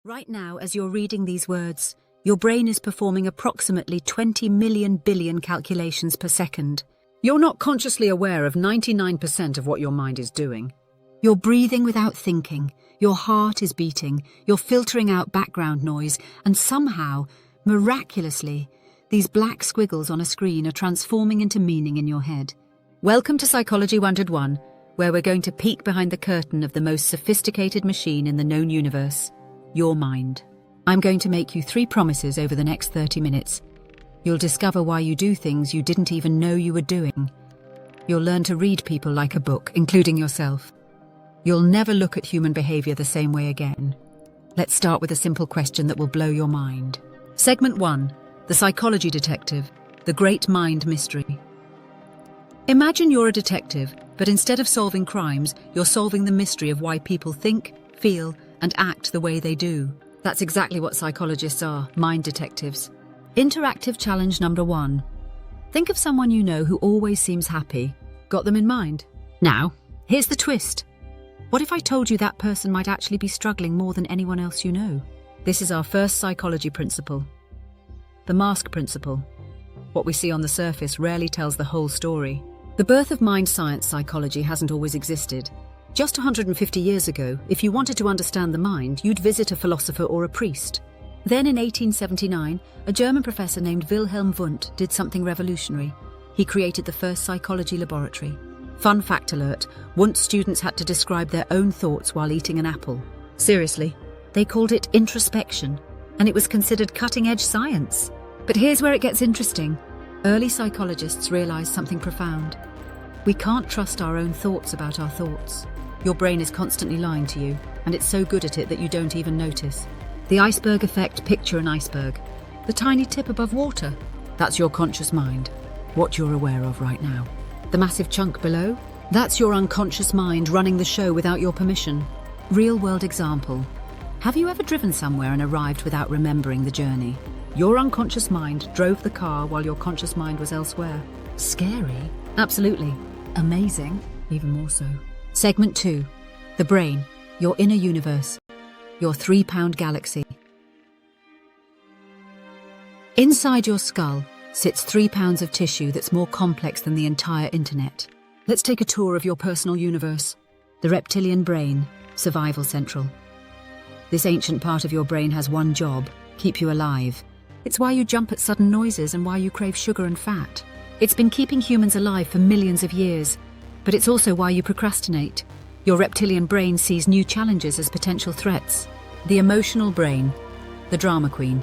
Right now, as you're reading these words, your brain is performing approximately 20 million billion calculations per second. You're not consciously aware of 99% of what your mind is doing. You're breathing without thinking, your heart is beating, you're filtering out background noise, and somehow, miraculously, these black squiggles on a screen are transforming into meaning in your head. Welcome to Psychology 101, where we're going to peek behind the curtain of the most sophisticated machine in the known universe. Your mind. I'm going to make you 3 promises over the next 30 minutes. You'll discover why you do things you didn't even know you were doing. You'll learn to read people like a book, including yourself. You'll never look at human behavior the same way again. Let's start with a simple question that will blow your mind. Segment 1. The Psychology Detective. The Great Mind Mystery. Imagine you're a detective, but instead of solving crimes, you're solving the mystery of why people think, feel, and act the way they do. That's exactly what psychologists are, mind detectives. Interactive challenge number 1. Think of someone you know who always seems happy. Got them in mind? Now, here's the twist. What if I told you that person might actually be struggling more than anyone else you know? This is our first psychology principle. The mask principle. What we see on the surface rarely tells the whole story. The birth of mind science psychology hasn't always existed. Just 150 years ago, if you wanted to understand the mind, you'd visit a philosopher or a priest. Then in 1879, a German professor named Wilhelm Wundt did something revolutionary. He created the first psychology laboratory. Fun fact alert, Wundt's students had to describe their own thoughts while eating an apple. Seriously, they called it introspection, and it was considered cutting-edge science. But here's where it gets interesting. Early psychologists realized something profound. We can't trust our own thoughts about our thoughts. Your brain is constantly lying to you, and it's so good at it that you don't even notice. The iceberg effect. Picture an iceberg. The tiny tip above water. That's your conscious mind. What you're aware of right now. The massive chunk below? That's your unconscious mind running the show without your permission. Real-world example. Have you ever driven somewhere and arrived without remembering the journey? Your unconscious mind drove the car while your conscious mind was elsewhere. Scary? Absolutely. Amazing? Even more so. Segment 2. The brain. Your inner universe. Your 3-pound galaxy. Inside your skull sits 3 pounds of tissue that's more complex than the entire internet. Let's take a tour of your personal universe. The reptilian brain, survival central. This ancient part of your brain has one job: keep you alive. It's why you jump at sudden noises and why you crave sugar and fat. It's been keeping humans alive for millions of years, but it's also why you procrastinate. Your reptilian brain sees new challenges as potential threats. The emotional brain, the drama queen.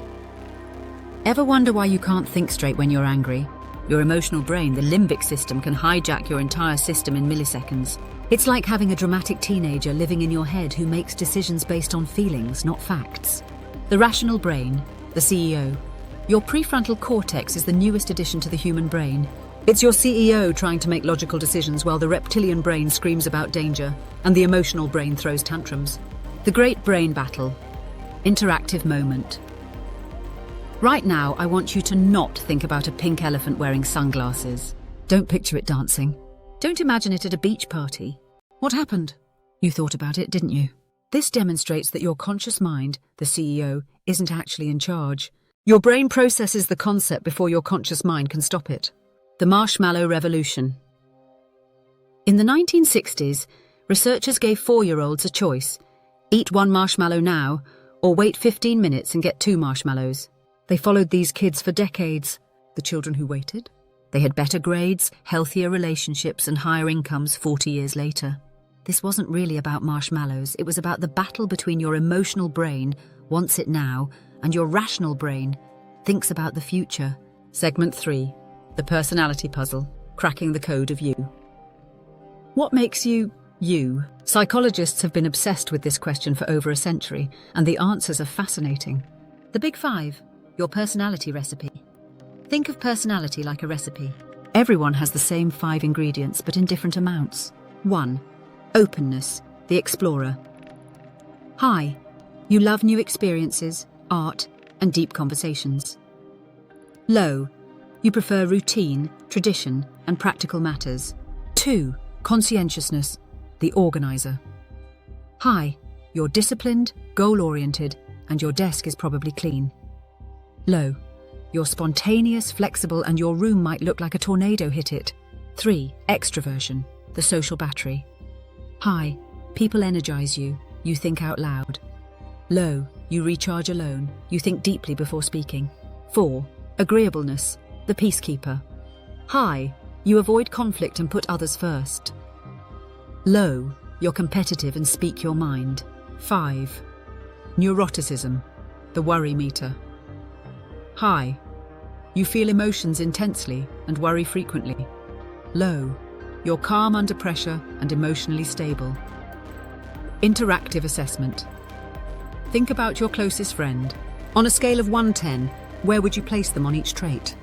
Ever wonder why you can't think straight when you're angry? Your emotional brain, the limbic system, can hijack your entire system in milliseconds. It's like having a dramatic teenager living in your head who makes decisions based on feelings, not facts. The rational brain, the CEO. Your prefrontal cortex is the newest addition to the human brain. It's your CEO trying to make logical decisions while the reptilian brain screams about danger and the emotional brain throws tantrums. The great brain battle. Interactive moment. Right now, I want you to not think about a pink elephant wearing sunglasses. Don't picture it dancing. Don't imagine it at a beach party. What happened? You thought about it, didn't you? This demonstrates that your conscious mind, the CEO, isn't actually in charge. Your brain processes the concept before your conscious mind can stop it. The marshmallow revolution. In the 1960s, researchers gave 4-year-olds a choice: eat 1 marshmallow now, or wait 15 minutes and get 2 marshmallows. They followed these kids for decades. The children who waited? They had better grades, healthier relationships, and higher incomes 40 years later. This wasn't really about marshmallows. It was about the battle between your emotional brain, wants it now, and your rational brain, thinks about the future. Segment 3. The personality puzzle. Cracking the code of you. What makes you, you? Psychologists have been obsessed with this question for over a century, and the answers are fascinating. The Big 5. Your personality recipe. Think of personality like a recipe. Everyone has the same 5 ingredients, but in different amounts. 1. Openness, the explorer. High. You love new experiences, art, and deep conversations. Low. You prefer routine, tradition, and practical matters. 2. Conscientiousness, the organizer. High. You're disciplined, goal-oriented, and your desk is probably clean. Low. You're spontaneous, flexible, and your room might look like a tornado hit it. 3. Extroversion, the social battery. High. People energize you. You think out loud. Low. You recharge alone. You think deeply before speaking. 4. Agreeableness, the peacekeeper. High. You avoid conflict and put others first. Low. You're competitive and speak your mind. 5. Neuroticism, the worry meter. High. You feel emotions intensely and worry frequently. Low. You're calm under pressure and emotionally stable. Interactive assessment. Think about your closest friend. On a scale of 1 to 10, where would you place them on each trait?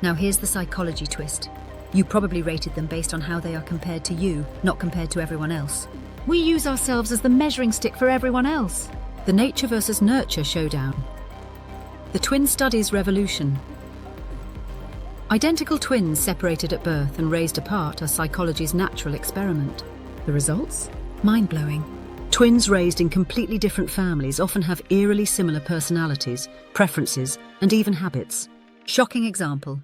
Now here's the psychology twist. You probably rated them based on how they are compared to you, not compared to everyone else. We use ourselves as the measuring stick for everyone else. The nature versus nurture showdown. The twin studies revolution. Identical twins separated at birth and raised apart are psychology's natural experiment. The results? Mind-blowing. Twins raised in completely different families often have eerily similar personalities, preferences, and even habits. Shocking example.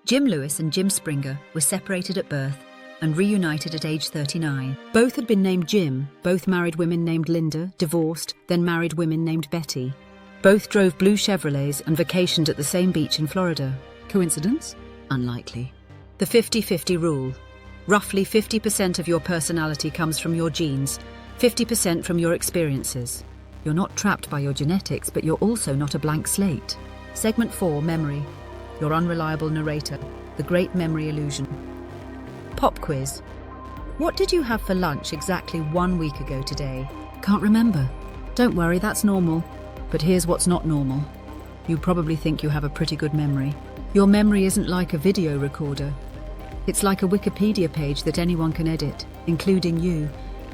Jim Lewis and Jim Springer were separated at birth and reunited at age 39. Both had been named Jim, both married women named Linda, divorced, then married women named Betty. Both drove blue Chevrolets and vacationed at the same beach in Florida. Coincidence? Unlikely. The 50-50 rule. Roughly 50% of your personality comes from your genes, 50% from your experiences. You're not trapped by your genetics, but you're also not a blank slate. Segment 4, memory. Your unreliable narrator, the great memory illusion. Pop quiz. What did you have for lunch exactly 1 week ago today? Can't remember. Don't worry, that's normal. But here's what's not normal. You probably think you have a pretty good memory. Your memory isn't like a video recorder. It's like a Wikipedia page that anyone can edit, including you,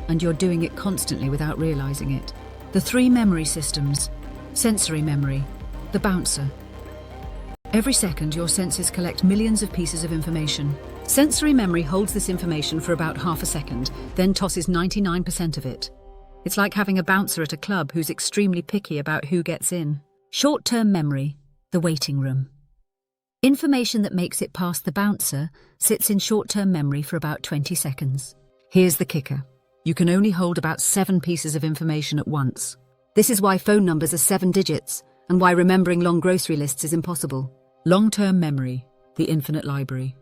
and you're doing it constantly without realizing it. The 3 memory systems. Sensory memory, the bouncer. Every second, your senses collect millions of pieces of information. Sensory memory holds this information for about half a second, then tosses 99% of it. It's like having a bouncer at a club who's extremely picky about who gets in. Short-term memory, the waiting room. Information that makes it past the bouncer sits in short-term memory for about 20 seconds. Here's the kicker. You can only hold about 7 pieces of information at once. This is why phone numbers are 7 digits, and why remembering long grocery lists is impossible. Long-term memory, the infinite library.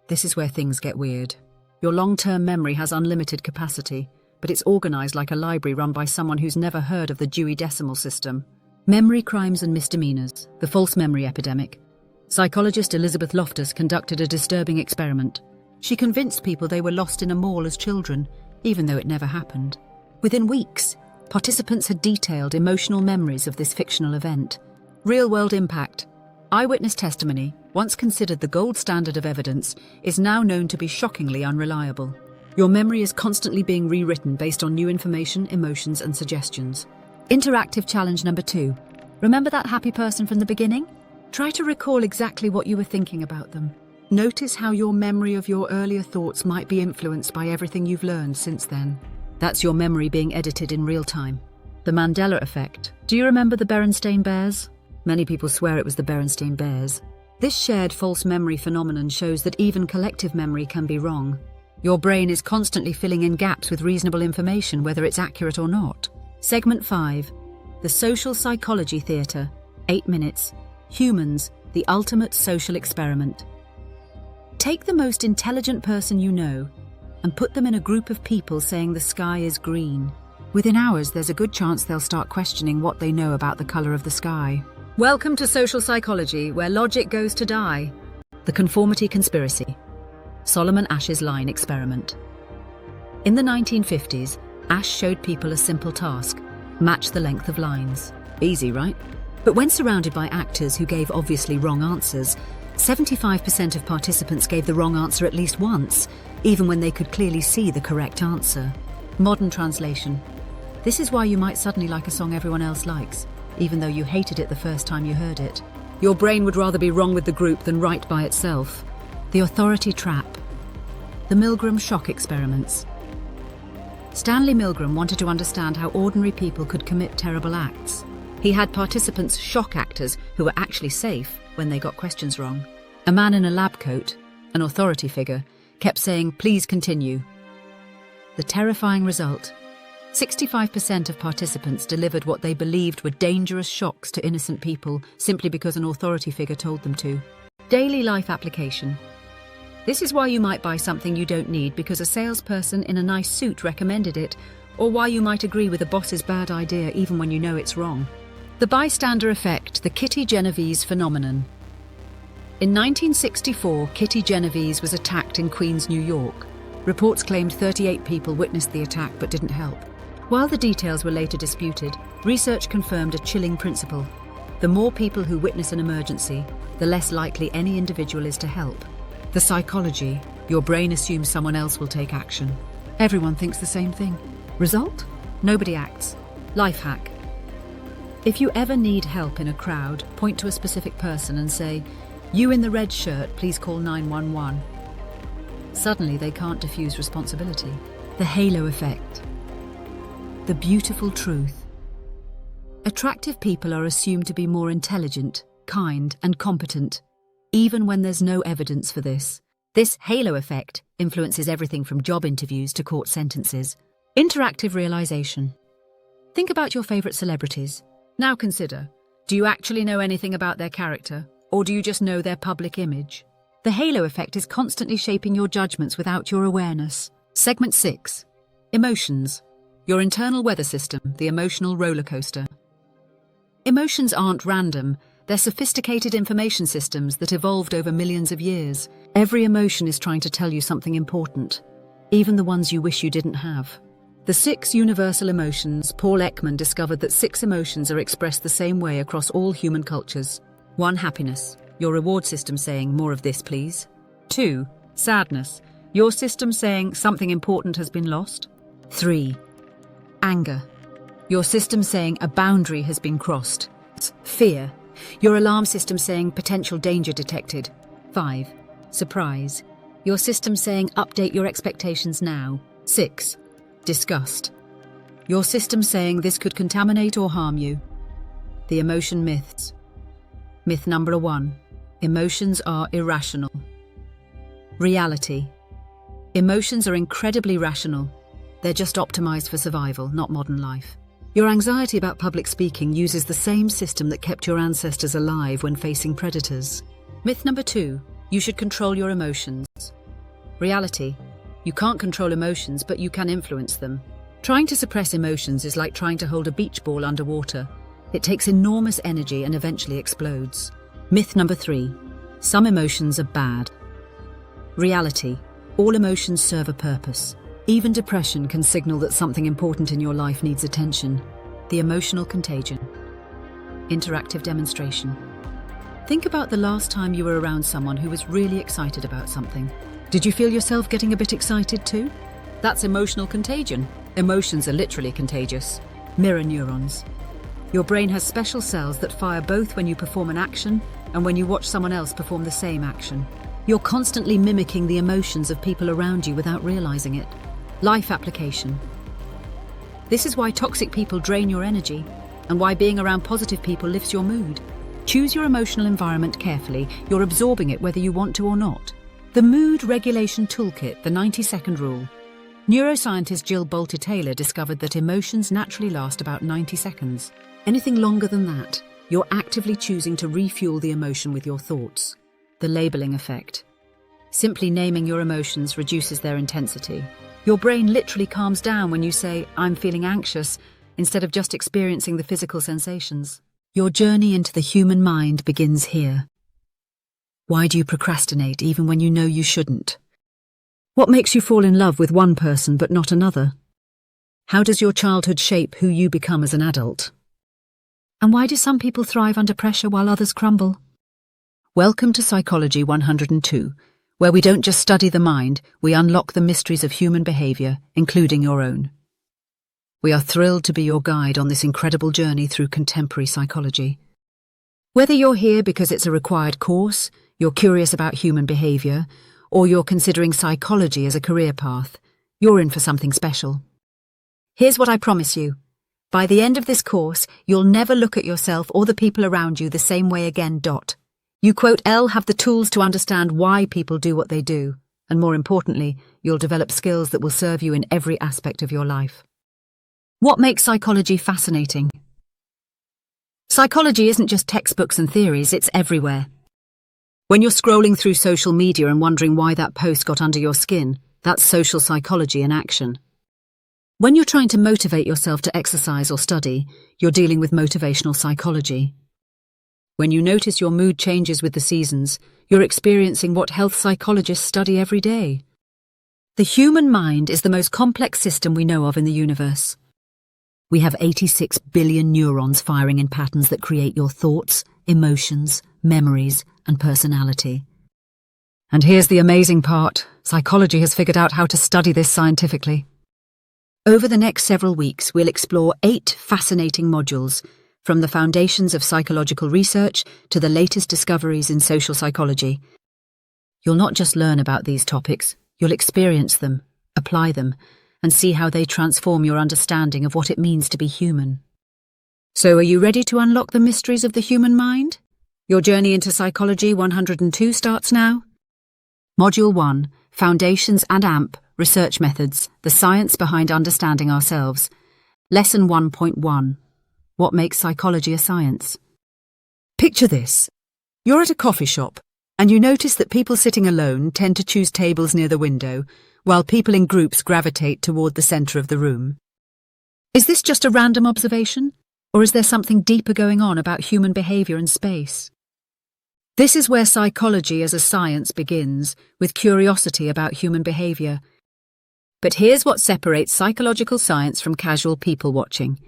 This is where things get weird. Your long-term memory has unlimited capacity, but it's organized like a library run by someone who's never heard of the Dewey Decimal System. Memory crimes and misdemeanors, the false memory epidemic. Psychologist Elizabeth Loftus conducted a disturbing experiment. She convinced people they were lost in a mall as children, even though it never happened. Within weeks, participants had detailed emotional memories of this fictional event. Real-world impact. Eyewitness testimony, once considered the gold standard of evidence, is now known to be shockingly unreliable. Your memory is constantly being rewritten based on new information, emotions, and suggestions. Interactive challenge number 2. Remember that happy person from the beginning? Try to recall exactly what you were thinking about them. Notice how your memory of your earlier thoughts might be influenced by everything you've learned since then. That's your memory being edited in real time. The Mandela effect. Do you remember the Berenstain Bears? Many people swear it was the Berenstain Bears. This shared false memory phenomenon shows that even collective memory can be wrong. Your brain is constantly filling in gaps with reasonable information, whether it's accurate or not. Segment 5. The social psychology theatre. 8 minutes. Humans, the ultimate social experiment. Take the most intelligent person you know and put them in a group of people saying the sky is green. Within hours, there's a good chance they'll start questioning what they know about the colour of the sky. Welcome to social psychology, where logic goes to die. The conformity conspiracy. Solomon Ash's line experiment. In the 1950s, Ash showed people a simple task: match the length of lines. Easy, right? But when surrounded by actors who gave obviously wrong answers, 75% of participants gave the wrong answer at least once, even when they could clearly see the correct answer. Modern translation. This is why you might suddenly like a song everyone else likes, even though you hated it the first time you heard it. Your brain would rather be wrong with the group than right by itself. The authority trap. The Milgram shock experiments. Stanley Milgram wanted to understand how ordinary people could commit terrible acts. He had participants shock actors who were actually safe when they got questions wrong. A man in a lab coat, an authority figure, kept saying, "Please continue." The terrifying result: 65% of participants delivered what they believed were dangerous shocks to innocent people simply because an authority figure told them to. Daily life application. This is why you might buy something you don't need because a salesperson in a nice suit recommended it, or why you might agree with a boss's bad idea even when you know it's wrong. The bystander effect, the 𝐾𝐨𝐧'𝐭 phenomenon. In 1964, 𝐾𝐨𝐧'𝐭 was attacked in Queens, New York. Reports claimed 38 people witnessed the attack but didn't help. While the details were later disputed, research confirmed a chilling principle. The more people who witness an emergency, the less likely any individual is to help. The psychology: your brain assumes someone else will take action. Everyone thinks the same thing. Result? Nobody acts. Life hack. If you ever need help in a crowd, point to a specific person and say, "You in the red shirt, please call 911. Suddenly they can't diffuse responsibility. The halo effect. The beautiful truth. Attractive people are assumed to be more intelligent, kind, and competent, even when there's no evidence for this. This halo effect influences everything from job interviews to court sentences. Interactive realization. Think about your favorite celebrities. Now consider, do you actually know anything about their character, or do you just know their public image? The halo effect is constantly shaping your judgments without your awareness. Segment 6. Emotions. Your internal weather system, the emotional roller coaster. Emotions aren't random. They're sophisticated information systems that evolved over millions of years. Every emotion is trying to tell you something important, even the ones you wish you didn't have. The 6 universal emotions. Paul Ekman discovered that 6 emotions are expressed the same way across all human cultures. 1. Happiness. Your reward system saying, "More of this, please." 2. Sadness. Your system saying, "Something important has been lost." 3. Anger. Your system saying, "A boundary has been crossed." Fear. Your alarm system saying, "Potential danger detected." 5. Surprise. Your system saying, "Update your expectations now." 6. Disgust. Your system saying, "This could contaminate or harm you." The emotion myths. Myth number 1. Emotions are irrational. Reality. Emotions are incredibly rational. They're just optimized for survival, not modern life. Your anxiety about public speaking uses the same system that kept your ancestors alive when facing predators. Myth number 2. You should control your emotions. Reality. You can't control emotions, but you can influence them. Trying to suppress emotions is like trying to hold a beach ball underwater. It takes enormous energy and eventually explodes. Myth number 3. Some emotions are bad. Reality. All emotions serve a purpose. Even depression can signal that something important in your life needs attention. The emotional contagion. Interactive demonstration. Think about the last time you were around someone who was really excited about something. Did you feel yourself getting a bit excited too? That's emotional contagion. Emotions are literally contagious. Mirror neurons. Your brain has special cells that fire both when you perform an action and when you watch someone else perform the same action. You're constantly mimicking the emotions of people around you without realizing it. Life application. This is why toxic people drain your energy and why being around positive people lifts your mood. Choose your emotional environment carefully. You're absorbing it whether you want to or not. The Mood Regulation Toolkit, the 90-second rule. Neuroscientist Jill Bolte-Taylor discovered that emotions naturally last about 90 seconds. Anything longer than that, you're actively choosing to refuel the emotion with your thoughts. The labeling effect. Simply naming your emotions reduces their intensity. Your brain literally calms down when you say, "I'm feeling anxious," instead of just experiencing the physical sensations. Your journey into the human mind begins here. Why do you procrastinate even when you know you shouldn't? What makes you fall in love with one person but not another? How does your childhood shape who you become as an adult? And why do some people thrive under pressure while others crumble? Welcome to Psychology 102, where we don't just study the mind, we unlock the mysteries of human behavior, including your own. We are thrilled to be your guide on this incredible journey through contemporary psychology. Whether you're here because it's a required course, you're curious about human behavior, or you're considering psychology as a career path, you're in for something special. Here's what I promise you. By the end of this course, you'll never look at yourself or the people around you the same way again. You have the tools to understand why people do what they do, and more importantly, you'll develop skills that will serve you in every aspect of your life. What makes psychology fascinating? Psychology isn't just textbooks and theories, it's everywhere. When you're scrolling through social media and wondering why that post got under your skin, that's social psychology in action. When you're trying to motivate yourself to exercise or study, you're dealing with motivational psychology. When you notice your mood changes with the seasons, you're experiencing what health psychologists study every day. The human mind is the most complex system we know of in the universe. We have 86 billion neurons firing in patterns that create your thoughts, emotions, memories, and personality. And here's the amazing part. Psychology has figured out how to study this scientifically. Over the next several weeks, we'll explore 8 fascinating modules, from the foundations of psychological research to the latest discoveries in social psychology. You'll not just learn about these topics, you'll experience them, apply them, and see how they transform your understanding of what it means to be human. So are you ready to unlock the mysteries of the human mind? Your journey into Psychology 102 starts now. Module 1, Foundations and AMP, Research Methods, the Science Behind Understanding Ourselves. Lesson 1.1. What makes psychology a science? Picture this. You're at a coffee shop, and you notice that people sitting alone tend to choose tables near the window, while people in groups gravitate toward the centre of the room. Is this just a random observation, or is there something deeper going on about human behaviour and space? This is where psychology as a science begins, with curiosity about human behaviour. But here's what separates psychological science from casual people watching.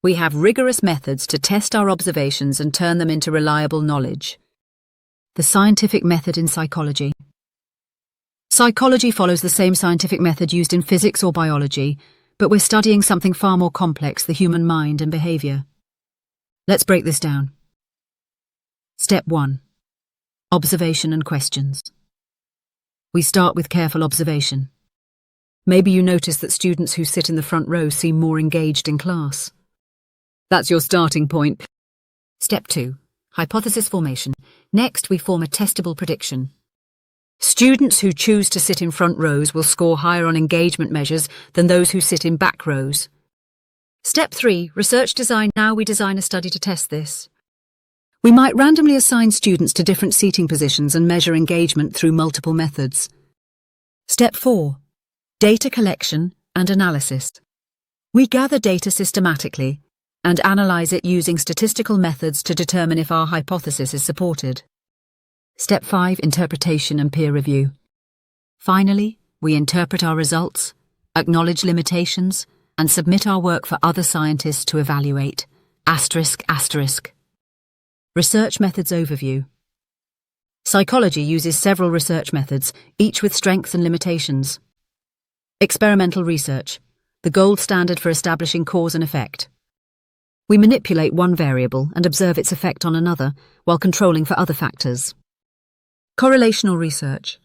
We have rigorous methods to test our observations and turn them into reliable knowledge. The scientific method in psychology. Psychology follows the same scientific method used in physics or biology, but we're studying something far more complex, the human mind and behaviour. Let's break this down. Step 1. Observation and questions. We start with careful observation. Maybe you notice that students who sit in the front row seem more engaged in class. That's your starting point. Step 2. Hypothesis formation. Next, we form a testable prediction. Students who choose to sit in front rows will score higher on engagement measures than those who sit in back rows. Step 3. Research design. Now we design a study to test this. We might randomly assign students to different seating positions and measure engagement through multiple methods. Step 4. Data collection and analysis. We gather data systematically and analyse it using statistical methods to determine if our hypothesis is supported. Step 5. Interpretation and peer review. Finally, we interpret our results, acknowledge limitations, and submit our work for other scientists to evaluate. ***. Research methods overview. Psychology uses several research methods, each with strengths and limitations. Experimental research, the gold standard for establishing cause and effect. We manipulate one variable and observe its effect on another, while controlling for other factors. Correlational research.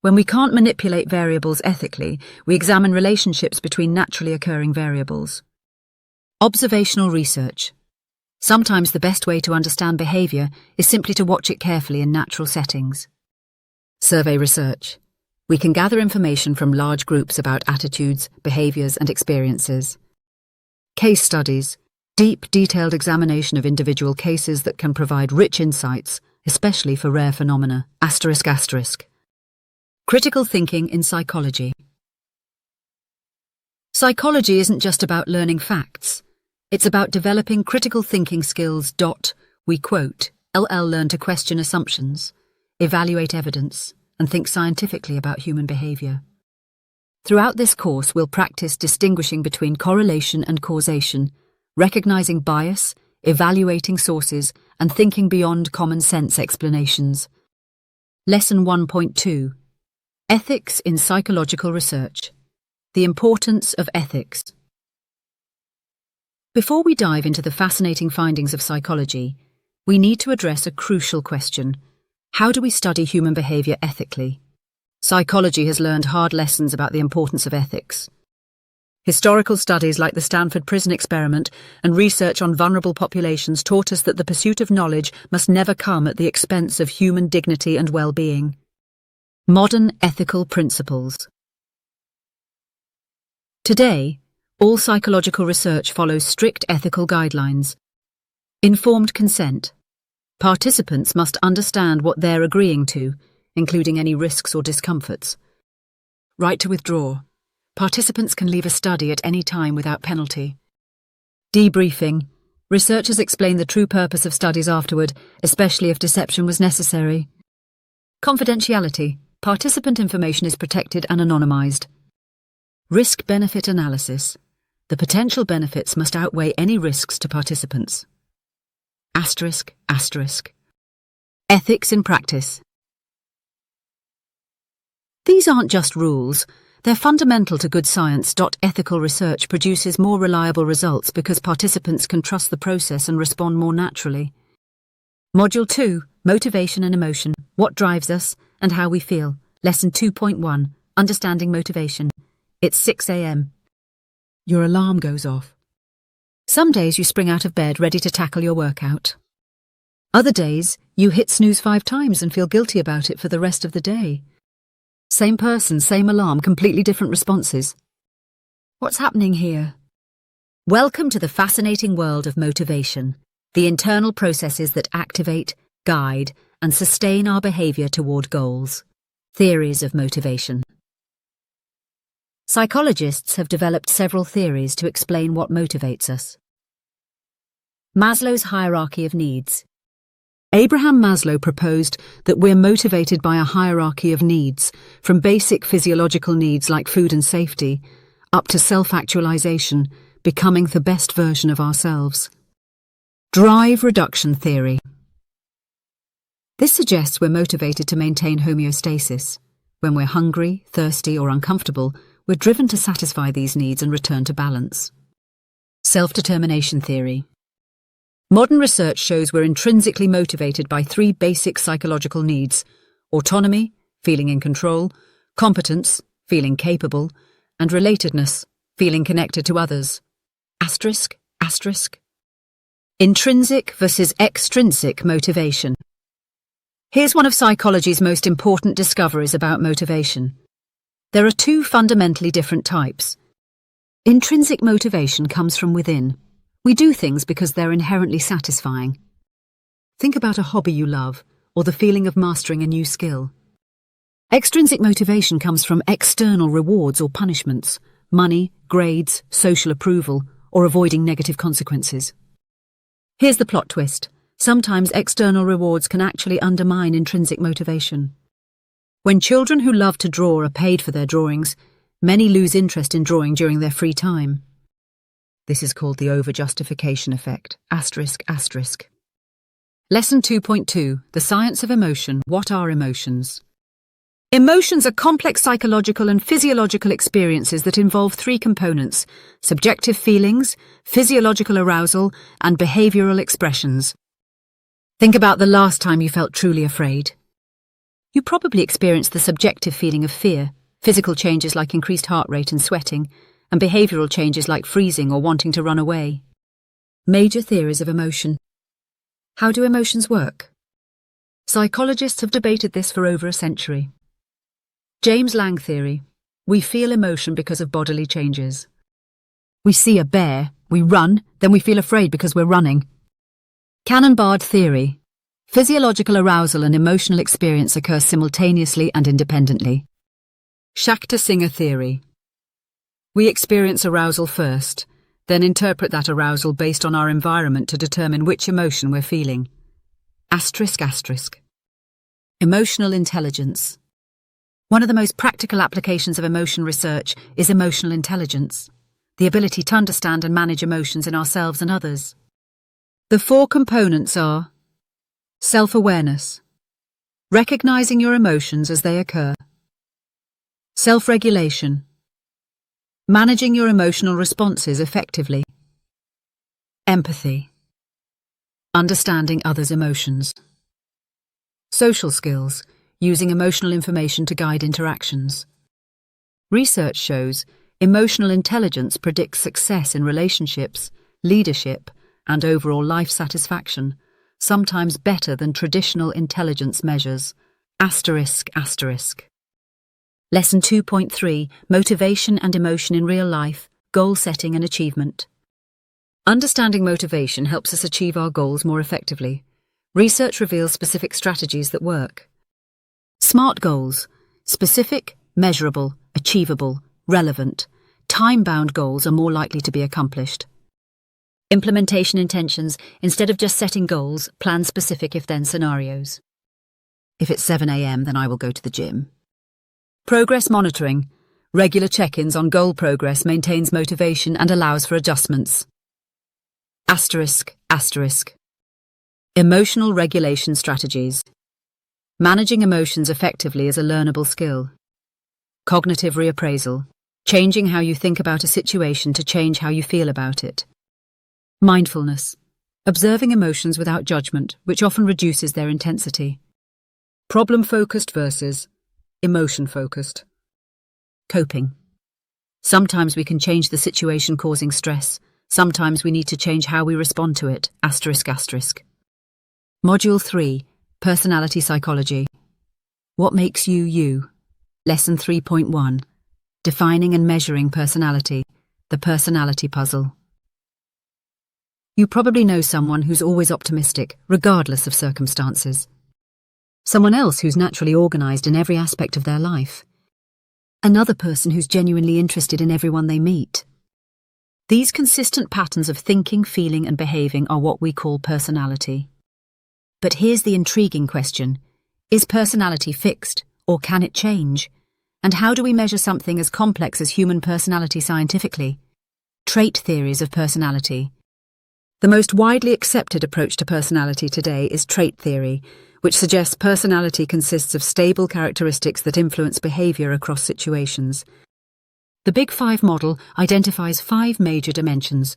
When we can't manipulate variables ethically, we examine relationships between naturally occurring variables. Observational research. Sometimes the best way to understand behaviour is simply to watch it carefully in natural settings. Survey research. We can gather information from large groups about attitudes, behaviours and experiences. Case studies. Deep, detailed examination of individual cases that can provide rich insights, especially for rare phenomena. ***. Critical thinking in psychology. Psychology isn't just about learning facts. It's about developing critical thinking skills. We quote, LL learn to question assumptions, evaluate evidence, and think scientifically about human behaviour. Throughout this course, we'll practice distinguishing between correlation and causation, recognizing bias, evaluating sources, and thinking beyond common sense explanations. Lesson 1.2. Ethics in Psychological Research. The importance of ethics. Before we dive into the fascinating findings of psychology, we need to address a crucial question. How do we study human behaviour ethically? Psychology has learned hard lessons about the importance of ethics. Historical studies like the Stanford Prison Experiment and research on vulnerable populations taught us that the pursuit of knowledge must never come at the expense of human dignity and well-being. Modern ethical principles. Today, all psychological research follows strict ethical guidelines. Informed consent. Participants must understand what they're agreeing to, including any risks or discomforts. Right to withdraw. Participants can leave a study at any time without penalty. Debriefing. Researchers explain the true purpose of studies afterward, especially if deception was necessary. Confidentiality. Participant information is protected and anonymized. Risk-benefit analysis. The potential benefits must outweigh any risks to participants. Asterisk, asterisk. Ethics in practice. These aren't just rules. They're fundamental to good science. Ethical research produces more reliable results because participants can trust the process and respond more naturally. Module 2, Motivation and Emotion, What Drives Us and How We Feel. Lesson 2.1, Understanding Motivation. It's 6 a.m. Your alarm goes off. Some days you spring out of bed ready to tackle your workout. Other days, you hit snooze 5 times and feel guilty about it for the rest of the day. Same person, same alarm, completely different responses. What's happening here? Welcome to the fascinating world of motivation, the internal processes that activate, guide, and sustain our behavior toward goals. Theories of motivation. Psychologists have developed several theories to explain what motivates us. Maslow's hierarchy of needs. Abraham Maslow proposed that we're motivated by a hierarchy of needs, from basic physiological needs like food and safety, up to self-actualization, becoming the best version of ourselves. Drive reduction theory. This suggests we're motivated to maintain homeostasis. When we're hungry, thirsty, or uncomfortable, we're driven to satisfy these needs and return to balance. Self-determination theory. Modern research shows we're intrinsically motivated by 3 basic psychological needs: autonomy, feeling in control, competence, feeling capable, and relatedness, feeling connected to others. Asterisk, asterisk. Intrinsic versus extrinsic motivation. Here's one of psychology's most important discoveries about motivation. There are 2 fundamentally different types. Intrinsic motivation comes from within. We do things because they're inherently satisfying. Think about a hobby you love, or the feeling of mastering a new skill. Extrinsic motivation comes from external rewards or punishments, money, grades, social approval, or avoiding negative consequences. Here's the plot twist. Sometimes external rewards can actually undermine intrinsic motivation. When children who love to draw are paid for their drawings, many lose interest in drawing during their free time. This is called the over-justification effect. Asterisk, asterisk. Lesson 2.2, The Science of Emotion. What are emotions? Emotions are complex psychological and physiological experiences that involve 3 components: subjective feelings, physiological arousal, and behavioral expressions. Think about the last time you felt truly afraid. You probably experienced the subjective feeling of fear, physical changes like increased heart rate and sweating, and behavioral changes like freezing or wanting to run away. Major theories of emotion. How do emotions work? Psychologists have debated this for over a century. James Lange theory. We feel emotion because of bodily changes. We see a bear, we run, then we feel afraid because we're running. Cannon-Bard theory. Physiological arousal and emotional experience occur simultaneously and independently. Shakta Singer theory. We experience arousal first, then interpret that arousal based on our environment to determine which emotion we're feeling. Asterisk, asterisk. Emotional intelligence. One of the most practical applications of emotion research is emotional intelligence, the ability to understand and manage emotions in ourselves and others. The 4 components are: self-awareness, recognizing your emotions as they occur; self-regulation, managing your emotional responses effectively; empathy, understanding others' emotions; social skills, using emotional information to guide interactions. Research shows Emotional intelligence predicts success in relationships, leadership, and overall life satisfaction, sometimes better than traditional intelligence measures. Asterisk, asterisk. Lesson 2.3, Motivation and Emotion in Real Life, Goal Setting and Achievement. Understanding motivation helps us achieve our goals more effectively. Research reveals specific strategies that work. SMART goals: specific, measurable, achievable, relevant. Time-bound goals are more likely to be accomplished. Implementation intentions: instead of just setting goals, plan specific if-then scenarios. If it's 7 a.m., then I will go to the gym. Progress monitoring: regular check-ins on goal progress maintains motivation and allows for adjustments. Asterisk, asterisk. Emotional regulation strategies. Managing emotions effectively is a learnable skill. Cognitive reappraisal: changing how you think about a situation to change how you feel about it. Mindfulness: observing emotions without judgment, which often reduces their intensity. Problem-focused versus emotion-focused. Coping: sometimes we can change the situation causing stress, sometimes we need to change how we respond to it. Asterisk, asterisk. Module 3, Personality Psychology. What makes you you? Lesson 3.1, Defining and Measuring Personality, the Personality Puzzle. You probably know someone who's always optimistic, regardless of circumstances. Someone else who's naturally organised in every aspect of their life. Another person who's genuinely interested in everyone they meet. These consistent patterns of thinking, feeling and behaving are what we call personality. But here's the intriguing question. Is personality fixed, or can it change? And how do we measure something as complex as human personality scientifically? Trait theories of personality. The most widely accepted approach to personality today is trait theory, which suggests personality consists of stable characteristics that influence behaviour across situations. The Big Five model identifies 5 major dimensions.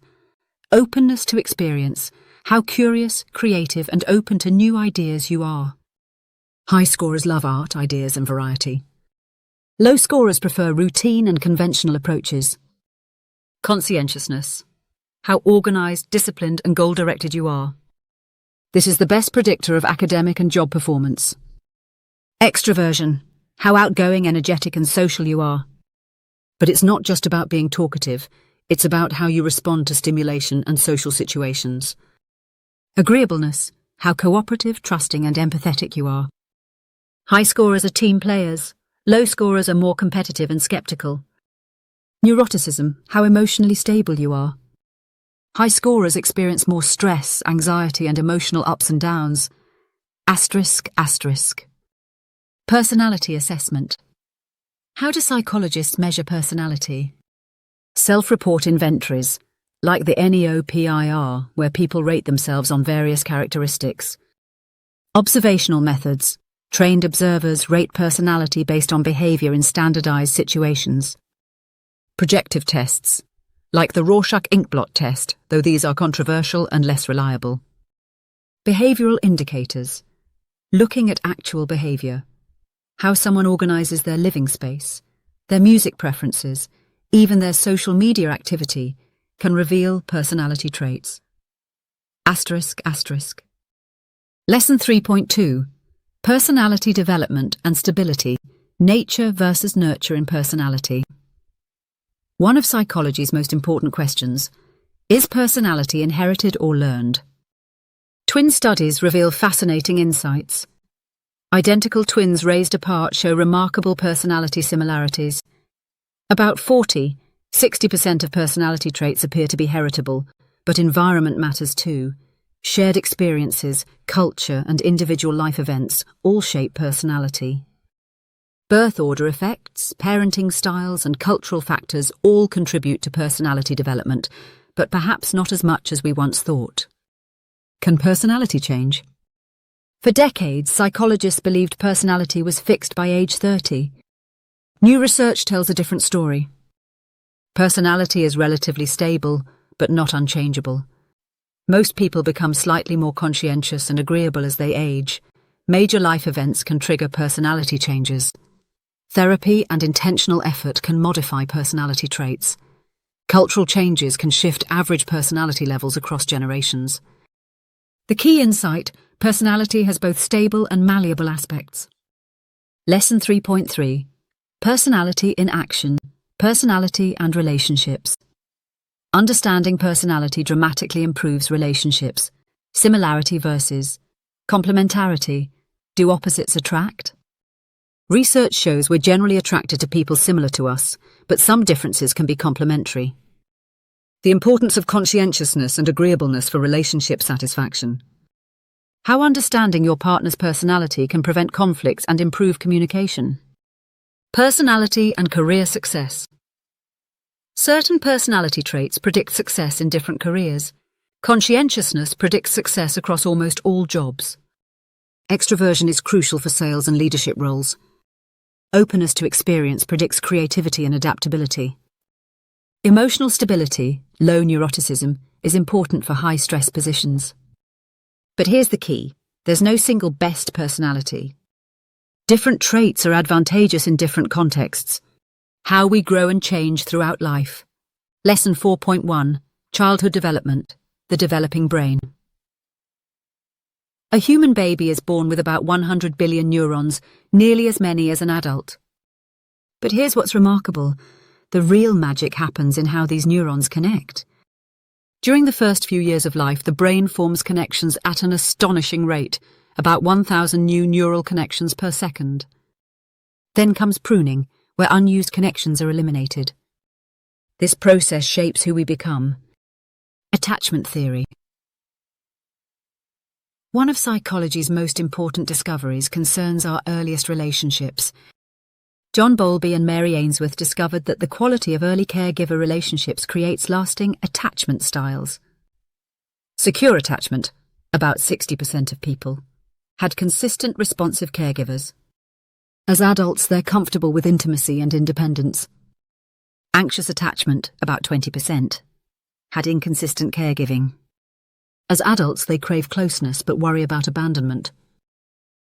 Openness to experience: how curious, creative and open to new ideas you are. High scorers love art, ideas and variety. Low scorers prefer routine and conventional approaches. Conscientiousness: how organised, disciplined and goal-directed you are. This is the best predictor of academic and job performance. Extroversion: how outgoing, energetic and social you are. But it's not just about being talkative, it's about how you respond to stimulation and social situations. Agreeableness: how cooperative, trusting and empathetic you are. High scorers are team players. Low scorers are more competitive and sceptical. Neuroticism: how emotionally stable you are. High scorers experience more stress, anxiety and emotional ups and downs. Asterisk, asterisk. Personality assessment. How do psychologists measure personality? Self-report inventories, like the NEOPIR, where people rate themselves on various characteristics. Observational methods. Trained observers rate personality based on behaviour in standardised situations. Projective tests, like the Rorschach inkblot test, though these are controversial and less reliable. Behavioural indicators. Looking at actual behaviour. How someone organises their living space, their music preferences, even their social media activity, can reveal personality traits. Asterisk, asterisk. Lesson 3.2, Personality Development and Stability, Nature versus Nurture in Personality. One of psychology's most important questions: is personality inherited or learned? Twin studies reveal fascinating insights. Identical twins raised apart show remarkable personality similarities. About 40–60% of personality traits appear to be heritable, but environment matters too. Shared experiences, culture, and individual life events all shape personality. Birth order effects, parenting styles, and cultural factors all contribute to personality development, but perhaps not as much as we once thought. Can personality change? For decades, psychologists believed personality was fixed by age 30. New research tells a different story. Personality is relatively stable, but not unchangeable. Most people become slightly more conscientious and agreeable as they age. Major life events can trigger personality changes. Therapy and intentional effort can modify personality traits. Cultural changes can shift average personality levels across generations. The key insight: personality has both stable and malleable aspects. Lesson 3.3: Personality in action, personality and relationships. Understanding personality dramatically improves relationships. Similarity versus complementarity. Do opposites attract? Research shows we're generally attracted to people similar to us, but some differences can be complementary. The importance of conscientiousness and agreeableness for relationship satisfaction. How understanding your partner's personality can prevent conflicts and improve communication. Personality and career success. Certain personality traits predict success in different careers. Conscientiousness predicts success across almost all jobs. Extroversion is crucial for sales and leadership roles. Openness to experience predicts creativity and adaptability. Emotional stability, low neuroticism, is important for high-stress positions. But here's the key: there's no single best personality. Different traits are advantageous in different contexts. How we grow and change throughout life. Lesson 4.1: Childhood development, the developing brain. A human baby is born with about 100 billion neurons, nearly as many as an adult. But here's what's remarkable: the real magic happens in how these neurons connect. During the first few years of life, the brain forms connections at an astonishing rate, about 1,000 new neural connections per second. Then comes pruning, where unused connections are eliminated. This process shapes who we become. Attachment theory. One of psychology's most important discoveries concerns our earliest relationships. John Bowlby and Mary Ainsworth discovered that the quality of early caregiver relationships creates lasting attachment styles. Secure attachment, about 60% of people, had consistent responsive caregivers. As adults, they're comfortable with intimacy and independence. Anxious attachment, about 20%, had inconsistent caregiving. As adults, they crave closeness but worry about abandonment.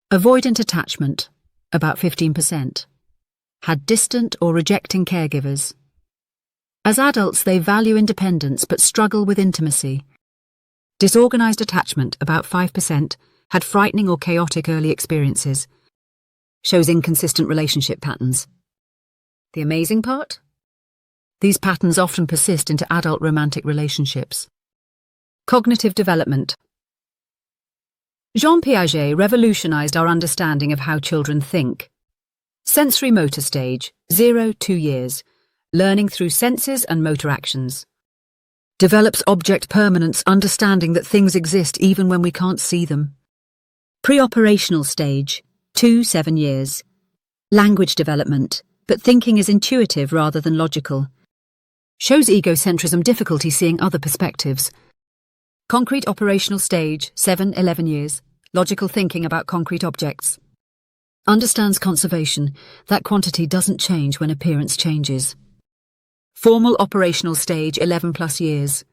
Avoidant attachment, about 15%, had distant or rejecting caregivers. As adults, they value independence but struggle with intimacy. Disorganized attachment, about 5%, had frightening or chaotic early experiences. Shows inconsistent relationship patterns. The amazing part? These patterns often persist into adult romantic relationships. Cognitive development. Jean Piaget revolutionized our understanding of how children think. Sensory motor stage, 0-2 years, learning through senses and motor actions. Develops object permanence, understanding that things exist even when we can't see them. Pre-operational stage, 2-7 years. Language development, but thinking is intuitive rather than logical. Shows egocentrism, difficulty seeing other perspectives. Concrete operational stage, 7-11 years. Logical thinking about concrete objects. Understands conservation, that quantity doesn't change when appearance changes. Formal operational stage, 11+ years.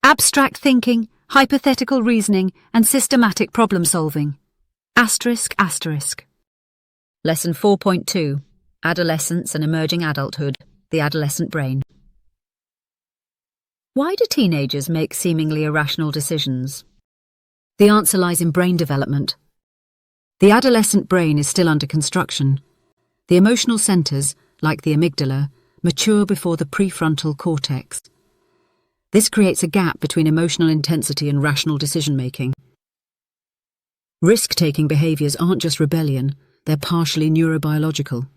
Abstract thinking, hypothetical reasoning, and systematic problem solving. Asterisk, asterisk. Lesson 4.2: Adolescence and Emerging Adulthood, the Adolescent Brain. Why do teenagers make seemingly irrational decisions? The answer lies in brain development. The adolescent brain is still under construction. The emotional centers, like the amygdala, mature before the prefrontal cortex. This creates a gap between emotional intensity and rational decision-making. Risk-taking behaviors aren't just rebellion, they're partially neurobiological.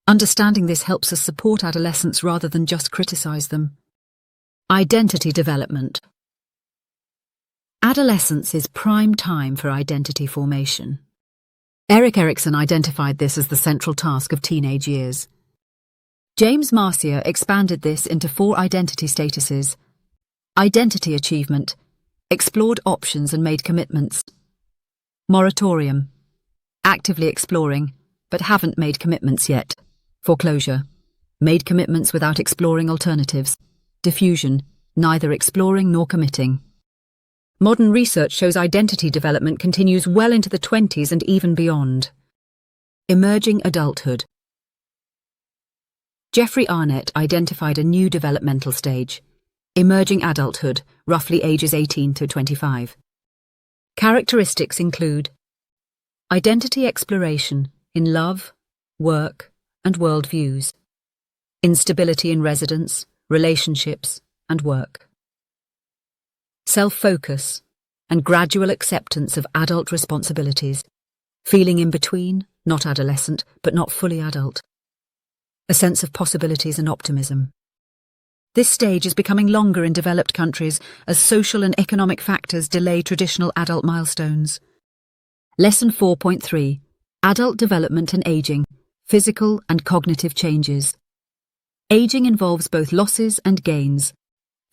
Understanding this helps us support adolescents rather than just criticize them. Identity development. Adolescence is prime time for identity formation. Erik Erikson identified this as the central task of teenage years. James Marcia expanded this into 4 identity statuses. Identity achievement, explored options and made commitments. Moratorium, actively exploring, but haven't made commitments yet. Foreclosure, made commitments without exploring alternatives. Diffusion, neither exploring nor committing. Modern research shows identity development continues well into the 20s and even beyond. Emerging adulthood. Jeffrey Arnett identified a new developmental stage, emerging adulthood, roughly ages 18 to 25. Characteristics include identity exploration in love, work, and worldviews, instability in residence, relationships, and work, self-focus and gradual acceptance of adult responsibilities, feeling in between, not adolescent, but not fully adult, a sense of possibilities and optimism. This stage is becoming longer in developed countries as social and economic factors delay traditional adult milestones. Lesson 4.3: Adult development and aging, physical and cognitive changes. Aging involves both losses and gains.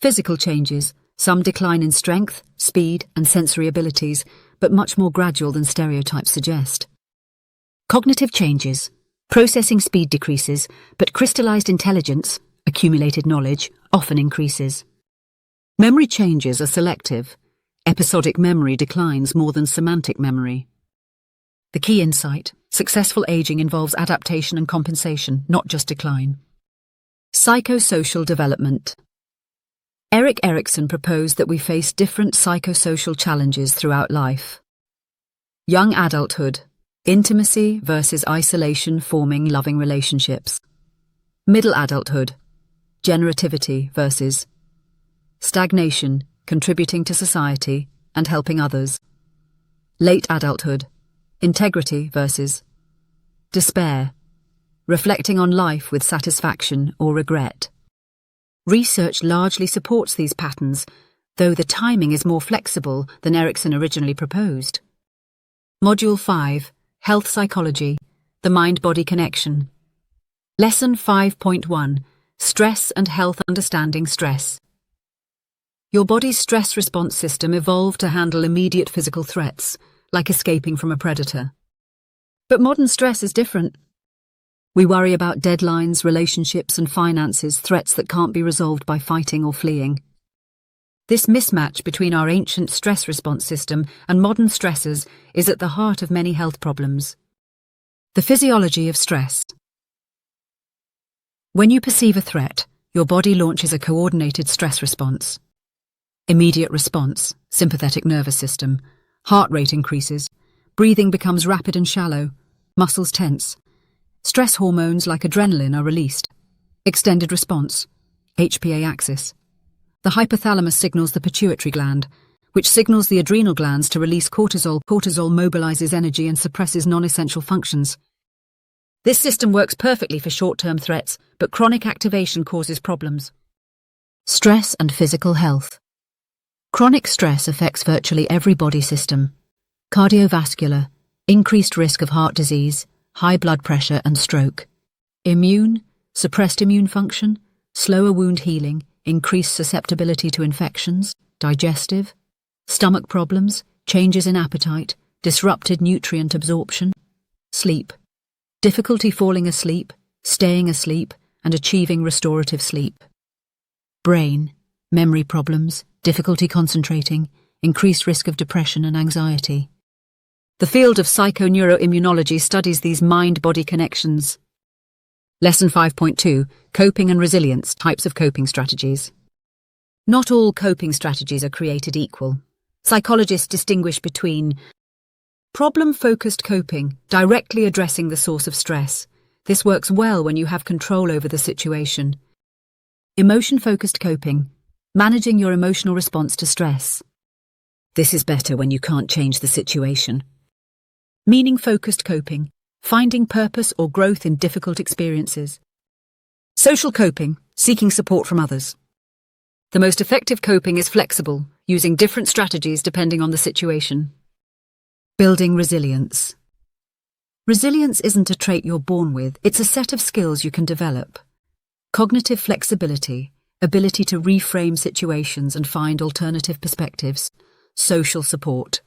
Physical changes, some decline in strength, speed, and sensory abilities, but much more gradual than stereotypes suggest. Cognitive changes, processing speed decreases, but crystallized intelligence, accumulated knowledge, often increases. Memory changes are selective. Episodic memory declines more than semantic memory. The key insight: successful aging involves adaptation and compensation, not just decline. Psychosocial development. Erik Erikson proposed that we face different psychosocial challenges throughout life. Young adulthood, intimacy versus isolation forming loving relationships. Middle adulthood, generativity versus stagnation, contributing to society and helping others. Late adulthood, integrity versus despair, reflecting on life with satisfaction or regret. Research largely supports these patterns, though the timing is more flexible than Erikson originally proposed. Module 5, Health Psychology, the Mind-Body Connection. Lesson 5.1, Stress and Health Understanding Stress. Your body's stress response system evolved to handle immediate physical threats, like escaping from a predator. But modern stress is different. We worry about deadlines, relationships, and finances, threats that can't be resolved by fighting or fleeing. This mismatch between our ancient stress response system and modern stressors is at the heart of many health problems. The physiology of stress. When you perceive a threat, your body launches a coordinated stress response. Immediate response, sympathetic nervous system, heart rate increases, breathing becomes rapid and shallow, muscles tense. Stress hormones like adrenaline are released. Extended response, HPA axis. The hypothalamus signals the pituitary gland, which signals the adrenal glands to release cortisol. Cortisol mobilizes energy and suppresses non-essential functions. This system works perfectly for short-term threats, but chronic activation causes problems. Stress and physical health. Chronic stress affects virtually every body system. Cardiovascular, increased risk of heart disease, high blood pressure and stroke. Immune, suppressed immune function, slower wound healing, increased susceptibility to infections, digestive, stomach problems, changes in appetite, disrupted nutrient absorption. Sleep, difficulty falling asleep, staying asleep, and achieving restorative sleep. Brain, memory problems, difficulty concentrating, increased risk of depression and anxiety. The field of psychoneuroimmunology studies these mind-body connections. Lesson 5.2, Coping and Resilience, Types of Coping Strategies. Not all coping strategies are created equal. Psychologists distinguish between problem-focused coping, directly addressing the source of stress. This works well when you have control over the situation. Emotion-focused coping, managing your emotional response to stress. This is better when you can't change the situation. Meaning-focused coping, finding purpose or growth in difficult experiences. Social coping, seeking support from others. The most effective coping is flexible, using different strategies depending on the situation. Building resilience. Resilience isn't a trait you're born with, it's a set of skills you can develop. Cognitive flexibility, ability to reframe situations and find alternative perspectives. Social support,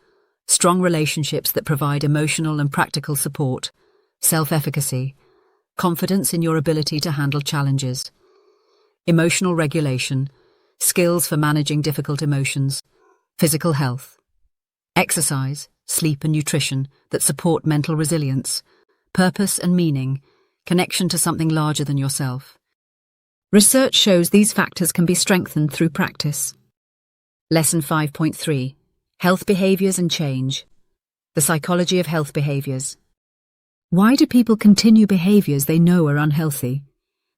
strong relationships that provide emotional and practical support. Self-efficacy, confidence in your ability to handle challenges. Emotional regulation, skills for managing difficult emotions. Physical health, exercise, sleep and nutrition that support mental resilience. purpose and meaning, connection to something larger than yourself. Research shows these factors can be strengthened through practice. Lesson 5.3. Health Behaviors and Change. The Psychology of Health Behaviors. Why do people continue behaviors they know are unhealthy?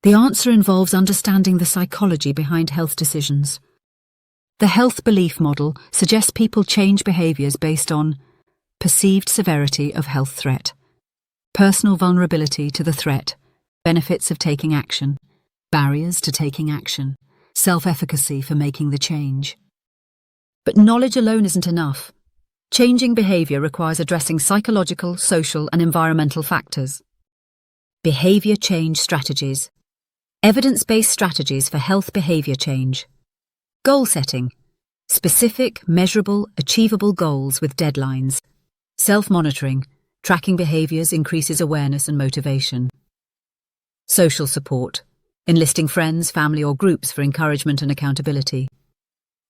The answer involves understanding the psychology behind health decisions. The health belief model suggests people change behaviors based on perceived severity of health threat, personal vulnerability to the threat, benefits of taking action, barriers to taking action, self-efficacy for making the change. But knowledge alone isn't enough. Changing behavior requires addressing psychological, social, and environmental factors. Behavior change strategies. Evidence-based strategies for health behavior change. Goal setting. Specific, measurable, achievable goals with deadlines. Self-monitoring. Tracking behaviors increases awareness and motivation. Social support. Enlisting friends, family, or groups for encouragement and accountability.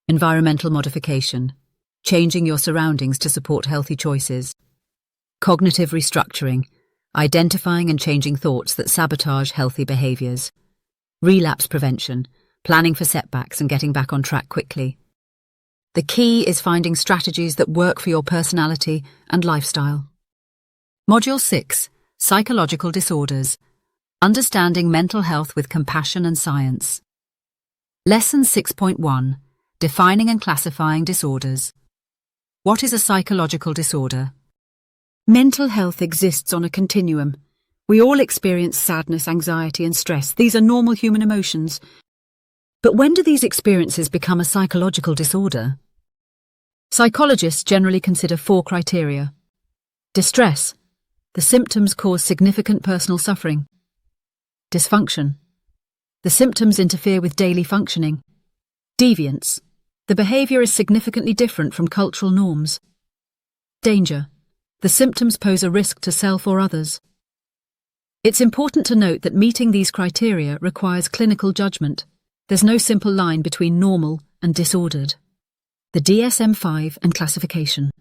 Environmental modification. Changing your surroundings to support healthy choices. Cognitive restructuring. Identifying and changing thoughts that sabotage healthy behaviors. Relapse prevention. Planning for setbacks and getting back on track quickly. The key is finding strategies that work for your personality and lifestyle. Module 6. Psychological Disorders. Understanding Mental Health with Compassion and Science. Lesson 6.1. Defining and Classifying Disorders. What is a psychological disorder? Mental health exists on a continuum. We all experience sadness, anxiety, and stress. These are normal human emotions. But when do these experiences become a psychological disorder? Psychologists generally consider 4 criteria. Distress. The symptoms cause significant personal suffering. Dysfunction. The symptoms interfere with daily functioning. Deviance. The behavior is significantly different from cultural norms. Danger. The symptoms pose a risk to self or others. It's important to note that meeting these criteria requires clinical judgment. There's no simple line between normal and disordered. The DSM-5 and classification.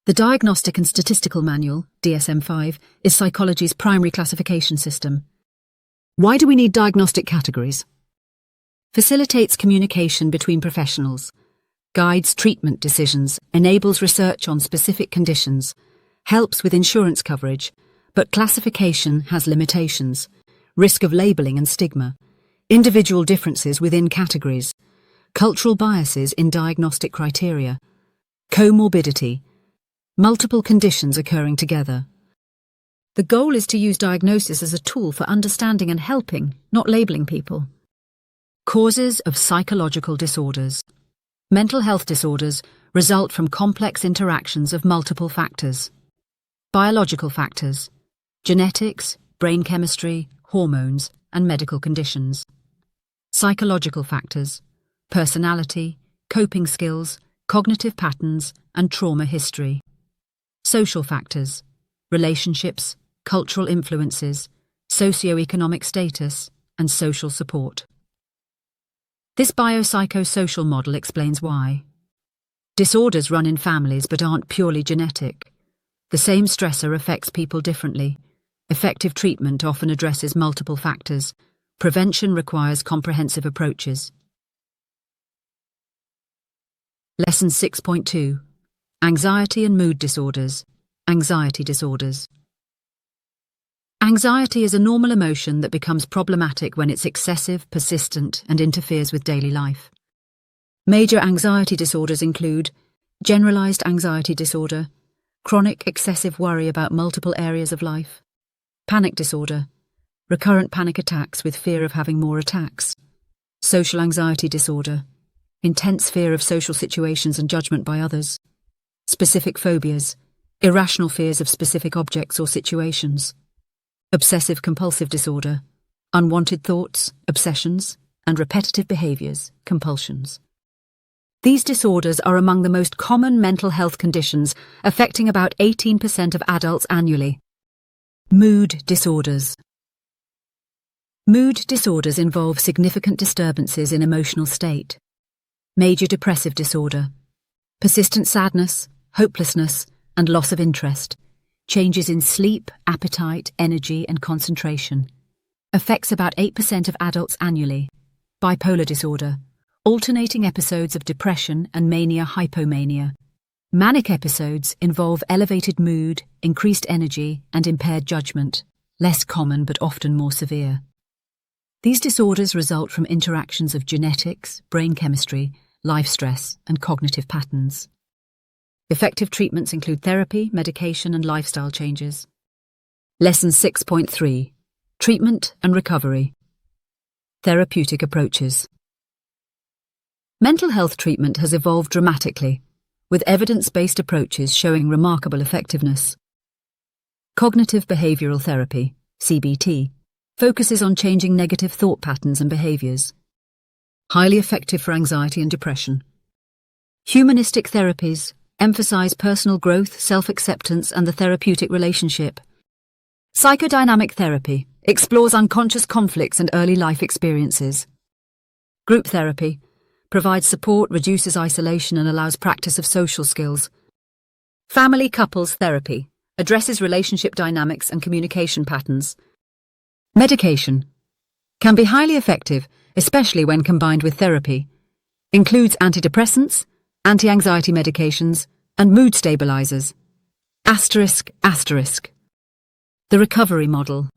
The Diagnostic and Statistical Manual, DSM-5, is psychology's primary classification system. Why do we need diagnostic categories? Facilitates communication between professionals, guides treatment decisions, enables research on specific conditions, helps with insurance coverage, but classification has limitations, risk of labeling and stigma, individual differences within categories, cultural biases in diagnostic criteria, comorbidity, multiple conditions occurring together. The goal is to use diagnosis as a tool for understanding and helping, not labeling people. Causes of psychological disorders. Mental health disorders result from complex interactions of multiple factors. Biological factors. Genetics, brain chemistry, hormones, and medical conditions. Psychological factors. Personality, coping skills, cognitive patterns, and trauma history. Social factors. Relationships, cultural influences, socioeconomic status, and social support. This biopsychosocial model explains why. Disorders run in families but aren't purely genetic. The same stressor affects people differently. Effective treatment often addresses multiple factors. Prevention requires comprehensive approaches. Lesson 6.2. Anxiety and Mood Disorders. Anxiety disorders. Anxiety is a normal emotion that becomes problematic when it's excessive, persistent, and interferes with daily life. Major anxiety disorders include generalized anxiety disorder, chronic excessive worry about multiple areas of life, panic disorder, recurrent panic attacks with fear of having more attacks, social anxiety disorder, intense fear of social situations and judgment by others, specific phobias, irrational fears of specific objects or situations, obsessive-compulsive disorder, unwanted thoughts, obsessions, and repetitive behaviors, compulsions. These disorders are among the most common mental health conditions, affecting about 18% of adults annually. Mood disorders. Mood disorders involve significant disturbances in emotional state. Major depressive disorder, persistent sadness, hopelessness, and loss of interest, changes in sleep, appetite, energy, and concentration. Affects about 8% of adults annually. Bipolar disorder, alternating episodes of depression and mania-hypomania. Manic episodes involve elevated mood, increased energy, and impaired judgment, less common but often more severe. These disorders result from interactions of genetics, brain chemistry, life stress, and cognitive patterns. Effective treatments include therapy, medication, and lifestyle changes. Lesson 6.3: Treatment and Recovery. Therapeutic approaches. Mental health treatment has evolved dramatically, with evidence-based approaches showing remarkable effectiveness. Cognitive behavioral therapy, CBT, focuses on changing negative thought patterns and behaviors. Highly effective for anxiety and depression. Humanistic therapies emphasize personal growth, self-acceptance, and the therapeutic relationship. Psychodynamic therapy explores unconscious conflicts and early life experiences. Group therapy provides support, reduces isolation, and allows practice of social skills. Family couples therapy addresses relationship dynamics and communication patterns. Medication can be highly effective, especially when combined with therapy. Includes antidepressants, anti-anxiety medications, and mood stabilizers. ***. The recovery model.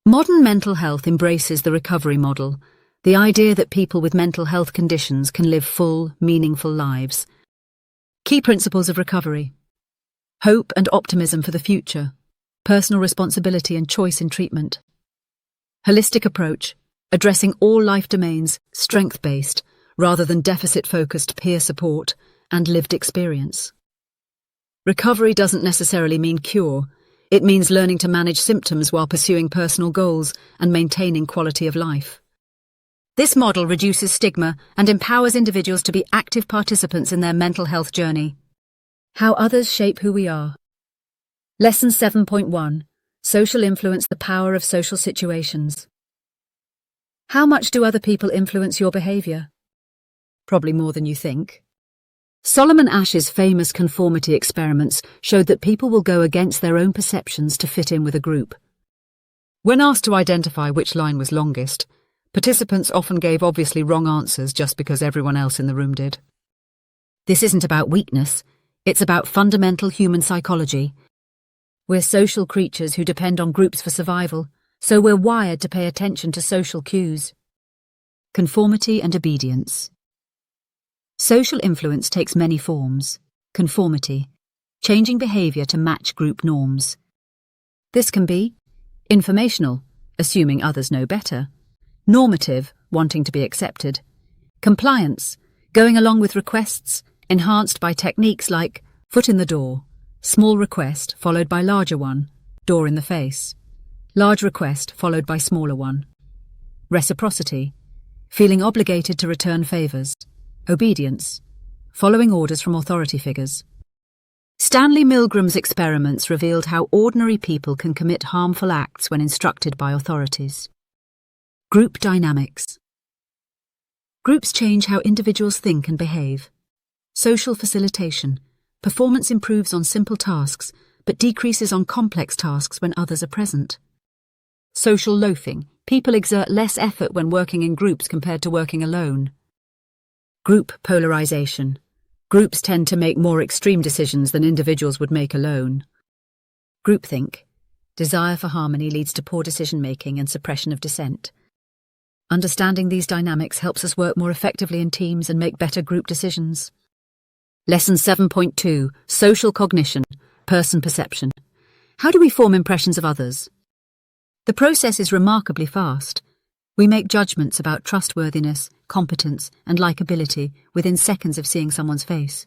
Modern mental health embraces the recovery model, the idea that people with mental health conditions can live full, meaningful lives. Key principles of recovery: hope and optimism for the future, personal responsibility and choice in treatment. Holistic approach, addressing all life domains, strength-based, rather than deficit-focused peer support and lived experience. Recovery doesn't necessarily mean cure. It means learning to manage symptoms while pursuing personal goals and maintaining quality of life. This model reduces stigma and empowers individuals to be active participants in their mental health journey. How others shape who we are. Lesson 7.1: Social influence, the power of social situations. How much do other people influence your behavior? Probably more than you think. Solomon Ash's famous conformity experiments showed that people will go against their own perceptions to fit in with a group. When asked to identify which line was longest, participants often gave obviously wrong answers just because everyone else in the room did. This isn't about weakness, it's about fundamental human psychology. We're social creatures who depend on groups for survival, so we're wired to pay attention to social cues. Conformity and obedience. Social influence takes many forms. Conformity, changing behavior to match group norms. This can be informational, assuming others know better; normative, wanting to be accepted; compliance, going along with requests, enhanced by techniques like foot in the door, small request followed by larger one, door in the face; large request followed by smaller one. Reciprocity, feeling obligated to return favors; obedience, following orders from authority figures. Stanley Milgram's experiments revealed how ordinary people can commit harmful acts when instructed by authorities. Group dynamics. Groups change how individuals think and behave. Social facilitation. Performance improves on simple tasks, but decreases on complex tasks when others are present. Social loafing. People exert less effort when working in groups compared to working alone. Group polarization. Groups tend to make more extreme decisions than individuals would make alone. Groupthink. Desire for harmony leads to poor decision-making and suppression of dissent. Understanding these dynamics helps us work more effectively in teams and make better group decisions. Lesson 7.2: Social cognition, person perception. How do we form impressions of others? The process is remarkably fast. We make judgments about trustworthiness, competence, and likability within seconds of seeing someone's face.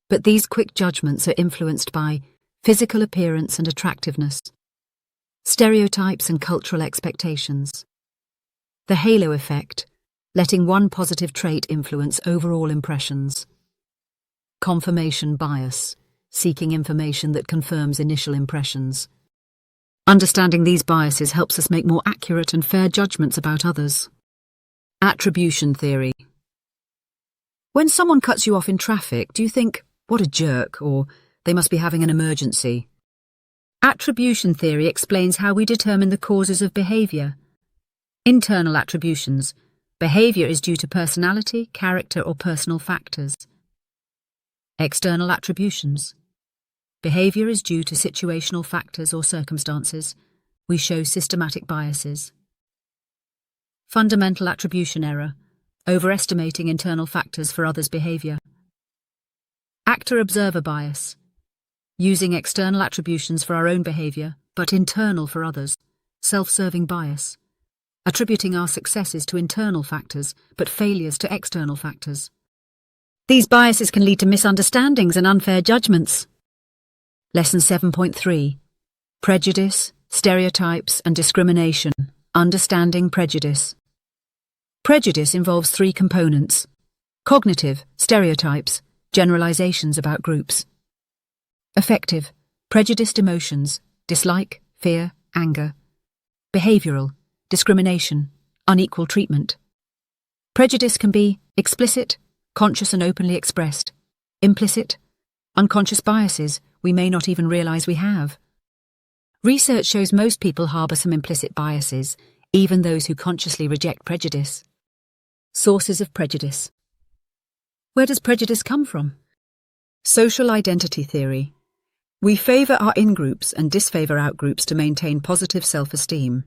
But these quick judgments are influenced by physical appearance and attractiveness, stereotypes and cultural expectations. The halo effect, letting one positive trait influence overall impressions. Confirmation bias, seeking information that confirms initial impressions. Understanding these biases helps us make more accurate and fair judgments about others. Attribution theory. When someone cuts you off in traffic, do you think, "What a jerk," or They must be having an emergency. Attribution theory explains how we determine the causes of behavior. Internal attributions. Behavior is due to personality, character, or personal factors. External attributions. Behavior is due to situational factors or circumstances. We show systematic biases. Fundamental attribution error. Overestimating internal factors for others' behavior. Actor-observer bias. Using external attributions for our own behavior, but internal for others. Self-serving bias. Attributing our successes to internal factors, but failures to external factors. These biases can lead to misunderstandings and unfair judgments. Lesson 7.3. Prejudice, stereotypes, and discrimination. Understanding prejudice. Prejudice involves three components: cognitive, stereotypes, generalizations about groups. Affective, prejudiced emotions, dislike, fear, anger. Behavioral, discrimination, unequal treatment. Prejudice can be explicit, conscious and openly expressed. Implicit, unconscious biases we may not even realize we have. Research shows most people harbor some implicit biases, even those who consciously reject prejudice. Sources of prejudice. Where does prejudice come from? Social identity theory. We favor our in-groups and disfavor out-groups to maintain positive self-esteem.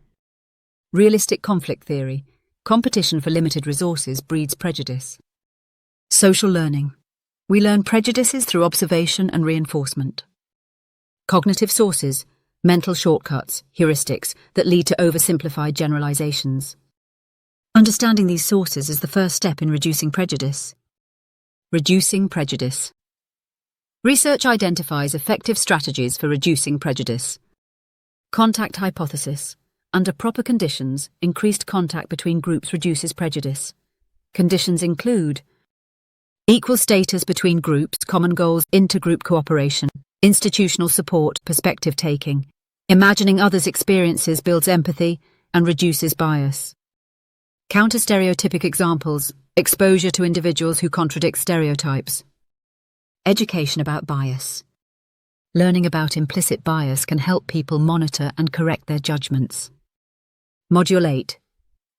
Realistic conflict theory. Competition for limited resources breeds prejudice. Social learning. We learn prejudices through observation and reinforcement. Cognitive sources. Mental shortcuts, heuristics that lead to oversimplified generalizations. Understanding these sources is the first step in reducing prejudice. Reducing prejudice. Research identifies effective strategies for reducing prejudice. Contact hypothesis. Under proper conditions, increased contact between groups reduces prejudice. Conditions include equal status between groups, common goals, intergroup cooperation, institutional support, perspective taking. Imagining others' experiences builds empathy and reduces bias. Counter-stereotypic examples. Exposure to individuals who contradict stereotypes. Education about bias. Learning about implicit bias can help people monitor and correct their judgments. Module 8.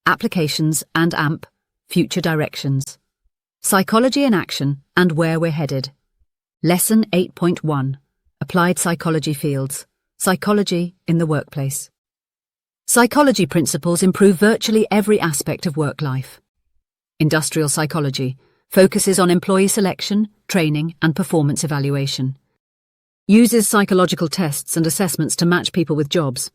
Applications and AMP. Future directions. Psychology in action and where we're headed. Lesson 8.1. Applied psychology fields. Psychology in the workplace. Psychology principles improve virtually every aspect of work life. Industrial psychology focuses on employee selection, training, and performance evaluation. Uses psychological tests and assessments to match people with jobs.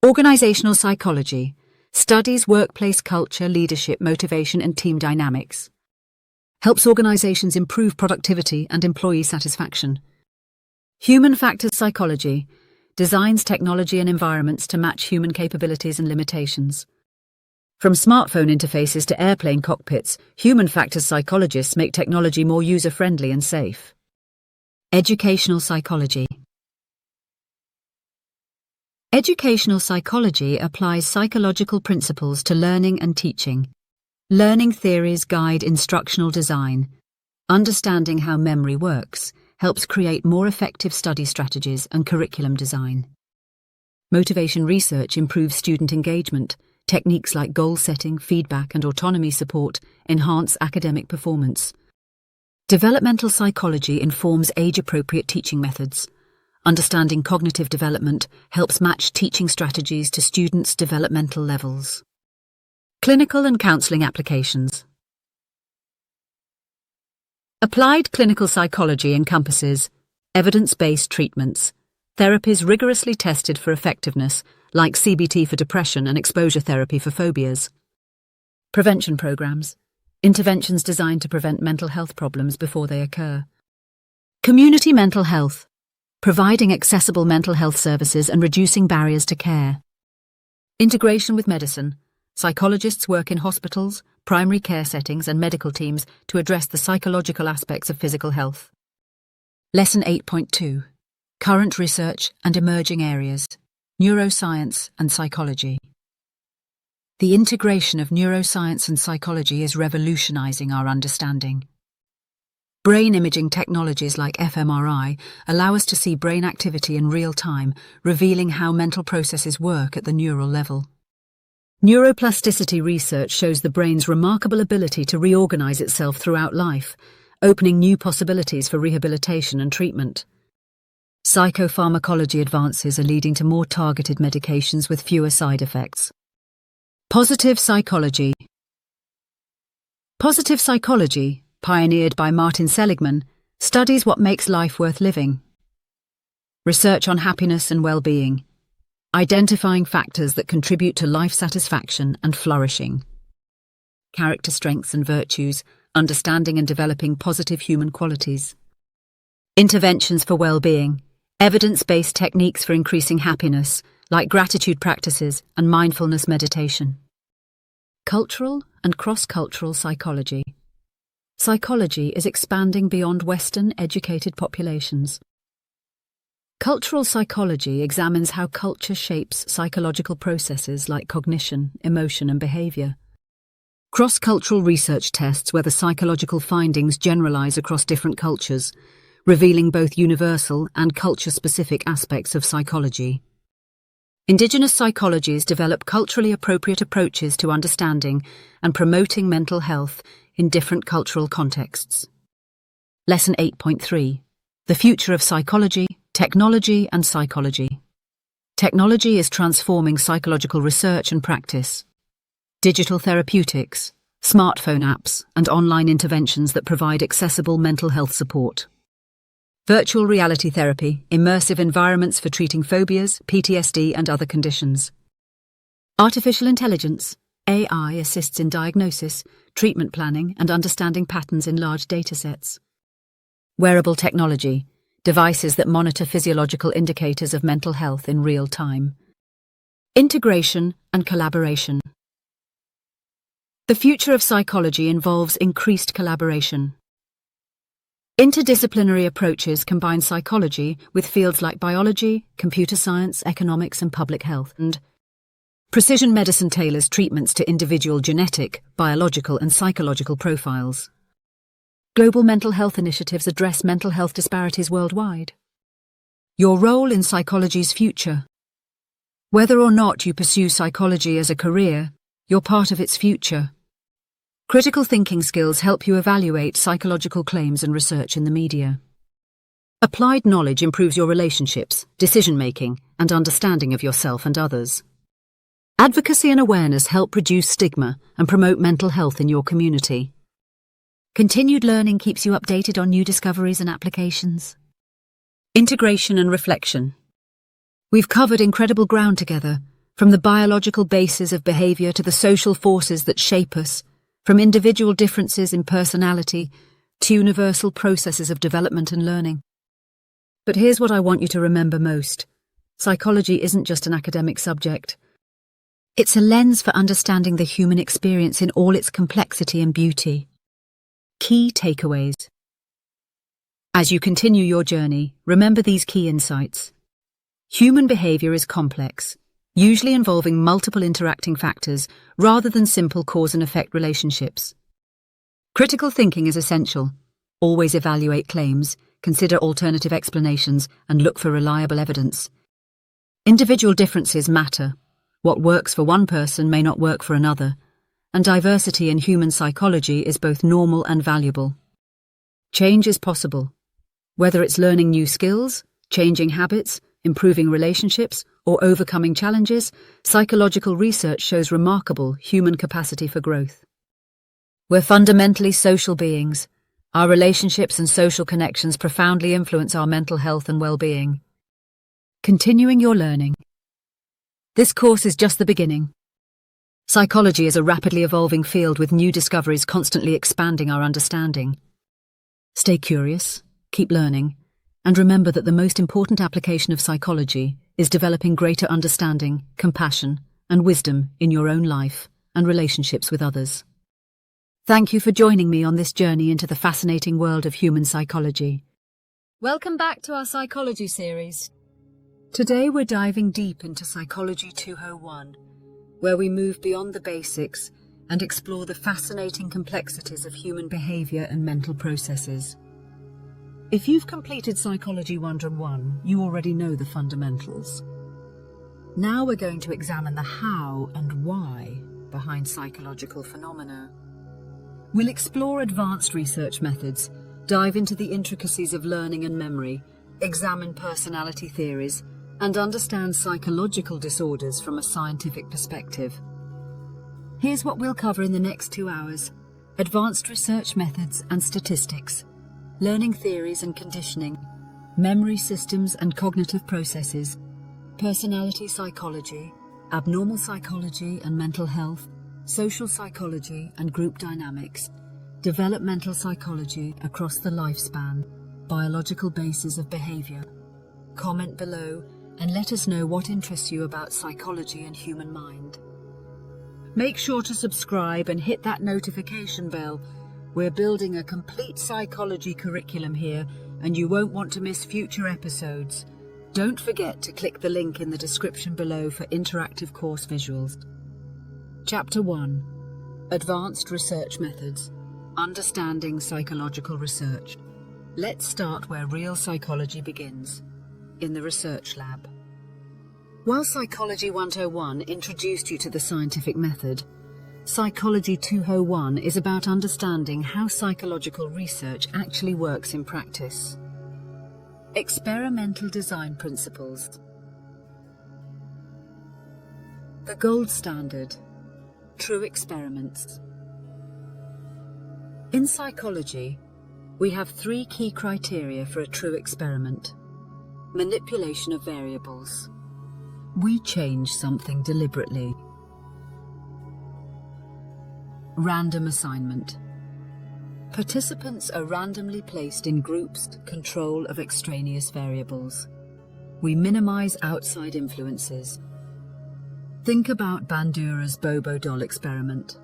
Organizational psychology studies workplace culture, leadership, motivation, and team dynamics. Helps organizations improve productivity and employee satisfaction. Human factors psychology designs technology and environments to match human capabilities and limitations. From smartphone interfaces to airplane cockpits, human factors psychologists make technology more user-friendly and safe. Educational psychology. Educational psychology applies psychological principles to learning and teaching. Learning theories guide instructional design. Understanding how memory works helps create more effective study strategies and curriculum design. Motivation research improves student engagement. Techniques like goal setting, feedback, and autonomy support enhance academic performance. Developmental psychology informs age-appropriate teaching methods. Understanding cognitive development helps match teaching strategies to students' developmental levels. Clinical and counseling applications. Applied clinical psychology encompasses evidence-based treatments, therapies rigorously tested for effectiveness, like CBT for depression and exposure therapy for phobias. Prevention programs, interventions designed to prevent mental health problems before they occur. Community mental health, providing accessible mental health services and reducing barriers to care. Integration with medicine. Psychologists work in hospitals, primary care settings and medical teams to address the psychological aspects of physical health. Lesson 8.2. Current research and emerging areas. Neuroscience and psychology. The integration of neuroscience and psychology is revolutionizing our understanding. Brain imaging technologies like fMRI allow us to see brain activity in real time, revealing how mental processes work at the neural level. Neuroplasticity research shows the brain's remarkable ability to reorganize itself throughout life, opening new possibilities for rehabilitation and treatment. Psychopharmacology advances are leading to more targeted medications with fewer side effects. Positive psychology. Positive psychology, pioneered by Martin Seligman, studies what makes life worth living. Research on happiness and well-being, identifying factors that contribute to life satisfaction and flourishing. Character strengths and virtues, understanding and developing positive human qualities. Interventions for well-being, evidence-based techniques for increasing happiness, like gratitude practices and mindfulness meditation. Cultural and cross-cultural psychology. Psychology is expanding beyond Western educated populations. Cultural psychology examines how culture shapes psychological processes like cognition, emotion, and behavior. Cross-cultural research tests whether psychological findings generalize across different cultures, revealing both universal and culture-specific aspects of psychology. Indigenous psychologies develop culturally appropriate approaches to understanding and promoting mental health in different cultural contexts. Lesson 8.3. The future of psychology, technology and psychology. Technology is transforming psychological research and practice. Digital therapeutics, smartphone apps, and online interventions that provide accessible mental health support. Virtual reality therapy, immersive environments for treating phobias, PTSD, and other conditions. Artificial intelligence, AI assists in diagnosis, treatment planning, and understanding patterns in large datasets. Wearable technology, devices that monitor physiological indicators of mental health in real time. Integration and collaboration. The future of psychology involves increased collaboration. Interdisciplinary approaches combine psychology with fields like biology, computer science, economics, and public health, and precision medicine tailors treatments to individual genetic, biological, and psychological profiles. Global mental health initiatives address mental health disparities worldwide. Your role in psychology's future. Whether or not you pursue psychology as a career, you're part of its future. Critical thinking skills help you evaluate psychological claims and research in the media. Applied knowledge improves your relationships, decision-making, and understanding of yourself and others. Advocacy and awareness help reduce stigma and promote mental health in your community. Continued learning keeps you updated on new discoveries and applications. Integration and reflection. We've covered incredible ground together, from the biological basis of behavior to the social forces that shape us, from individual differences in personality to universal processes of development and learning. But here's what I want you to remember most. Psychology isn't just an academic subject. It's a lens for understanding the human experience in all its complexity and beauty. Key takeaways. As you continue your journey, remember these key insights. Human behavior is complex, usually involving multiple interacting factors rather than simple cause and effect relationships. Critical thinking is essential. Always evaluate claims, consider alternative explanations, and look for reliable evidence. Individual differences matter. What works for one person may not work for another, and diversity in human psychology is both normal and valuable. Change is possible. Whether it's learning new skills, changing habits, improving relationships, or overcoming challenges, psychological research shows remarkable human capacity for growth. We're fundamentally social beings. Our relationships and social connections profoundly influence our mental health and well-being. Continuing your learning. This course is just the beginning. Psychology is a rapidly evolving field with new discoveries constantly expanding our understanding. Stay curious, keep learning, and remember that the most important application of psychology is developing greater understanding, compassion, and wisdom in your own life and relationships with others. Thank you for joining me on this journey into the fascinating world of human psychology. Welcome back to our psychology series. Today we're diving deep into Psychology 201, where we move beyond the basics and explore the fascinating complexities of human behavior and mental processes. If you've completed Psychology 101, you already know the fundamentals. Now we're going to examine the how and why behind psychological phenomena. We'll explore advanced research methods, dive into the intricacies of learning and memory, examine personality theories, and understand psychological disorders from a scientific perspective. Here's what we'll cover in the next 2 hours: advanced research methods and statistics, learning theories and conditioning, memory systems and cognitive processes, personality psychology, abnormal psychology and mental health, social psychology and group dynamics, developmental psychology across the lifespan, biological bases of behavior. Comment below and let us know what interests you about psychology and human mind. Make sure to subscribe and hit that notification bell. We're building a complete psychology curriculum here, and you won't want to miss future episodes. Don't forget to click the link in the description below for interactive course visuals. Chapter 1: Advanced Research Methods. Understanding Psychological Research. Let's start where real psychology begins, in the research lab. While Psychology 101 introduced you to the scientific method, Psychology 201 is about understanding how psychological research actually works in practice. Experimental design principles. The gold standard: true experiments. In psychology, we have 3 key criteria for a true experiment. Manipulation of variables. We change something deliberately. Random assignment. Participants are randomly placed in groups, control of extraneous variables. We minimize outside influences. Think about Bandura's Bobo doll experiment.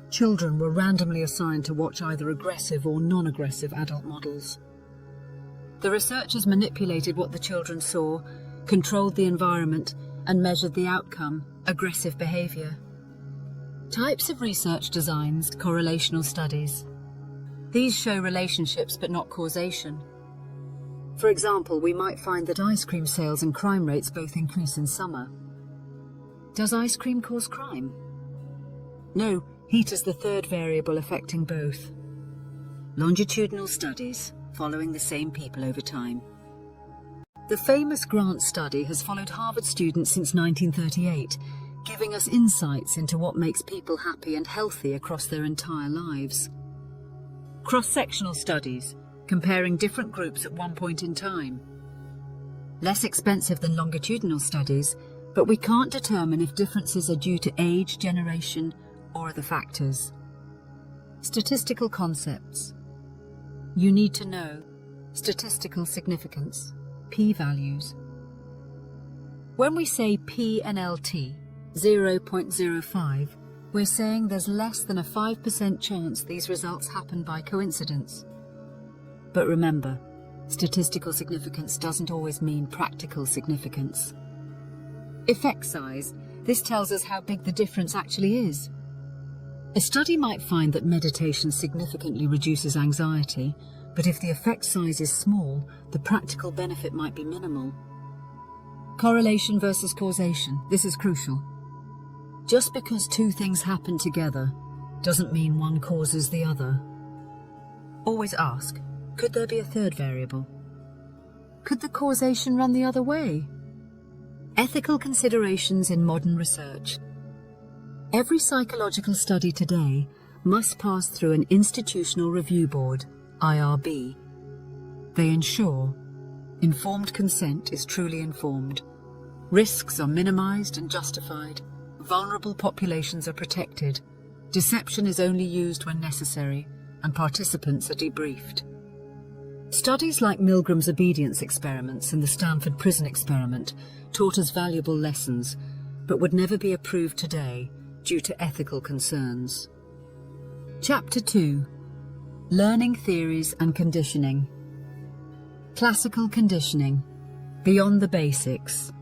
Children were randomly assigned to watch either aggressive or non-aggressive adult models. The researchers manipulated what the children saw, controlled the environment, and measured the outcome: aggressive behavior. Types of research designs: correlational studies. These show relationships but not causation. For example, we might find that ice cream sales and crime rates both increase in summer. Does ice cream cause crime? No, heat is the third variable affecting both. Longitudinal studies, following the same people over time. The famous Grant study has followed Harvard students since 1938, giving us insights into what makes people happy and healthy across their entire lives. Cross-sectional studies, comparing different groups at one point in time. Less expensive than longitudinal studies, but we can't determine if differences are due to age, generation, or other factors. Statistical concepts. You need to know statistical significance, p-values. When we say p and LT, 0.05, we're saying there's less than a 5% chance these results happen by coincidence. But remember, statistical significance doesn't always mean practical significance. Effect size. This tells us how big the difference actually is. A study might find that meditation significantly reduces anxiety, but if the effect size is small, the practical benefit might be minimal. Correlation versus causation. This is crucial. Just because 2 things happen together doesn't mean one causes the other. Always ask, could there be a third variable? Could the causation run the other way? Ethical considerations in modern research. Every psychological study today must pass through an institutional review board, IRB. They ensure informed consent is truly informed, risks are minimized and justified, vulnerable populations are protected, deception is only used when necessary, and participants are debriefed. Studies like Milgram's obedience experiments and the Stanford prison experiment taught us valuable lessons, but would never be approved today due to ethical concerns. Chapter 2: Learning Theories and Conditioning. Classical conditioning, beyond the basics.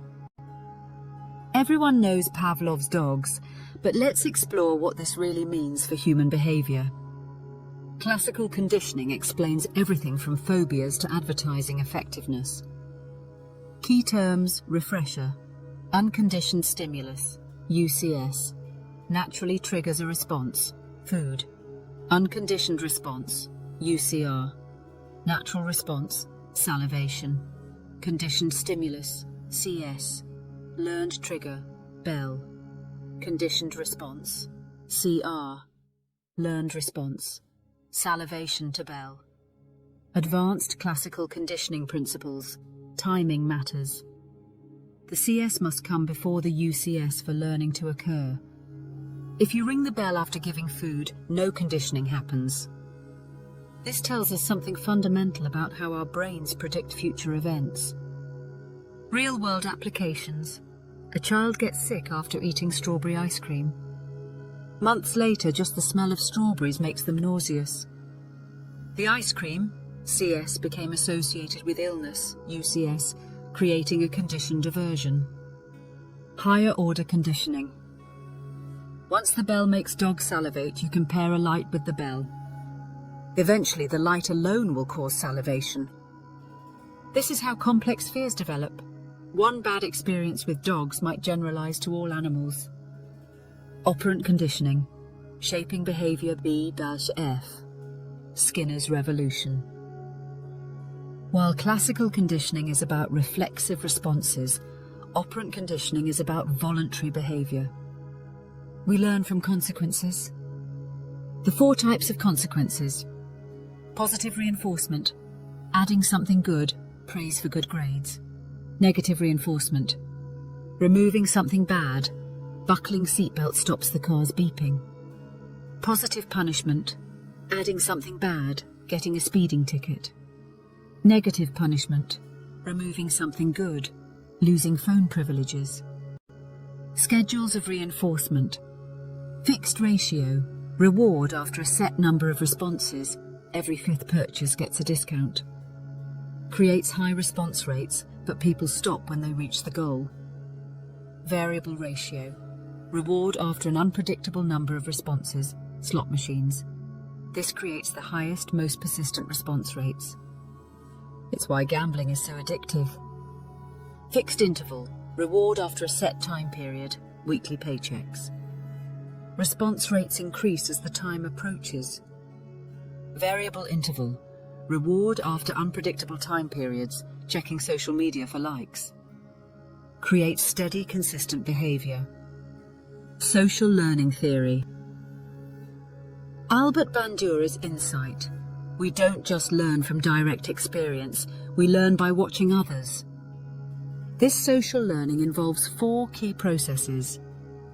Everyone knows Pavlov's dogs, but let's explore what this really means for human behavior. Classical conditioning explains everything from phobias to advertising effectiveness. Key terms: refresher, unconditioned stimulus, UCS, naturally triggers a response, food, unconditioned response, UCR, natural response, salivation, conditioned stimulus, CS, learned trigger, bell, conditioned response, CR, learned response, salivation to bell. Advanced classical conditioning principles, timing matters. The CS must come before the UCS for learning to occur. If you ring the bell after giving food, no conditioning happens. This tells us something fundamental about how our brains predict future events. Real-world applications. A child gets sick after eating strawberry ice cream. Months later, just the smell of strawberries makes them nauseous. The ice cream, CS, became associated with illness, UCS, creating a conditioned aversion. Higher order conditioning. Once the bell makes dogs salivate, you compare a light with the bell. Eventually, the light alone will cause salivation. This is how complex fears develop. One bad experience with dogs might generalize to all animals. Operant conditioning, shaping behavior B-F. Skinner's revolution. While classical conditioning is about reflexive responses, operant conditioning is about voluntary behavior. We learn from consequences. The 4 types of consequences. Positive reinforcement, adding something good, praise for good grades. Negative reinforcement, removing something bad, buckling seatbelt stops the car's beeping. Positive punishment, adding something bad, getting a speeding ticket. Negative punishment, removing something good, losing phone privileges. Schedules of reinforcement. Fixed ratio, reward after a set number of responses, every 5th purchase gets a discount. Creates high response rates, but people stop when they reach the goal. Variable ratio, reward after an unpredictable number of responses, slot machines. This creates the highest, most persistent response rates. It's why gambling is so addictive. Fixed interval, reward after a set time period, weekly paychecks. Response rates increase as the time approaches. Variable interval, reward after unpredictable time periods, checking social media for likes. Creates steady, consistent behavior. Social learning theory. Albert Bandura's insight. We don't just learn from direct experience, we learn by watching others. This social learning involves 4 key processes.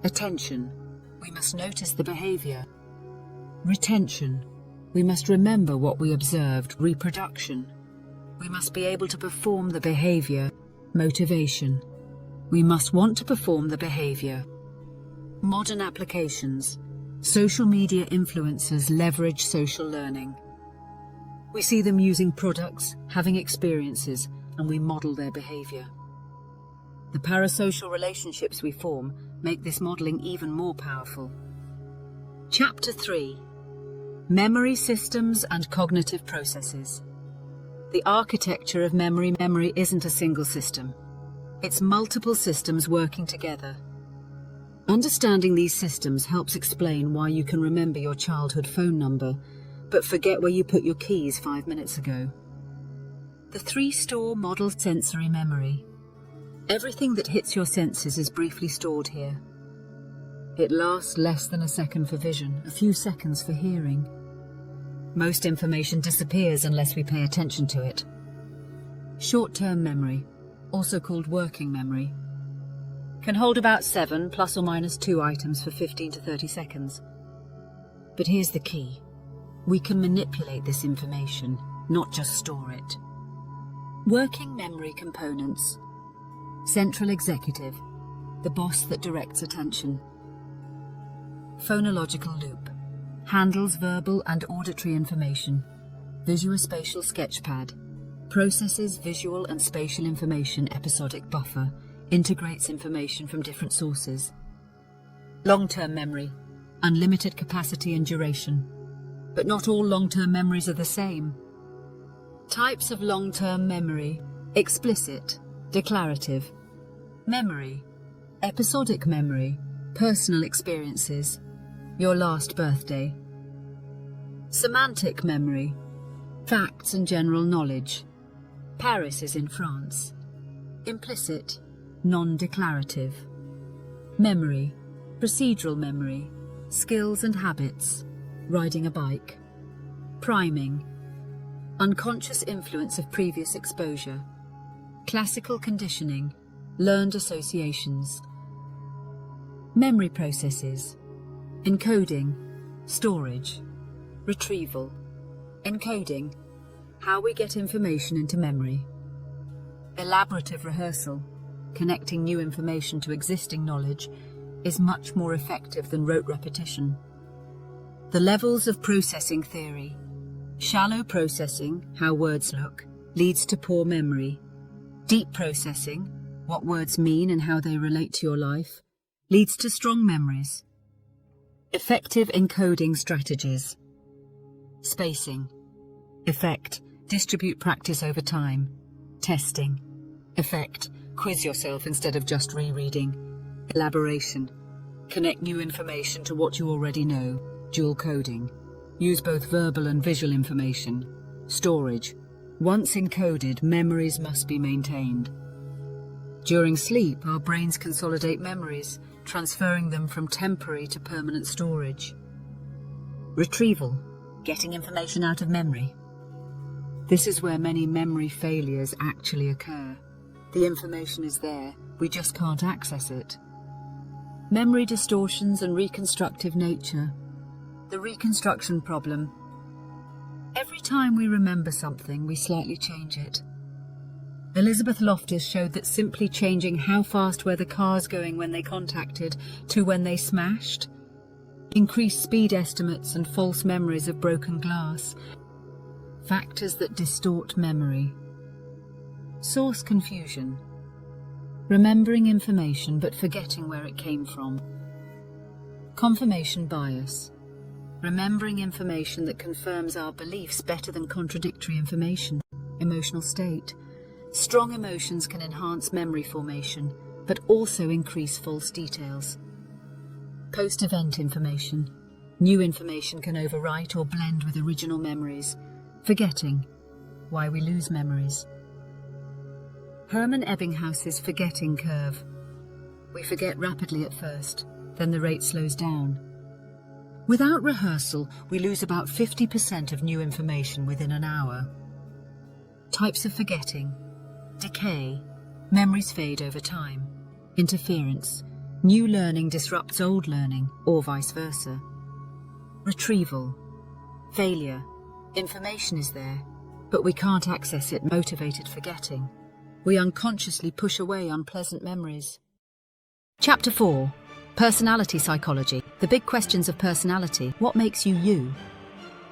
Attention. We must notice the behavior. Retention. We must remember what we observed. Reproduction. We must be able to perform the behavior. Motivation. We must want to perform the behavior. Modern applications. Social media influencers leverage social learning. We see them using products, having experiences, and we model their behavior. The parasocial relationships we form make this modeling even more powerful. Chapter 3. Memory systems and cognitive processes. The architecture of memory isn't a single system. It's multiple systems working together. Understanding these systems helps explain why you can remember your childhood phone number, but forget where you put your keys 5 minutes ago. The 3-store model sensory memory. Everything that hits your senses is briefly stored here. It lasts less than a second for vision, a few seconds for hearing. Most information disappears unless we pay attention to it. Short-term memory, also called working memory, can hold about 7 plus or minus 2 items for 15 to 30 seconds. But here's the key. We can manipulate this information, not just store it. Working memory components. Central executive, the boss that directs attention. Phonological loop, handles verbal and auditory information. Visuospatial sketchpad, processes visual and spatial information. Episodic buffer, integrates information from different sources. Long-term memory, unlimited capacity and duration. But not all long-term memories are the same. Types of long-term memory: explicit, declarative. Memory: episodic memory, personal experiences, your last birthday. Semantic memory: facts and general knowledge. Paris is in France. Implicit, non-declarative. Memory: procedural memory, skills and habits, riding a bike. Priming: unconscious influence of previous exposure. Classical conditioning, learned associations. Memory processes: encoding, storage, retrieval. Encoding: how we get information into memory. Elaborative rehearsal, connecting new information to existing knowledge, is much more effective than rote repetition. The levels of processing theory: shallow processing, how words look, leads to poor memory. Deep processing, what words mean and how they relate to your life, leads to strong memories. Effective encoding strategies: spacing. Effect: distribute practice over time. Testing. Effect: quiz yourself instead of just rereading. Elaboration: connect new information to what you already know. Dual coding: use both verbal and visual information. Storage: once encoded, memories must be maintained. During sleep, our brains consolidate memories, transferring them from temporary to permanent storage. Retrieval: getting information out of memory. This is where many memory failures actually occur. The information is there, we just can't access it. Memory distortions and reconstructive nature. The reconstruction problem: every time we remember something, we slightly change it. Elizabeth Loftus showed that simply changing how fast were the cars going when they contacted to when they smashed, increased speed estimates and false memories of broken glass. Factors that distort memory. Source confusion: remembering information but forgetting where it came from. Confirmation bias: remembering information that confirms our beliefs better than contradictory information. Emotional state: strong emotions can enhance memory formation, but also increase false details. Post-event information: new information can overwrite or blend with original memories. Forgetting: why we lose memories. Hermann Ebbinghaus's forgetting curve: we forget rapidly at first, then the rate slows down. Without rehearsal, we lose about 50% of new information within an hour. Types of forgetting: decay, memories fade over time. Interference, new learning disrupts old learning, or vice versa. Retrieval, failure, information is there, but we can't access it. Motivated forgetting, we unconsciously push away unpleasant memories. Chapter 4. Personality Psychology. The big questions of personality. What makes you you?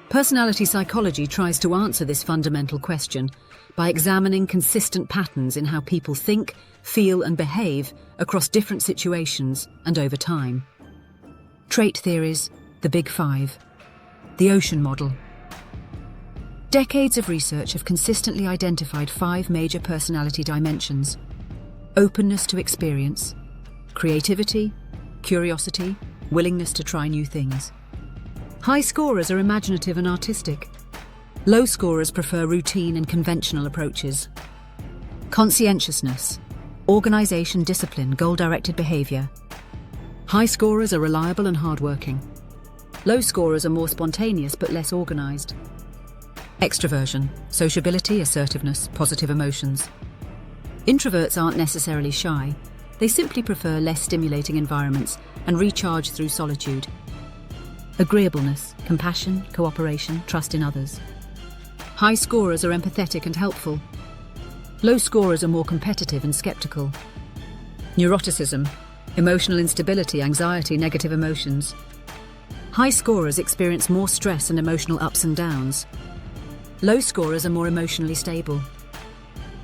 Personality psychology tries to answer this fundamental question by examining consistent patterns in how people think, feel and behave across different situations and over time. Trait theories, the Big Five. The Ocean Model. Decades of research have consistently identified 5 major personality dimensions: openness to experience, creativity, curiosity, willingness to try new things. High scorers are imaginative and artistic. Low scorers prefer routine and conventional approaches. Conscientiousness, organization, discipline, goal-directed behavior. High scorers are reliable and hardworking. Low scorers are more spontaneous but less organized. Extroversion, sociability, assertiveness, positive emotions. Introverts aren't necessarily shy. They simply prefer less stimulating environments and recharge through solitude. Agreeableness, compassion, cooperation, trust in others. High scorers are empathetic and helpful. Low scorers are more competitive and skeptical. Neuroticism, emotional instability, anxiety, negative emotions. High scorers experience more stress and emotional ups and downs. Low scorers are more emotionally stable.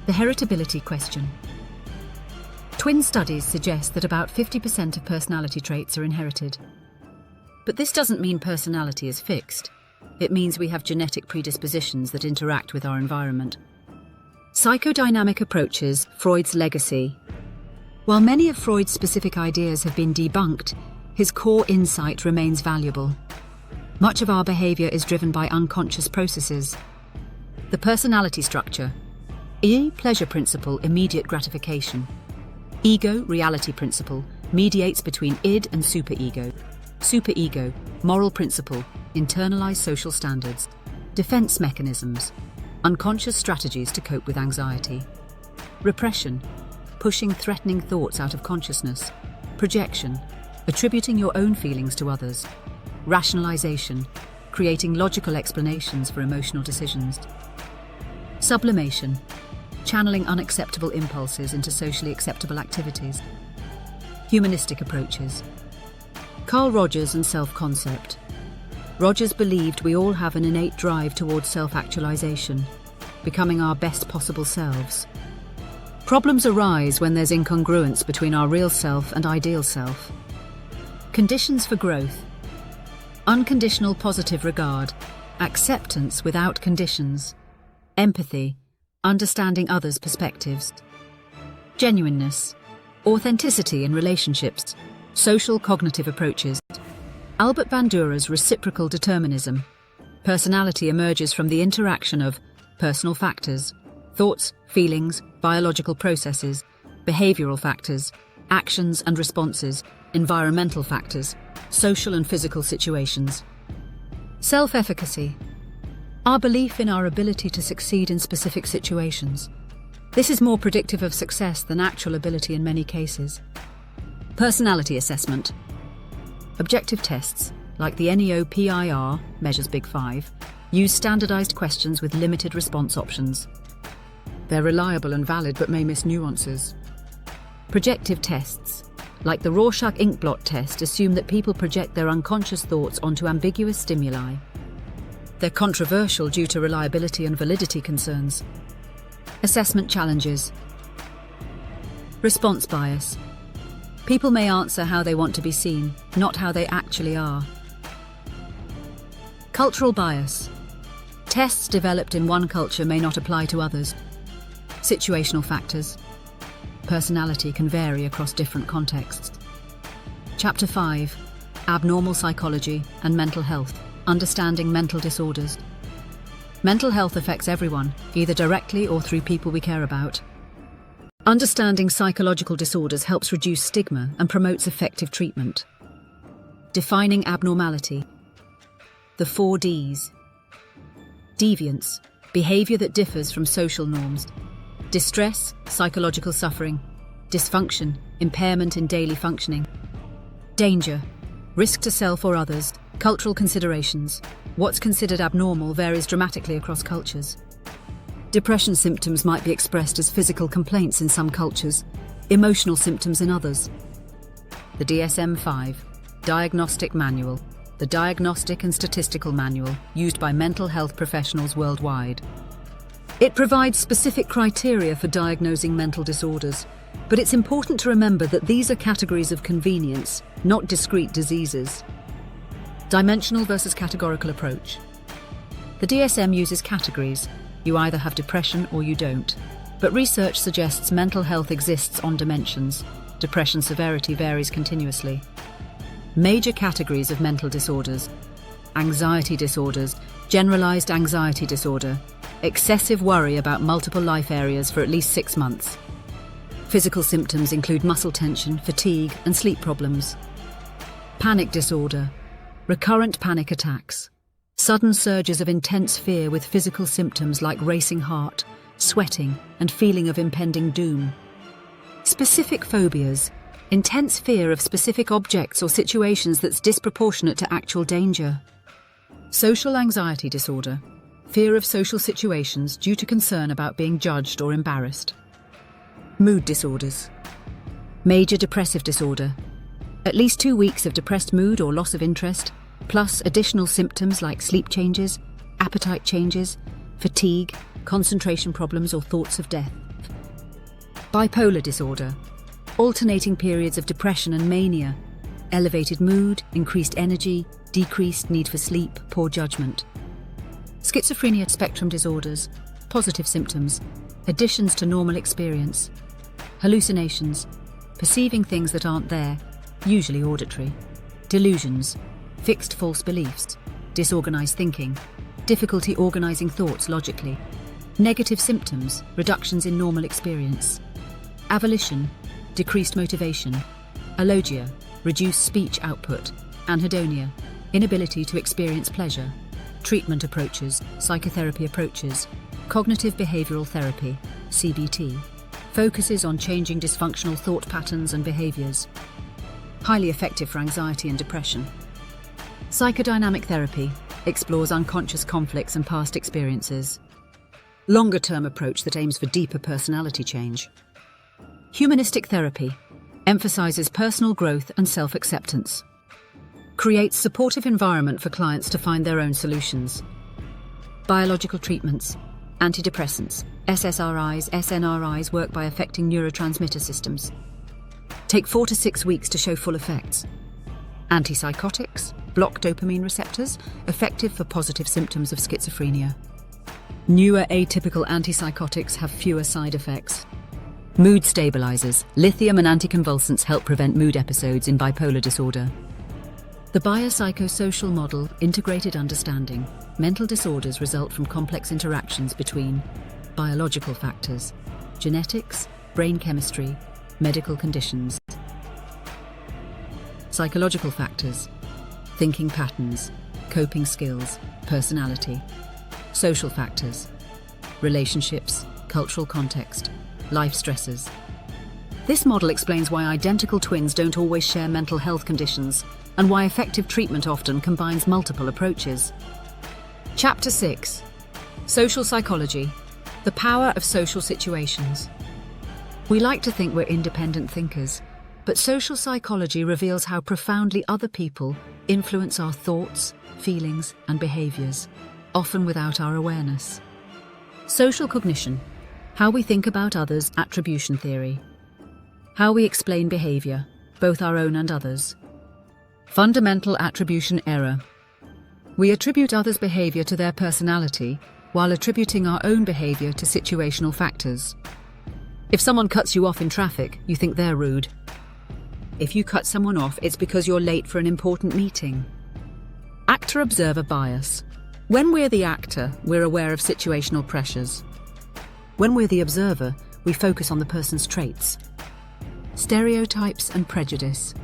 The heritability question. Twin studies suggest that about 50% of personality traits are inherited. But this doesn't mean personality is fixed. It means we have genetic predispositions that interact with our environment. Psychodynamic approaches, Freud's legacy. While many of Freud's specific ideas have been debunked, his core insight remains valuable. Much of our behavior is driven by unconscious processes. The personality structure. E, pleasure principle, immediate gratification. Ego, reality principle, mediates between id and superego. Superego, moral principle, internalized social standards. Defense mechanisms, unconscious strategies to cope with anxiety. Repression, pushing threatening thoughts out of consciousness. Projection, attributing your own feelings to others. Rationalization, creating logical explanations for emotional decisions. Sublimation, channeling unacceptable impulses into socially acceptable activities. Humanistic approaches. Carl Rogers and self-concept. Rogers believed we all have an innate drive towards self-actualization, becoming our best possible selves. Problems arise when there's incongruence between our real self and ideal self. Conditions for growth. Unconditional positive regard, acceptance without conditions, empathy, understanding others' perspectives. Genuineness, authenticity in relationships, social cognitive approaches. Albert Bandura's reciprocal determinism. Personality emerges from the interaction of personal factors, thoughts, feelings, biological processes, behavioral factors, actions and responses, environmental factors, social and physical situations. Self-efficacy. Our belief in our ability to succeed in specific situations. This is more predictive of success than actual ability in many cases. Personality assessment. Objective tests, like the NEO-PIR, measures Big Five, use standardized questions with limited response options. They're reliable and valid but may miss nuances. Projective tests, like the Rorschach ink blot test, assume that people project their unconscious thoughts onto ambiguous stimuli. They're controversial due to reliability and validity concerns. Assessment challenges. Response bias. People may answer how they want to be seen, not how they actually are. Cultural bias. Tests developed in one culture may not apply to others. Situational factors. Personality can vary across different contexts. Chapter 5. Abnormal psychology and mental health. Understanding mental disorders. Mental health affects everyone, either directly or through people we care about. Understanding psychological disorders helps reduce stigma and promotes effective treatment. Defining abnormality. The 4 Ds. Deviance, behavior that differs from social norms. Distress, psychological suffering. Dysfunction, impairment in daily functioning. Danger, risk to self or others. Cultural considerations. What's considered abnormal varies dramatically across cultures. Depression symptoms might be expressed as physical complaints in some cultures, emotional symptoms in others. The DSM-5, Diagnostic Manual, the Diagnostic and Statistical Manual used by mental health professionals worldwide. It provides specific criteria for diagnosing mental disorders, but it's important to remember that these are categories of convenience, not discrete diseases. Dimensional versus categorical approach. The DSM uses categories. You either have depression or you don't. But research suggests mental health exists on dimensions. Depression severity varies continuously. Major categories of mental disorders. Anxiety disorders, generalized anxiety disorder, excessive worry about multiple life areas for at least 6 months. Physical symptoms include muscle tension, fatigue, and sleep problems. Panic disorder, recurrent panic attacks. Sudden surges of intense fear with physical symptoms like racing heart, sweating, and feeling of impending doom. Specific phobias, intense fear of specific objects or situations that's disproportionate to actual danger. Social anxiety disorder, fear of social situations due to concern about being judged or embarrassed. Mood disorders. Major depressive disorder, at least 2 weeks of depressed mood or loss of interest, plus additional symptoms like sleep changes, appetite changes, fatigue, concentration problems or thoughts of death. Bipolar disorder, alternating periods of depression and mania, elevated mood, increased energy, decreased need for sleep, poor judgment. Schizophrenia spectrum disorders, positive symptoms, additions to normal experience, hallucinations, perceiving things that aren't there, usually auditory, delusions, fixed false beliefs, disorganized thinking, difficulty organizing thoughts logically, negative symptoms, reductions in normal experience, avolition, decreased motivation, alogia, reduced speech output, anhedonia, inability to experience pleasure, treatment approaches, psychotherapy approaches, cognitive behavioral therapy, CBT, focuses on changing dysfunctional thought patterns and behaviors, highly effective for anxiety and depression. Psychodynamic therapy explores unconscious conflicts and past experiences. Longer-term approach that aims for deeper personality change. Humanistic therapy emphasizes personal growth and self-acceptance. Creates supportive environment for clients to find their own solutions. Biological treatments, antidepressants, SSRIs, SNRIs work by affecting neurotransmitter systems. Take 4 to 6 weeks to show full effects. Antipsychotics block dopamine receptors, effective for positive symptoms of schizophrenia. Newer atypical antipsychotics have fewer side effects. Mood stabilizers, lithium and anticonvulsants help prevent mood episodes in bipolar disorder. The biopsychosocial model, integrated understanding. Mental disorders result from complex interactions between biological factors, genetics, brain chemistry, medical conditions. Psychological factors, thinking patterns, coping skills, personality. Social factors, relationships, cultural context, life stresses. This model explains why identical twins don't always share mental health conditions and why effective treatment often combines multiple approaches. Chapter 6. Social Psychology. The Power of Social Situations. We like to think we're independent thinkers, but social psychology reveals how profoundly other people influence our thoughts, feelings, and behaviors, often without our awareness. Social cognition. How we think about others, attribution theory. How we explain behavior, both our own and others. Fundamental attribution error. We attribute others' behavior to their personality, while attributing our own behavior to situational factors. If someone cuts you off in traffic, you think they're rude. If you cut someone off, it's because you're late for an important meeting. Actor-observer bias. When we're the actor, we're aware of situational pressures. When we're the observer, we focus on the person's traits. Stereotypes and prejudice.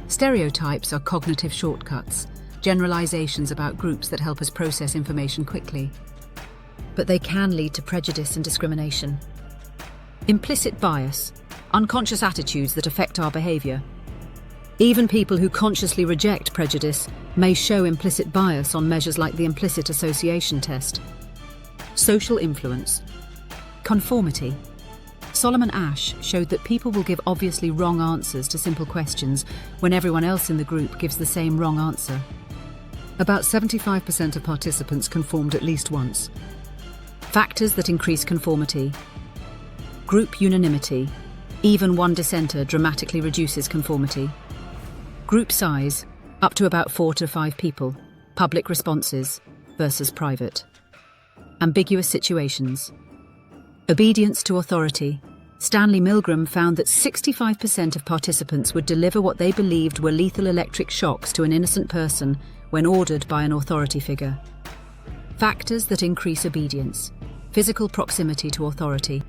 Stereotypes are cognitive shortcuts, generalizations about groups that help us process information quickly. But they can lead to prejudice and discrimination. Implicit bias, unconscious attitudes that affect our behavior. Even people who consciously reject prejudice may show implicit bias on measures like the implicit association test. Social influence. Conformity. Solomon Asch showed that people will give obviously wrong answers to simple questions when everyone else in the group gives the same wrong answer. About 75% of participants conformed at least once. Factors that increase conformity. Group unanimity. Even one dissenter dramatically reduces conformity. Group size, up to about 4 to 5 people. Public responses versus private. Ambiguous situations. Obedience to authority. Stanley Milgram found that 65% of participants would deliver what they believed were lethal electric shocks to an innocent person when ordered by an authority figure. Factors that increase obedience. Physical proximity to authority.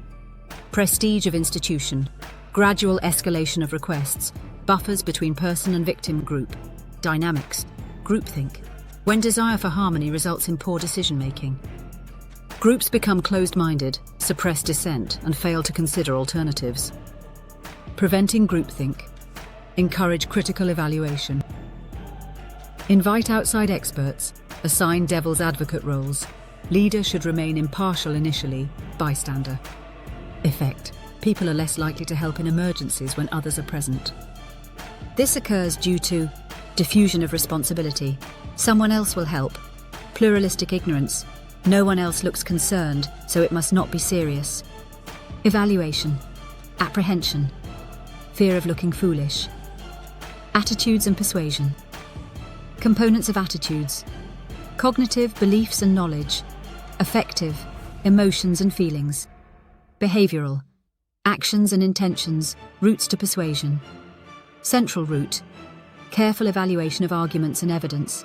Prestige of institution. Gradual escalation of requests. Buffers between person and victim group. Dynamics. Groupthink. When desire for harmony results in poor decision-making. Groups become closed-minded, suppress dissent, and fail to consider alternatives. Preventing groupthink. Encourage critical evaluation. Invite outside experts. Assign devil's advocate roles. Leader should remain impartial initially. Bystander. Effect. People are less likely to help in emergencies when others are present. This occurs due to diffusion of responsibility. Someone else will help. Pluralistic ignorance. No one else looks concerned, so it must not be serious. Evaluation. Apprehension. Fear of looking foolish. Attitudes and persuasion. Components of attitudes: cognitive, beliefs and knowledge; affective, emotions and feelings; behavioral, actions and intentions, routes to persuasion; central route, careful evaluation of arguments and evidence;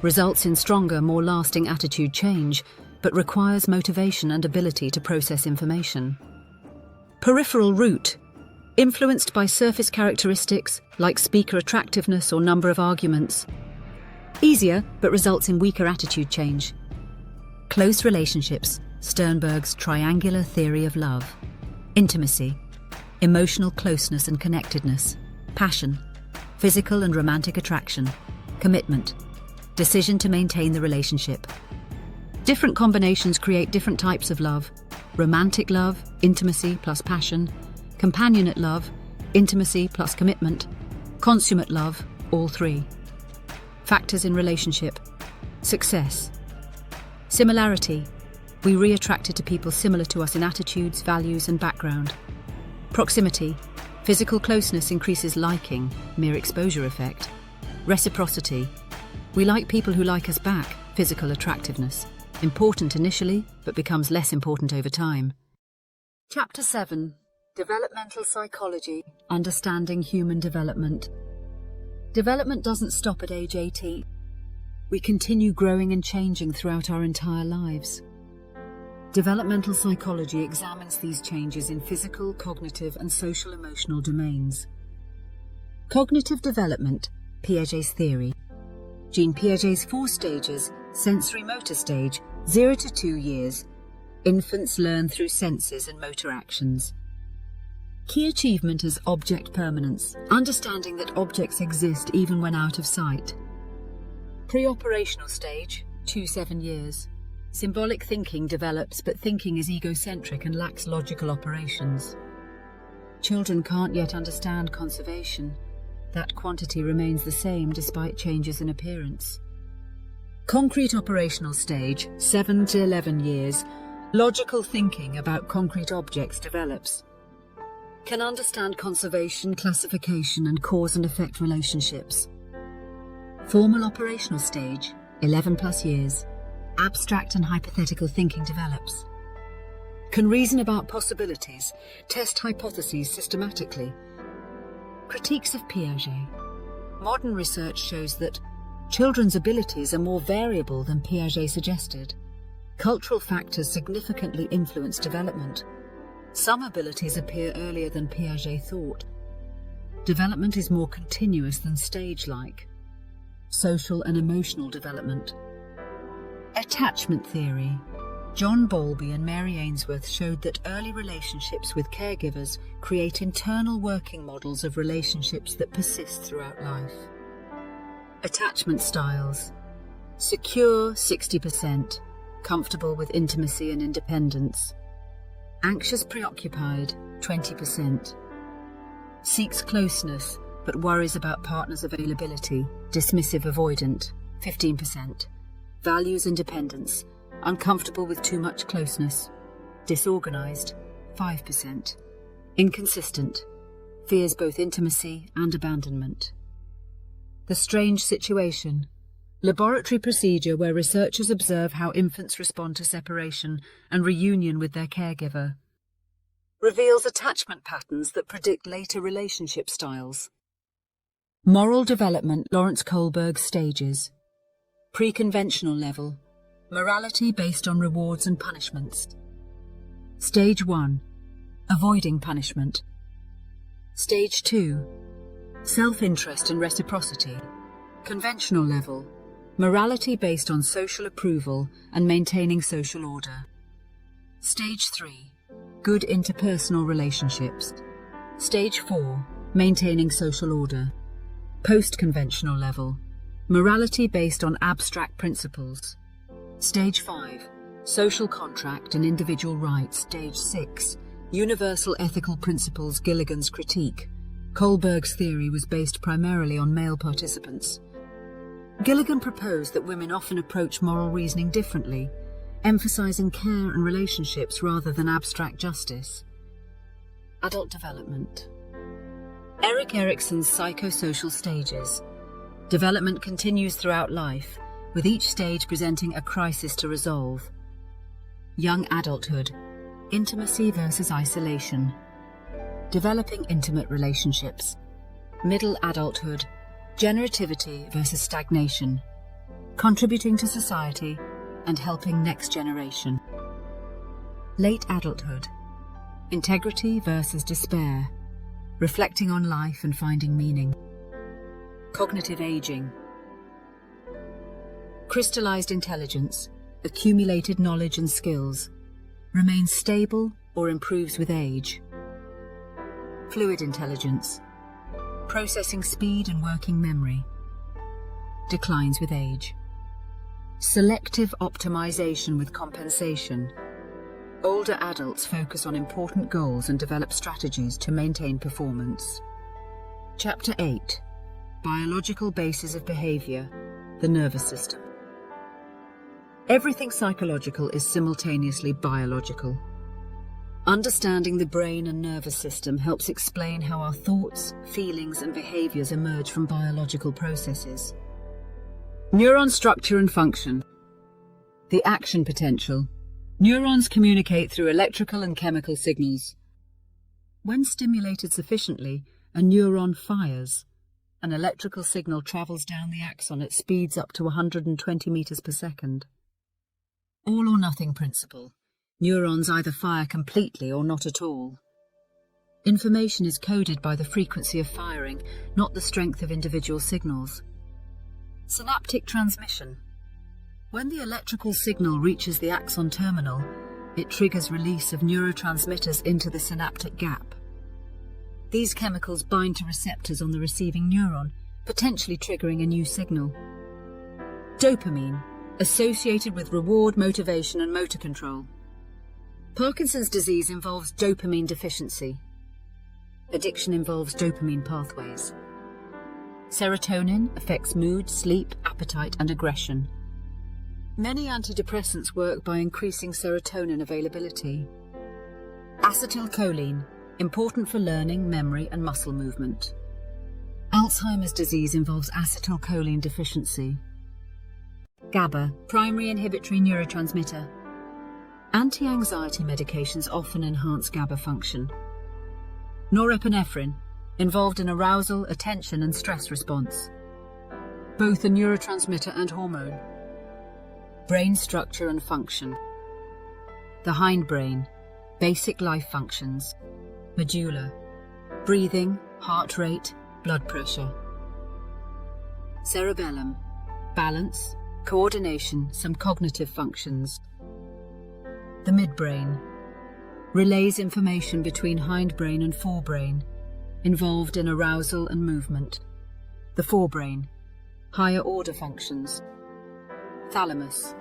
results in stronger, more lasting attitude change, but requires motivation and ability to process information. Peripheral route, influenced by surface characteristics like speaker attractiveness or number of arguments. Easier, but results in weaker attitude change. Close relationships, Sternberg's triangular theory of love. Intimacy, emotional closeness and connectedness. Passion, physical and romantic attraction. Commitment, decision to maintain the relationship. Different combinations create different types of love. Romantic love, intimacy plus passion. Companionate love, intimacy plus commitment. Consummate love, all three. Factors in relationship. Success. Similarity. We re-attracted to people similar to us in attitudes, values and background. Proximity. Physical closeness increases liking, mere exposure effect. Reciprocity. We like people who like us back, physical attractiveness. Important initially, but becomes less important over time. Chapter 7. Developmental Psychology, Understanding Human Development. Development doesn't stop at age 18. We continue growing and changing throughout our entire lives. Developmental psychology examines these changes in physical, cognitive, and social-emotional domains. Cognitive development, Piaget's theory. Jean Piaget's 4 stages, sensory-motor stage, 0 to 2 years. Infants learn through senses and motor actions. Key achievement is object permanence, understanding that objects exist even when out of sight. Pre-operational stage, 2-7 years. Symbolic thinking develops, but thinking is egocentric and lacks logical operations. Children can't yet understand conservation. That quantity remains the same despite changes in appearance. Concrete operational stage, 7 to 11 years. Logical thinking about concrete objects develops. Can understand conservation, classification, and cause and effect relationships. Formal operational stage, 11+ years. Abstract and hypothetical thinking develops. Can reason about possibilities, test hypotheses systematically. Critiques of Piaget. Modern research shows that children's abilities are more variable than Piaget suggested. Cultural factors significantly influence development. Some abilities appear earlier than Piaget thought. Development is more continuous than stage-like. Social and emotional development. Attachment theory. John Bowlby and Mary Ainsworth showed that early relationships with caregivers create internal working models of relationships that persist throughout life. Attachment styles. Secure, 60%. Comfortable with intimacy and independence. Anxious preoccupied, 20%. Seeks closeness, but worries about partner's availability, dismissive avoidant, 15%. Values independence, uncomfortable with too much closeness, disorganized, 5%. Inconsistent, fears both intimacy and abandonment. The strange situation. Laboratory procedure where researchers observe how infants respond to separation and reunion with their caregiver. Reveals attachment patterns that predict later relationship styles. Moral development, Lawrence Kohlberg's stages. Pre-conventional level. Morality based on rewards and punishments. Stage 1. Avoiding punishment. Stage 2. Self-interest and reciprocity. Conventional level. Morality based on social approval and maintaining social order. Stage 3. Good interpersonal relationships. Stage 4. Maintaining social order. Post-conventional level. Morality based on abstract principles. Stage 5. Social contract and individual rights. Stage 6. Universal ethical principles. Gilligan's critique. Kohlberg's theory was based primarily on male participants. Gilligan proposed that women often approach moral reasoning differently, emphasizing care and relationships rather than abstract justice. Adult development. 𝐟𝐨𝐫𝐬𝐿 psychosocial stages. Development continues throughout life, with each stage presenting a crisis to resolve. Young adulthood, intimacy versus isolation. Developing intimate relationships. Middle adulthood, generativity versus stagnation. Contributing to society and helping next generation. Late adulthood, integrity versus despair. Reflecting on life and finding meaning. Cognitive aging. Crystallized intelligence, accumulated knowledge and skills, remains stable or improves with age. Fluid intelligence, processing speed and working memory, declines with age. Selective optimization with compensation. Older adults focus on important goals and develop strategies to maintain performance. Chapter 8. Biological bases of behavior, the nervous system. Everything psychological is simultaneously biological. Understanding the brain and nervous system helps explain how our thoughts, feelings, and behaviors emerge from biological processes. Neuron structure and function. The action potential. Neurons communicate through electrical and chemical signals. When stimulated sufficiently, a neuron fires. An electrical signal travels down the axon at speeds up to 120 meters per second. All or nothing principle. Neurons either fire completely or not at all. Information is coded by the frequency of firing, not the strength of individual signals. Synaptic transmission. When the electrical signal reaches the axon terminal, it triggers release of neurotransmitters into the synaptic gap. These chemicals bind to receptors on the receiving neuron, potentially triggering a new signal. Dopamine, associated with reward, motivation, and motor control. Parkinson's disease involves dopamine deficiency. Addiction involves dopamine pathways. Serotonin affects mood, sleep, appetite, and aggression. Many antidepressants work by increasing serotonin availability. Acetylcholine, important for learning, memory, and muscle movement. Alzheimer's disease involves acetylcholine deficiency. GABA, primary inhibitory neurotransmitter. Anti-anxiety medications often enhance GABA function. Norepinephrine, involved in arousal, attention, and stress response. Both a neurotransmitter and hormone. Brain structure and function. The hindbrain, basic life functions. Medulla, breathing, heart rate, blood pressure. Cerebellum, balance, coordination, some cognitive functions. The midbrain, relays information between hindbrain and forebrain, involved in arousal and movement. The forebrain, higher order functions. Thalamus,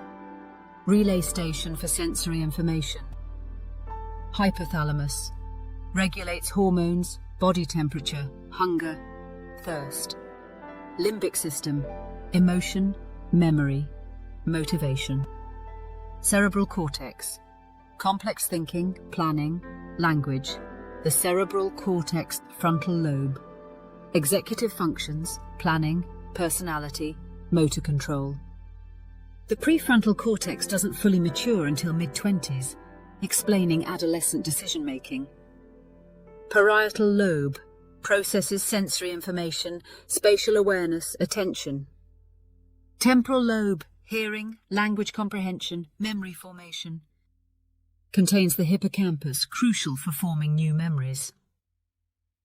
relay station for sensory information. Hypothalamus, regulates hormones, body temperature, hunger, thirst. Limbic system, emotion, memory, motivation. Cerebral cortex, complex thinking, planning, language. The cerebral cortex frontal lobe. Executive functions, planning, personality, motor control. The prefrontal cortex doesn't fully mature until mid-20s, explaining adolescent decision-making. Parietal lobe, processes sensory information, spatial awareness, attention. Temporal lobe, hearing, language comprehension, memory formation. Contains the hippocampus, crucial for forming new memories.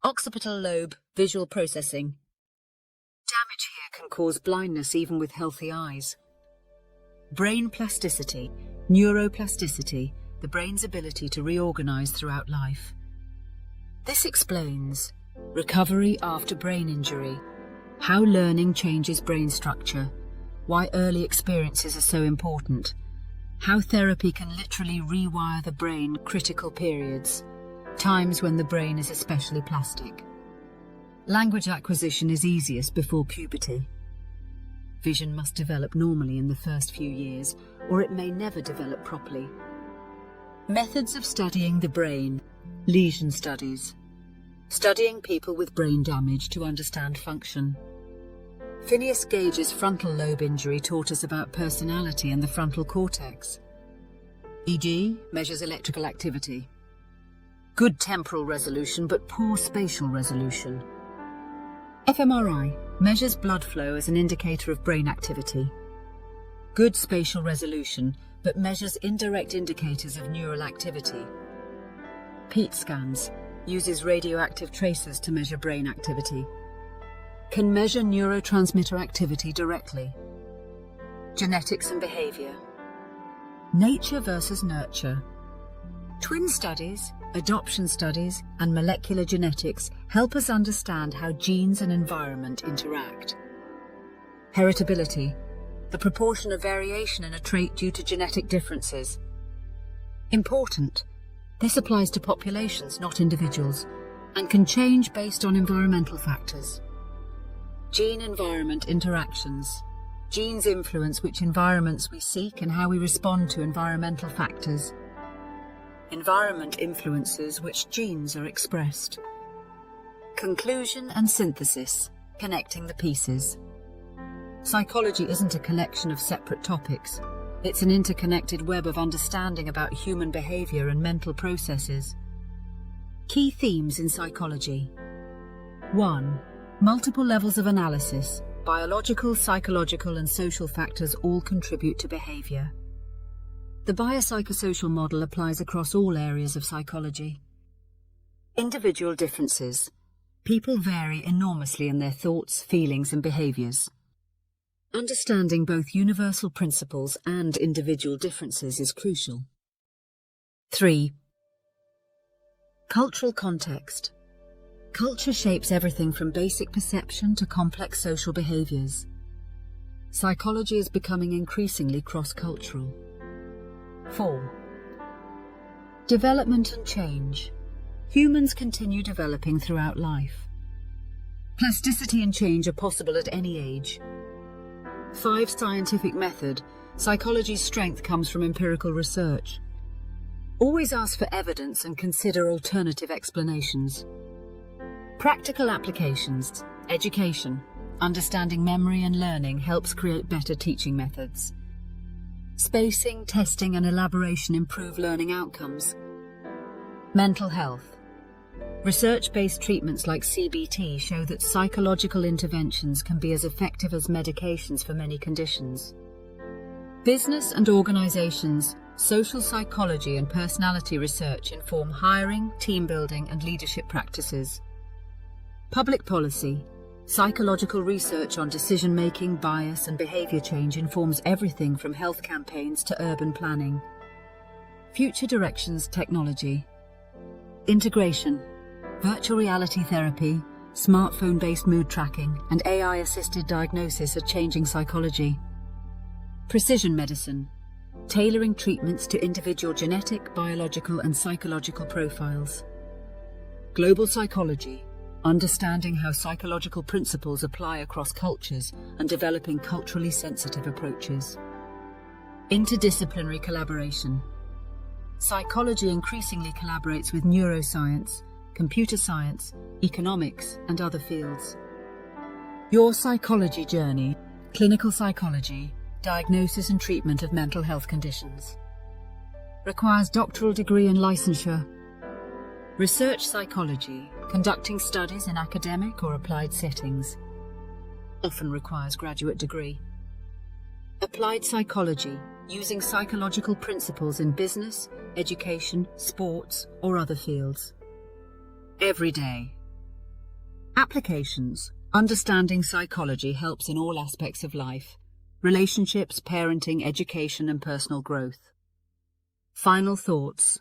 Occipital lobe, visual processing. Damage here can cause blindness even with healthy eyes. Brain plasticity, neuroplasticity, the brain's ability to reorganize throughout life. This explains recovery after brain injury, how learning changes brain structure, why early experiences are so important, how therapy can literally rewire the brain, critical periods, times when the brain is especially plastic. Language acquisition is easiest before puberty. Vision must develop normally in the first few years, or it may never develop properly. Methods of studying the brain. Lesion studies. studying people with brain damage to understand function. Phineas Gage's frontal lobe injury taught us about personality and the frontal cortex. EEG measures electrical activity. Good temporal resolution but poor spatial resolution. fMRI measures blood flow as an indicator of brain activity. Good spatial resolution but measures indirect indicators of neural activity. PET scans uses radioactive tracers to measure brain activity. Can measure neurotransmitter activity directly. Genetics and behavior. Nature versus nurture. Twin studies, adoption studies, and molecular genetics help us understand how genes and environment interact. Heritability, the proportion of variation in a trait due to genetic differences. Important, this applies to populations, not individuals, and can change based on environmental factors. Gene-environment interactions. Genes influence which environments we seek and how we respond to environmental factors. Environment influences which genes are expressed. Conclusion and synthesis, connecting the pieces. Psychology isn't a collection of separate topics. It's an interconnected web of understanding about human behavior and mental processes. Key themes in psychology. 1. Multiple levels of analysis. Biological, psychological, and social factors all contribute to behavior. The biopsychosocial model applies across all areas of psychology. Individual differences. People vary enormously in their thoughts, feelings, and behaviors. Understanding both universal principles and individual differences is crucial. 3. Cultural context. Culture shapes everything from basic perception to complex social behaviors. Psychology is becoming increasingly cross-cultural. 4. Development and change. Humans continue developing throughout life. Plasticity and change are possible at any age. 5. Scientific method. Psychology's strength comes from empirical research. Always ask for evidence and consider alternative explanations. Practical applications. Education. Understanding memory and learning helps create better teaching methods. Spacing, testing, and elaboration improve learning outcomes. Mental health. Research-based treatments like CBT show that psychological interventions can be as effective as medications for many conditions. Business and organizations, social psychology and personality research inform hiring, team building, and leadership practices. Public policy. Psychological research on decision-making, bias, and behavior change informs everything from health campaigns to urban planning. Future directions. Technology. Integration. Virtual reality therapy, smartphone-based mood tracking, and AI-assisted diagnosis are changing psychology. Precision medicine. Tailoring treatments to individual genetic, biological, and psychological profiles. Global psychology. Understanding how psychological principles apply across cultures and developing culturally sensitive approaches. Interdisciplinary collaboration. Psychology increasingly collaborates with neuroscience, computer science, economics, and other fields. Your psychology journey. Clinical psychology. Diagnosis and treatment of mental health conditions. Requires doctoral degree and licensure. Research psychology. Conducting studies in academic or applied settings. Often requires graduate degree. Applied psychology. Using psychological principles in business, education, sports, or other fields. Every day. Applications. Understanding psychology helps in all aspects of life. Relationships, parenting, education, and personal growth. Final thoughts.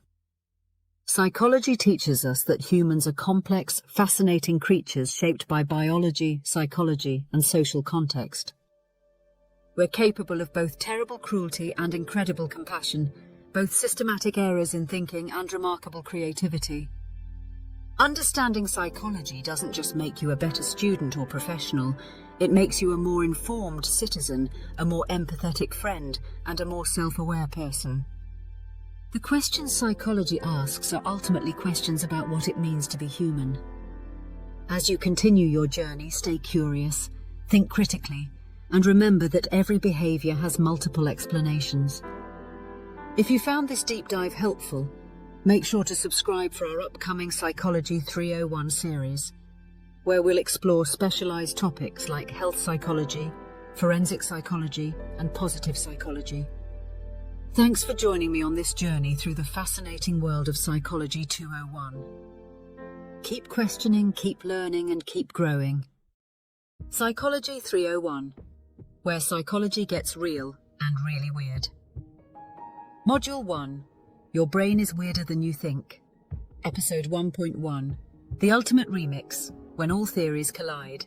Psychology teaches us that humans are complex, fascinating creatures shaped by biology, psychology, and social context. We're capable of both terrible cruelty and incredible compassion, both systematic errors in thinking and remarkable creativity. Understanding psychology doesn't just make you a better student or professional, it makes you a more informed citizen, a more empathetic friend, and a more self-aware person. The questions psychology asks are ultimately questions about what it means to be human. As you continue your journey, stay curious, think critically, and remember that every behavior has multiple explanations. If you found this deep dive helpful, make sure to subscribe for our upcoming Psychology 301 series, where we'll explore specialized topics like health psychology, forensic psychology, and positive psychology. Thanks for joining me on this journey through the fascinating world of Psychology 201. Keep questioning, keep learning, and keep growing. Psychology 301, where psychology gets real and really weird. Module 1, Your Brain is Weirder Than You Think. Episode 1.1, The Ultimate Remix, When All Theories Collide.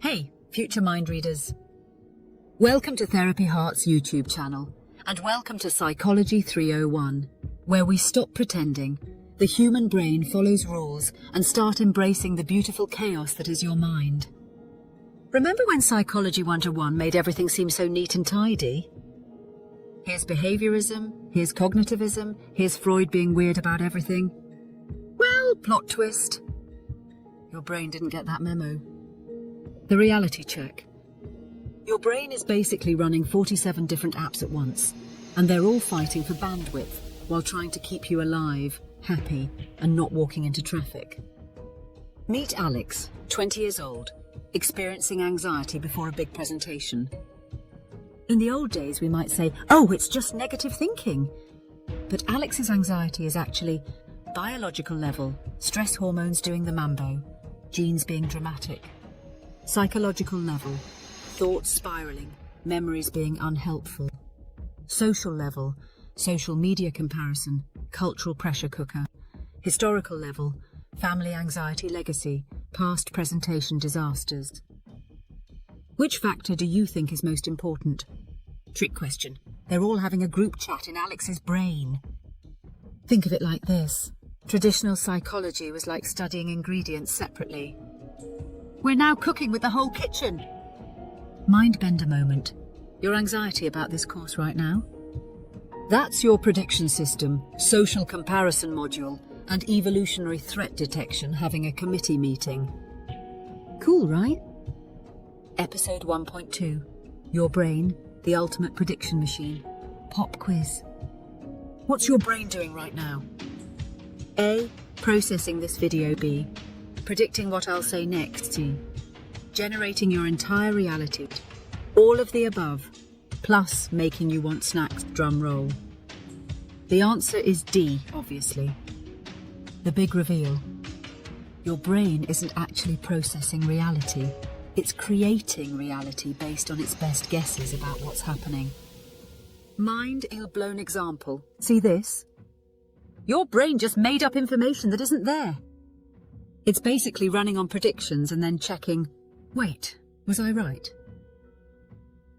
Hey, future mind readers. Welcome to Therapy Heart's YouTube channel, and welcome to Psychology 301, where we stop pretending, the human brain follows rules, and start embracing the beautiful chaos that is your mind. Remember when Psychology 101 made everything seem so neat and tidy? Here's behaviorism, here's cognitivism, here's Freud being weird about everything. Well, plot twist. Your brain didn't get that memo. The reality check. Your brain is basically running 47 different apps at once, and they're all fighting for bandwidth while trying to keep you alive, happy, and not walking into traffic. Meet Alex, 20 years old, experiencing anxiety before a big presentation. In the old days, we might say, oh, it's just negative thinking. But Alex's anxiety is actually biological level, stress hormones doing the mambo, genes being dramatic. Psychological level, thoughts spiraling, memories being unhelpful. Social level, social media comparison, cultural pressure cooker. Historical level, family anxiety legacy, past presentation disasters. Which factor do you think is most important? Trick question. They're all having a group chat in Alex's brain. Think of it like this. Traditional psychology was like studying ingredients separately. We're now cooking with the whole kitchen. Mind-bender moment. Your anxiety about this course right now? That's your prediction system, social comparison module, and evolutionary threat detection having a committee meeting. Cool, right? Episode 1.2, Your Brain, the Ultimate Prediction Machine. Pop quiz. What's your brain doing right now? A. Processing this video. B. Predicting what I'll say next. C. Generating your entire reality. All of the above, plus making you want snacks. Drum roll. The answer is D, obviously. The big reveal. Your brain isn't actually processing reality. It's creating reality based on its best guesses about what's happening. Mind ill-blown example. See this? Your brain just made up information that isn't there. It's basically running on predictions and then checking, wait, was I right?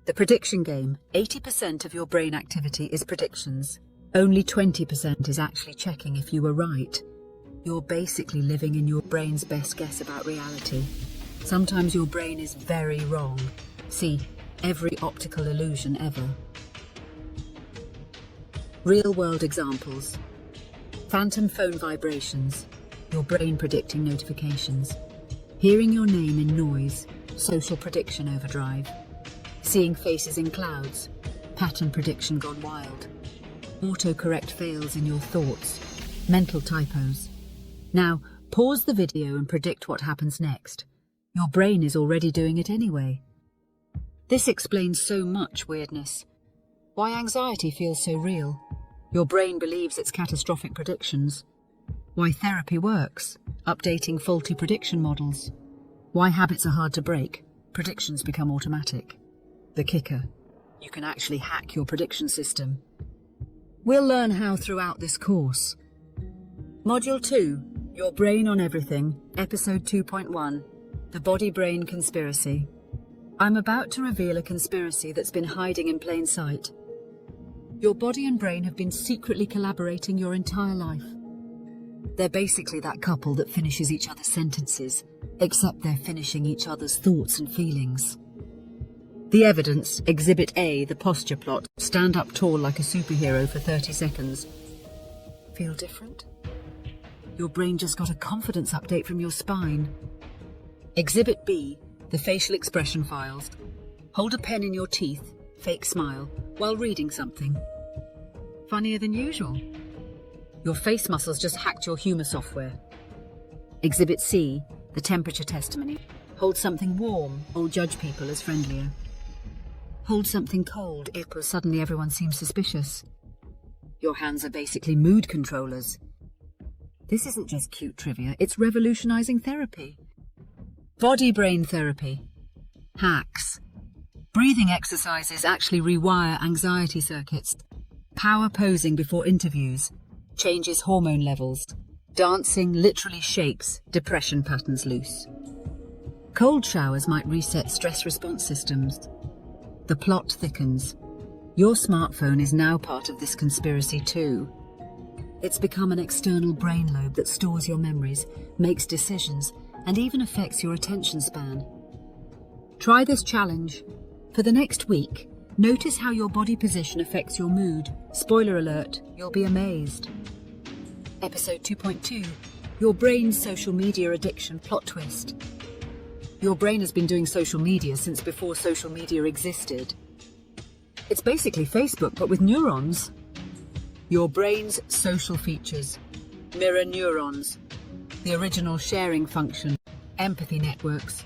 The prediction game, 80% of your brain activity is predictions. Only 20% is actually checking if you were right. You're basically living in your brain's best guess about reality. Sometimes your brain is very wrong. See, every optical illusion ever. Real-world examples. Phantom phone vibrations. Your brain predicting notifications. Hearing your name in noise. Social prediction overdrive. Seeing faces in clouds. Pattern prediction gone wild. Autocorrect fails in your thoughts. Mental typos. Now, pause the video and predict what happens next. Your brain is already doing it anyway. This explains so much weirdness. Why anxiety feels so real. Your brain believes it's catastrophic predictions. Why therapy works. Updating faulty prediction models. Why habits are hard to break. Predictions become automatic. The kicker. You can actually hack your prediction system. We'll learn how throughout this course. Module 2, Your Brain on Everything, Episode 2.1, The Body-Brain Conspiracy. I'm about to reveal a conspiracy that's been hiding in plain sight. Your body and brain have been secretly collaborating your entire life. They're basically that couple that finishes each other's sentences, except they're finishing each other's thoughts and feelings. The evidence, Exhibit A, the posture plot, stand up tall like a superhero for 30 seconds. Feel different? Your brain just got a confidence update from your spine. Exhibit B, the facial expression files. Hold a pen in your teeth, fake smile, while reading something. Funnier than usual. Your face muscles just hacked your humor software. Exhibit C, the temperature testimony. Hold something warm or judge people as friendlier. Hold something cold or suddenly everyone seems suspicious. Your hands are basically mood controllers. This isn't just cute trivia, it's revolutionizing therapy. Body-brain therapy. Hacks. Breathing exercises actually rewire anxiety circuits. Power posing before interviews changes hormone levels. Dancing literally shakes depression patterns loose. Cold showers might reset stress response systems. The plot thickens. Your smartphone is now part of this conspiracy too. It's become an external brain lobe that stores your memories, makes decisions, and even affects your attention span. Try this challenge. For the next week, notice how your body position affects your mood. Spoiler alert, you'll be amazed. Episode 2.2, Your Brain's Social Media Addiction Plot Twist. Your brain has been doing social media since before social media existed. It's basically Facebook, but with neurons. Your brain's social features. Mirror neurons. The original sharing function. Empathy networks.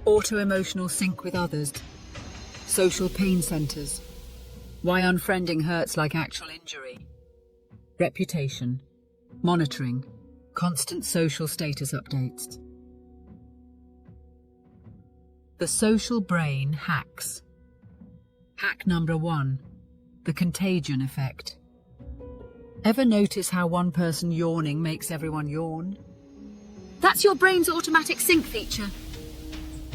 Auto-emotional sync with others. Social pain centers. Why unfriending hurts like actual injury. Reputation. Monitoring. Constant social status updates. The social brain hacks. Hack number 1. The contagion effect. Ever notice how one person yawning makes everyone yawn? That's your brain's automatic sync feature.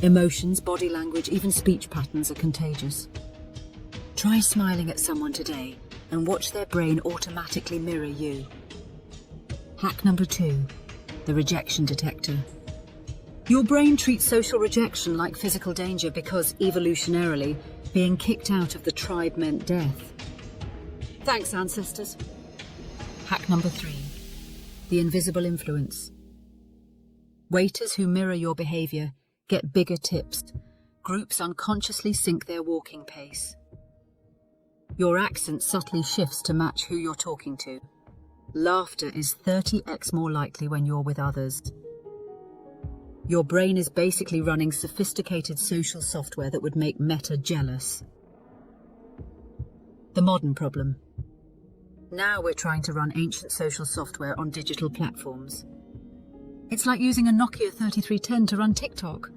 Emotions, body language, even speech patterns are contagious. Try smiling at someone today and watch their brain automatically mirror you. Hack number 2. The rejection detector. Your brain treats social rejection like physical danger because, evolutionarily, being kicked out of the tribe meant death. Thanks, ancestors. Hack number 3. The invisible influence. Waiters who mirror your behavior get bigger tips. Groups unconsciously sync their walking pace. Your accent subtly shifts to match who you're talking to. Laughter is 30x more likely when you're with others. Your brain is basically running sophisticated social software that would make Meta jealous. The modern problem. Now we're trying to run ancient social software on digital platforms. It's like using a Nokia 3310 to run TikTok.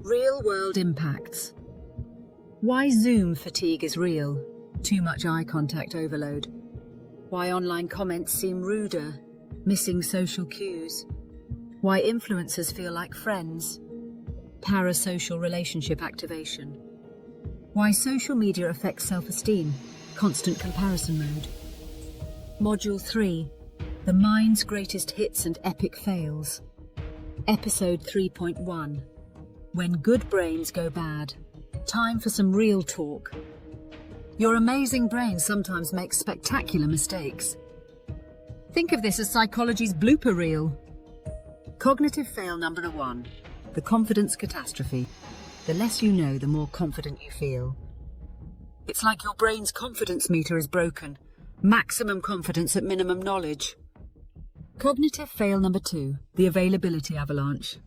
Real-world impacts. Why Zoom fatigue is real. Too much eye contact overload. Why online comments seem ruder. Missing social cues. Why influencers feel like friends. Parasocial relationship activation. Why social media affects self-esteem. Constant comparison mode. Module 3. The mind's greatest hits and epic fails. Episode 3.1. When good brains go bad. Time for some real talk. Your amazing brain sometimes makes spectacular mistakes. Think of this as psychology's blooper reel. Cognitive fail number 1. The confidence catastrophe. The less you know, the more confident you feel. It's like your brain's confidence meter is broken. Maximum confidence at minimum knowledge. Cognitive fail number 2. The availability avalanche.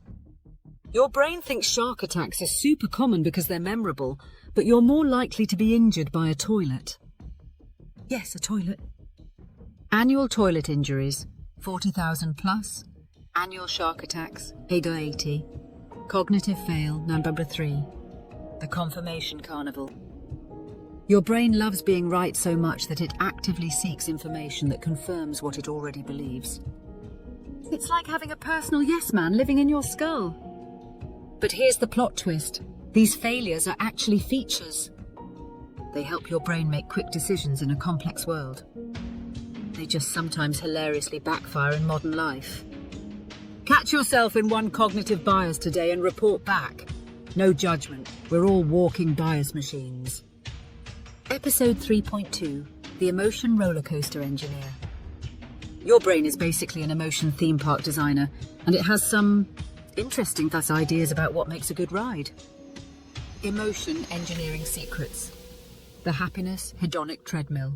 Your brain thinks shark attacks are super common because they're memorable, but you're more likely to be injured by a toilet. Yes, a toilet. Annual toilet injuries, 40,000 plus. Annual shark attacks, 80. Cognitive fail number 3. The confirmation carnival. Your brain loves being right so much that it actively seeks information that confirms what it already believes. It's like having a personal yes man living in your skull. But here's the plot twist. These failures are actually features. They help your brain make quick decisions in a complex world. They just sometimes hilariously backfire in modern life. Catch yourself in one cognitive bias today and report back. No judgment. We're all walking bias machines. Episode 3.2. The Emotion Rollercoaster Engineer. Your brain is basically an emotion theme park designer, and it has some Interesting, thus ideas about what makes a good ride. Emotion engineering secrets. The happiness hedonic treadmill.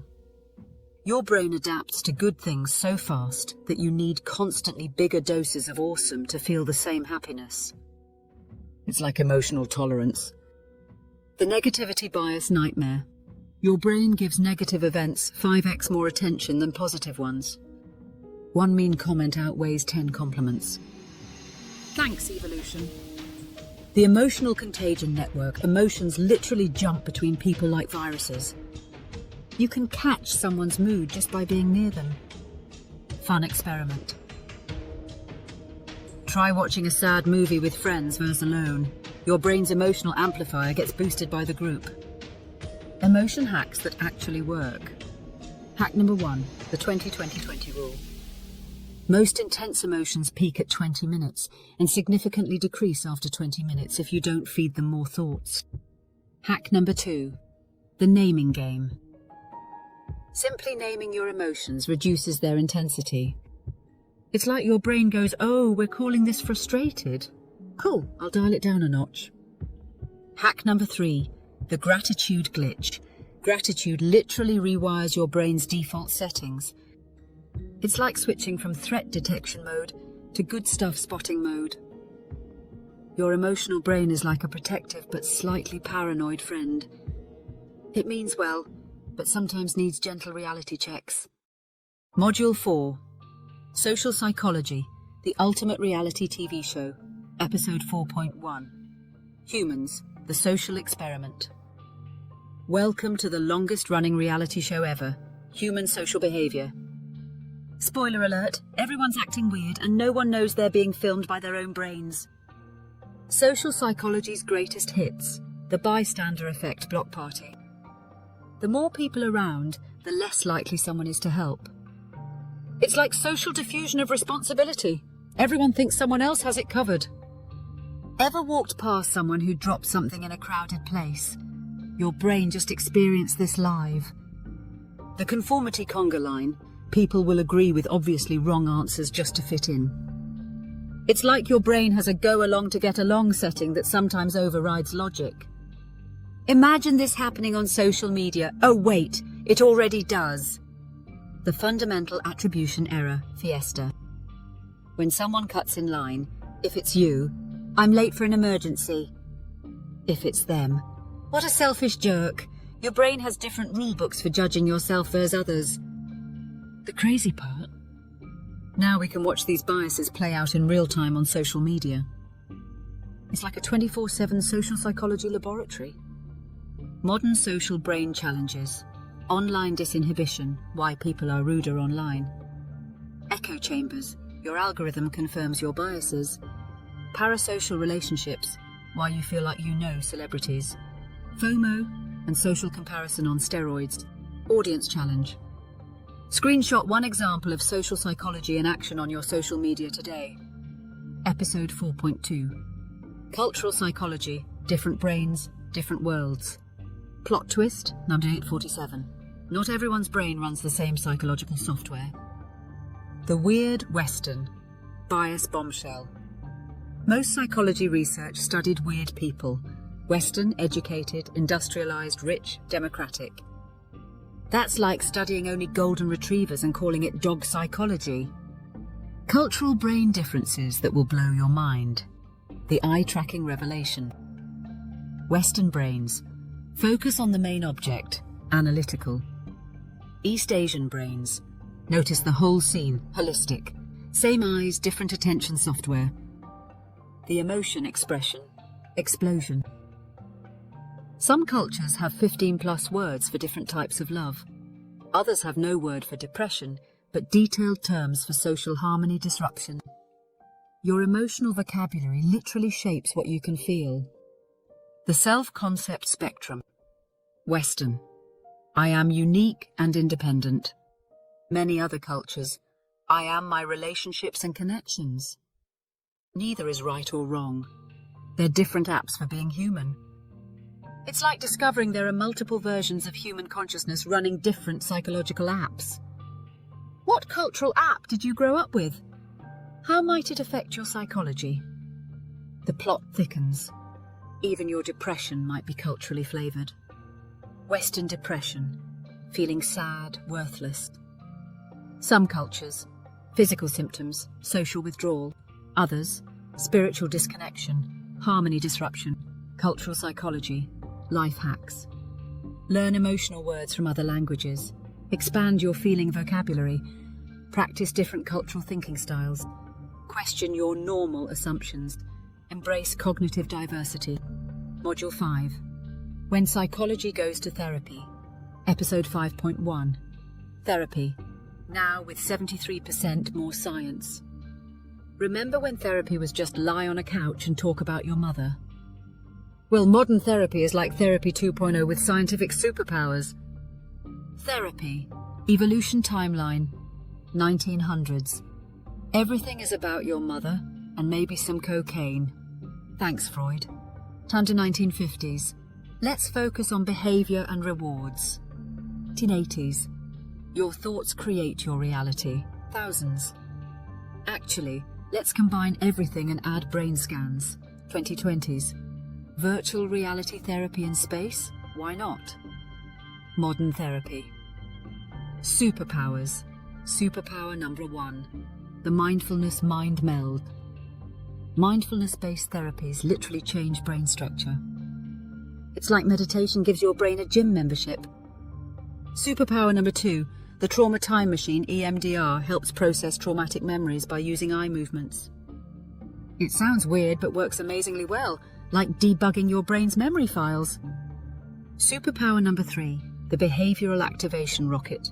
Your brain adapts to good things so fast that you need constantly bigger doses of awesome to feel the same happiness. It's like emotional tolerance. The negativity bias nightmare. Your brain gives negative events 5x more attention than positive ones. One mean comment outweighs 10 compliments. Thanks, evolution. The emotional contagion network. Emotions literally jump between people like viruses. You can catch someone's mood just by being near them. Fun experiment. Try watching a sad movie with friends versus alone. Your brain's emotional amplifier gets boosted by the group. Emotion hacks that actually work. Hack number 1, the 20-20-20 rule. Most intense emotions peak at 20 minutes and significantly decrease after 20 minutes if you don't feed them more thoughts. Hack number 2, the naming game. Simply naming your emotions reduces their intensity. It's like your brain goes, "Oh, we're calling this frustrated. Cool, I'll dial it down a notch." Hack number 3, the gratitude glitch. Gratitude literally rewires your brain's default settings. It's like switching from threat detection mode to good stuff spotting mode. Your emotional brain is like a protective but slightly paranoid friend. It means well, but sometimes needs gentle reality checks. Module 4. Social Psychology, the Ultimate Reality TV Show. Episode 4.1. Humans, the Social Experiment. Welcome to the longest-running reality show ever, Human Social Behavior. Spoiler alert, everyone's acting weird and no one knows they're being filmed by their own brains. Social Psychology's greatest hits, the bystander effect block party. The more people around, the less likely someone is to help. It's like social diffusion of responsibility. Everyone thinks someone else has it covered. Ever walked past someone who dropped something in a crowded place? Your brain just experienced this live. The conformity conga line, people will agree with obviously wrong answers just to fit in. It's like your brain has a go along to get along setting that sometimes overrides logic. Imagine this happening on social media. Oh wait, it already does. The fundamental attribution error, fiesta. When someone cuts in line, if it's you, "I'm late for an emergency." If it's them, "What a selfish jerk." Your brain has different rule books for judging yourself versus others. The crazy part? Now we can watch these biases play out in real time on social media. It's like a 24/7 social psychology laboratory. Modern social brain challenges. Online disinhibition, why people are ruder online. Echo chambers, your algorithm confirms your biases. Parasocial relationships, why you feel like you know celebrities. FOMO and social comparison on steroids. Audience challenge. Screenshot one example of social psychology in action on your social media today. Episode 4.2. Cultural psychology, different brains, different worlds. Plot twist, number 847. Not everyone's brain runs the same psychological software. The weird Western, bias bombshell. Most psychology research studied weird people. Western, educated, industrialized, rich, democratic. That's like studying only golden retrievers and calling it dog psychology. Cultural brain differences that will blow your mind. The eye-tracking revelation. Western brains focus on the main object, analytical. East Asian brains notice the whole scene, holistic. Same eyes, different attention software. The emotion expression, explosion. Some cultures have 15+ words for different types of love. Others have no word for depression, but detailed terms for social harmony disruption. Your emotional vocabulary literally shapes what you can feel. The self-concept spectrum. Western. I am unique and independent. Many other cultures. I am my relationships and connections. Neither is right or wrong. They're different apps for being human. It's like discovering there are multiple versions of human consciousness running different psychological apps. What cultural app did you grow up with? How might it affect your psychology? The plot thickens. Even your depression might be culturally flavoured. Western depression, feeling sad, worthless. Some cultures, physical symptoms, social withdrawal. Others, spiritual disconnection, harmony disruption, cultural psychology, life hacks. Learn emotional words from other languages. Expand your feeling vocabulary. Practice different cultural thinking styles. Question your normal assumptions. Embrace cognitive diversity. Module 5. When Psychology Goes to Therapy. Episode 5.1. Therapy. Now with 73% more science. Remember when therapy was just lie on a couch and talk about your mother? Well, modern therapy is like Therapy 2.0 with scientific superpowers. Therapy. Evolution timeline. 1900s. Everything is about your mother and maybe some cocaine. Thanks, Freud. Turn to 1950s. Let's focus on behavior and rewards. 1980s. Your thoughts create your reality. Thousands. Actually, let's combine everything and add brain scans. 2020s. Virtual reality therapy in space? Why not? Modern therapy. Superpowers. Superpower number 1. The mindfulness mind meld. Mindfulness-based therapies literally change brain structure. It's like meditation gives your brain a gym membership. Superpower number 2. The trauma time machine, EMDR, helps process traumatic memories by using eye movements. It sounds weird but works amazingly well, like debugging your brain's memory files. Superpower number 3. The behavioral activation rocket.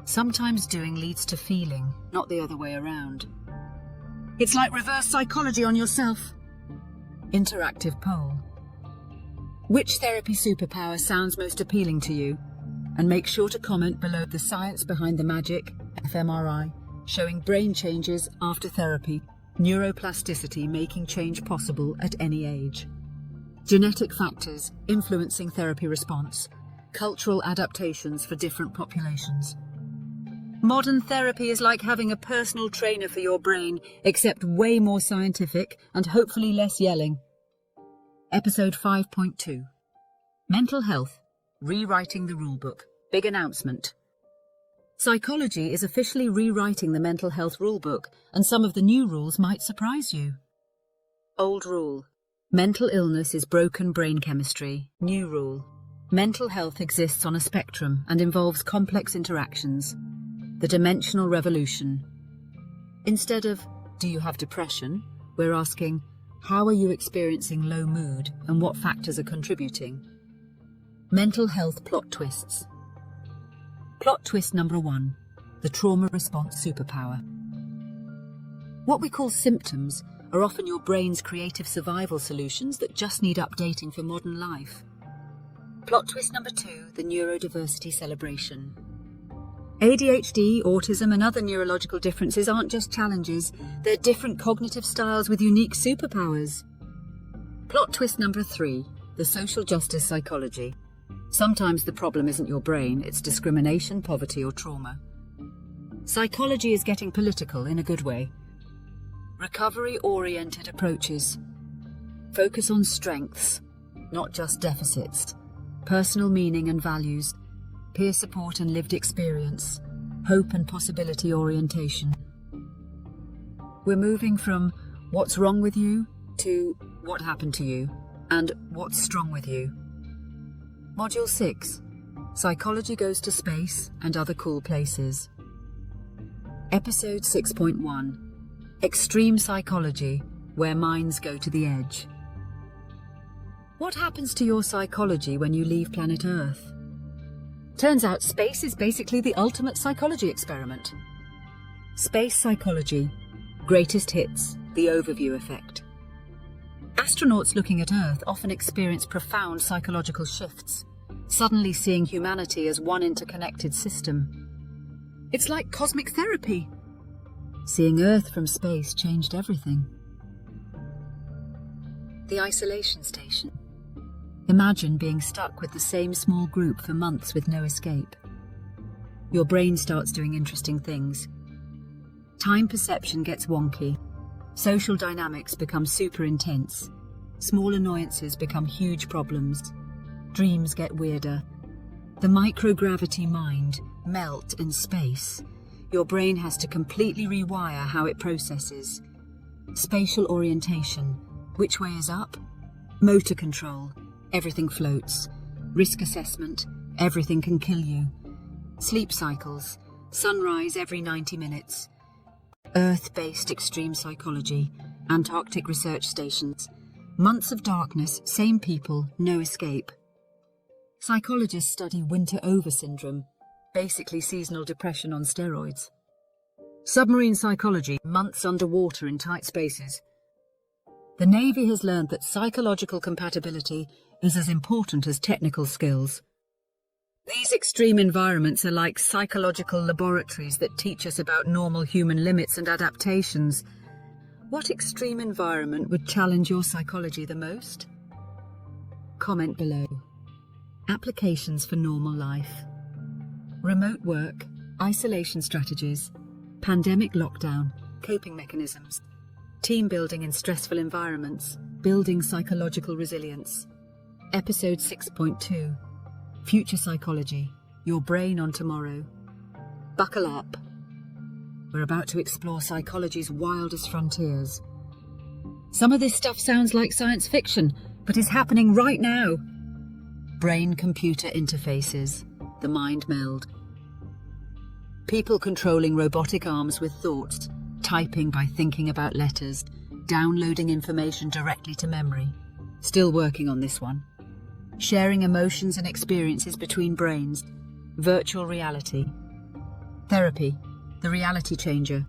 Sometimes doing leads to feeling, not the other way around. It's like reverse psychology on yourself. Interactive poll. Which therapy superpower sounds most appealing to you? And make sure to comment below the science behind the magic, fMRI, showing brain changes after therapy, neuroplasticity making change possible at any age. Genetic factors influencing therapy response, cultural adaptations for different populations. Modern therapy is like having a personal trainer for your brain, except way more scientific and hopefully less yelling. Episode 5.2. Mental health. Rewriting the rulebook. Big announcement. Psychology is officially rewriting the mental health rulebook, and some of the new rules might surprise you. Old rule. Mental illness is broken brain chemistry. New rule. Mental health exists on a spectrum and involves complex interactions. The dimensional revolution. Instead of, do you have depression? We're asking, how are you experiencing low mood and what factors are contributing? Mental health plot twists. Plot twist number 1. The trauma response superpower. What we call symptoms are often your brain's creative survival solutions that just need updating for modern life. Plot twist number 2. The neurodiversity celebration. ADHD, autism and other neurological differences aren't just challenges, they're different cognitive styles with unique superpowers. Plot twist number 3. The social justice psychology. Sometimes the problem isn't your brain, it's discrimination, poverty or trauma. Psychology is getting political in a good way. Recovery-oriented approaches. Focus on strengths, not just deficits. Personal meaning and values. Peer support and lived experience, hope and possibility orientation. We're moving from what's wrong with you to what happened to you and what's strong with you. Module 6. Psychology Goes to Space and Other Cool Places. Episode 6.1. Extreme Psychology, Where Minds Go to the Edge. What happens to your psychology when you leave planet Earth? Turns out space is basically the ultimate psychology experiment. Space psychology. Greatest hits. The overview effect. Astronauts looking at Earth often experience profound psychological shifts, suddenly seeing humanity as one interconnected system. It's like cosmic therapy. Seeing Earth from space changed everything. The isolation station. Imagine being stuck with the same small group for months with no escape. Your brain starts doing interesting things. Time perception gets wonky. Social dynamics become super intense. Small annoyances become huge problems. Dreams get weirder. The microgravity mind melt in space. Your brain has to completely rewire how it processes. Spatial orientation. Which way is up? Motor control. Everything floats. Risk assessment. Everything can kill you. Sleep cycles. Sunrise every 90 minutes. Earth-based extreme psychology. Antarctic research stations. Months of darkness, same people, no escape. Psychologists study winter over syndrome, basically seasonal depression on steroids. Submarine psychology, months underwater in tight spaces. The Navy has learned that psychological compatibility is as important as technical skills. These extreme environments are like psychological laboratories that teach us about normal human limits and adaptations. What extreme environment would challenge your psychology the most? Comment below. Applications for normal life. Remote work, isolation strategies, pandemic lockdown, coping mechanisms, team building in stressful environments, building psychological resilience. Episode 6.2. Future Psychology, Your Brain on Tomorrow. Buckle up. We're about to explore psychology's wildest frontiers. Some of this stuff sounds like science fiction, but is happening right now. Brain-computer interfaces, the mind meld. People controlling robotic arms with thoughts, typing by thinking about letters, downloading information directly to memory. Still working on this one. Sharing emotions and experiences between brains. Virtual reality. Therapy, the reality changer.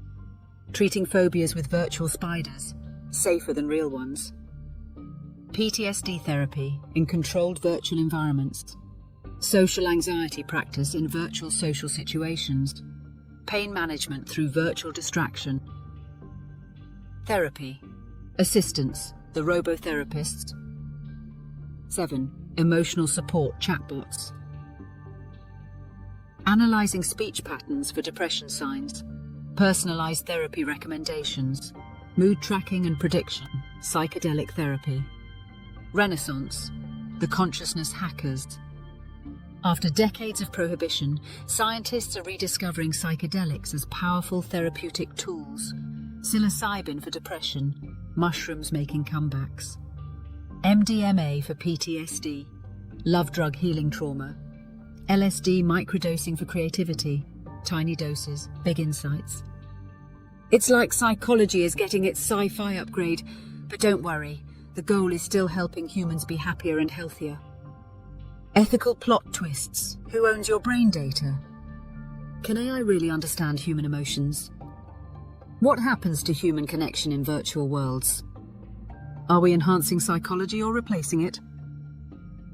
Treating phobias with virtual spiders, safer than real ones. PTSD therapy in controlled virtual environments. Social anxiety practice in virtual social situations. Pain management through virtual distraction. Therapy. Assistance, the robotherapists. 7. Emotional support chatbots. Analyzing speech patterns for depression signs. Personalized therapy recommendations. Mood tracking and prediction. Psychedelic therapy. Renaissance. The consciousness hackers. After decades of prohibition, scientists are rediscovering psychedelics as powerful therapeutic tools. Psilocybin for depression, mushrooms making comebacks. MDMA for PTSD, love drug healing trauma. LSD microdosing for creativity, tiny doses, big insights. It's like psychology is getting its sci-fi upgrade, but don't worry, the goal is still helping humans be happier and healthier. Ethical plot twists. Who owns your brain data? Can AI really understand human emotions? What happens to human connection in virtual worlds? Are we enhancing psychology or replacing it?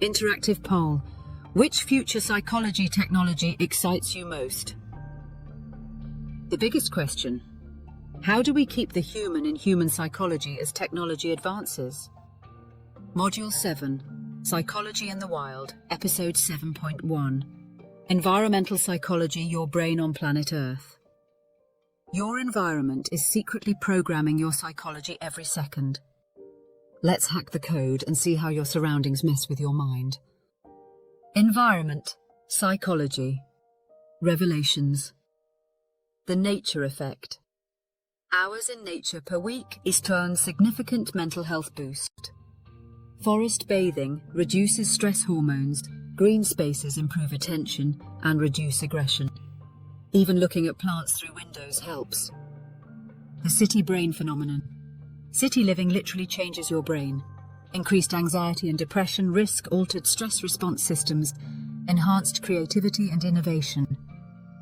Interactive poll. Which future psychology technology excites you most? The biggest question. How do we keep the human in human psychology as technology advances? Module 7. Psychology in the Wild, Episode 7.1. Environmental Psychology, Your Brain on Planet Earth. Your environment is secretly programming your psychology every second. Let's hack the code and see how your surroundings mess with your mind. Environment, psychology, revelations. The nature effect. Hours in nature per week is to earn significant mental health boost. Forest bathing reduces stress hormones, green spaces improve attention and reduce aggression. Even looking at plants through windows helps. The city brain phenomenon. City living literally changes your brain. Increased anxiety and depression risk altered stress response systems, enhanced creativity and innovation.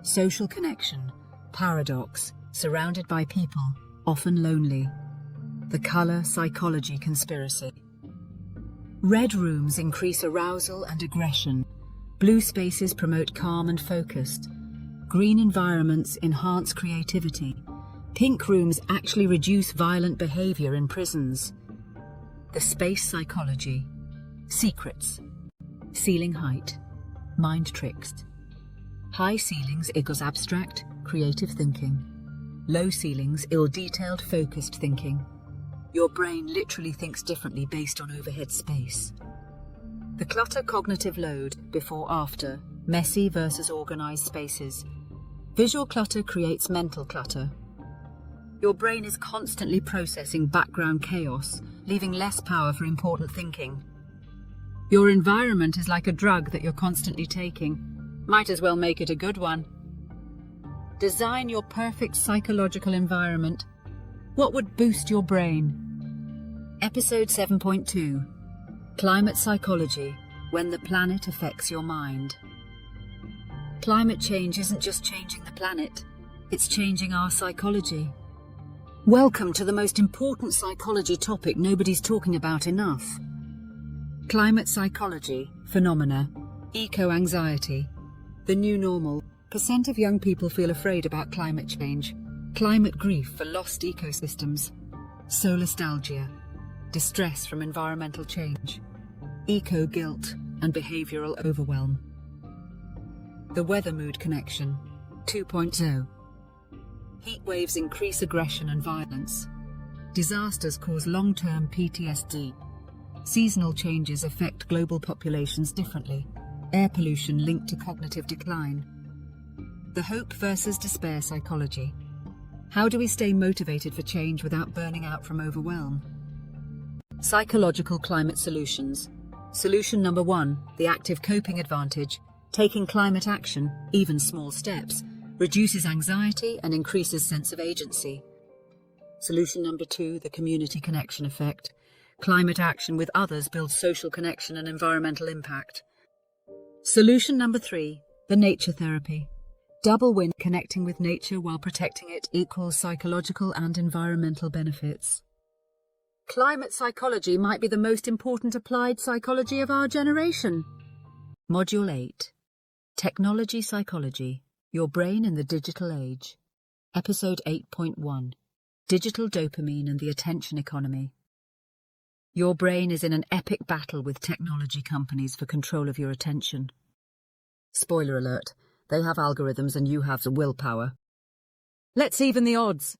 Social connection, paradox, surrounded by people, often lonely. The color psychology conspiracy. Red rooms increase arousal and aggression. Blue spaces promote calm and focused. Green environments enhance creativity. Pink rooms actually reduce violent behavior in prisons. The space psychology. Secrets. Ceiling height. Mind tricks. High ceilings equals abstract, creative thinking. Low ceilings, ill-detailed, focused thinking. Your brain literally thinks differently based on overhead space. The clutter cognitive load, before-after, messy versus organized spaces. Visual clutter creates mental clutter. Your brain is constantly processing background chaos, leaving less power for important thinking. Your environment is like a drug that you're constantly taking. Might as well make it a good one. Design your perfect psychological environment. What would boost your brain? Episode 7.2. Climate Psychology, When the Planet Affects Your Mind. Climate change isn't just changing the planet, it's changing our psychology. Welcome to the most important psychology topic nobody's talking about enough. Climate psychology, phenomena, eco-anxiety, the new normal. Percent of young people feel afraid about climate change. Climate grief for lost ecosystems. Solastalgia, distress from environmental change. Eco-guilt and behavioral overwhelm. The weather-mood connection, 2.0. Heat waves increase aggression and violence. Disasters cause long-term PTSD. Seasonal changes affect global populations differently. Air pollution linked to cognitive decline. The hope versus despair psychology. How do we stay motivated for change without burning out from overwhelm? Psychological climate solutions. Solution number 1, the active coping advantage. Taking climate action, even small steps, reduces anxiety and increases sense of agency. Solution number 2, the community connection effect. Climate action with others builds social connection and environmental impact. Solution number 3, the nature therapy. Double win, connecting with nature while protecting it equals psychological and environmental benefits. Climate psychology might be the most important applied psychology of our generation. Module 8. Technology Psychology, Your Brain in the Digital Age. Episode 8.1. Digital Dopamine and the Attention Economy. Your brain is in an epic battle with technology companies for control of your attention. Spoiler alert, they have algorithms and you have the willpower. Let's even the odds.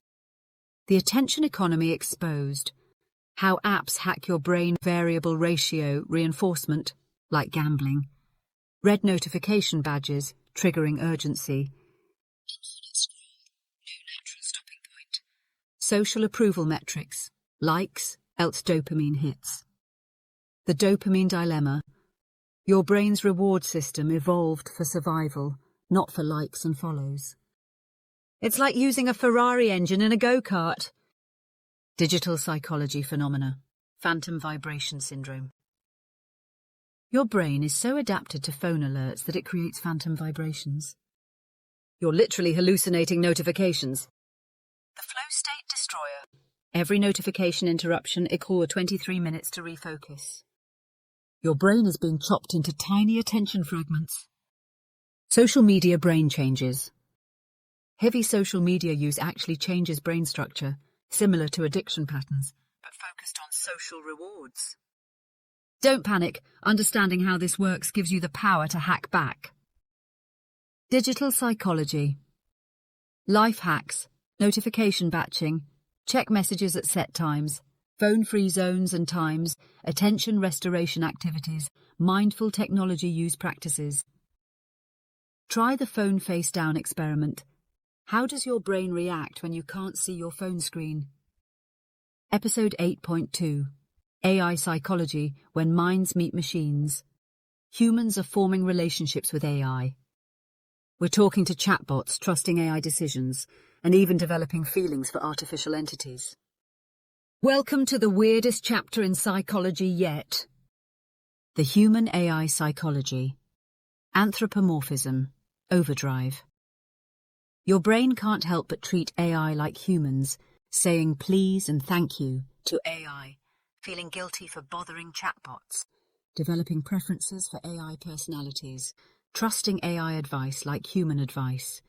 The Attention Economy Exposed. How apps hack your brain. Variable ratio reinforcement, like gambling. Red notification badges, triggering urgency. No natural stopping point. Social approval metrics, likes, else dopamine hits. The dopamine dilemma. Your brain's reward system evolved for survival, not for likes and follows. It's like using a Ferrari engine in a go-kart. Digital psychology phenomena. Phantom vibration syndrome. Your brain is so adapted to phone alerts that it creates phantom vibrations. You're literally hallucinating notifications. The flow state destroyer. Every notification interruption equals 23 minutes to refocus. Your brain is being chopped into tiny attention fragments. Social media brain changes. Heavy social media use actually changes brain structure, similar to addiction patterns, but focused on social rewards. Don't panic. Understanding how this works gives you the power to hack back. Digital psychology. Life hacks, notification batching, check messages at set times, phone-free zones and times, attention restoration activities, mindful technology use practices. Try the phone face-down experiment. How does your brain react when you can't see your phone screen? Episode 8.2. AI Psychology, When Minds Meet Machines. Humans are forming relationships with AI. We're talking to chatbots, trusting AI decisions, and even developing feelings for artificial entities. Welcome to the weirdest chapter in psychology yet. The Human AI Psychology. Anthropomorphism. Overdrive. Your brain can't help but treat AI like humans, saying please and thank you to AI, feeling guilty for bothering chatbots, developing preferences for AI personalities, trusting AI advice like human advice.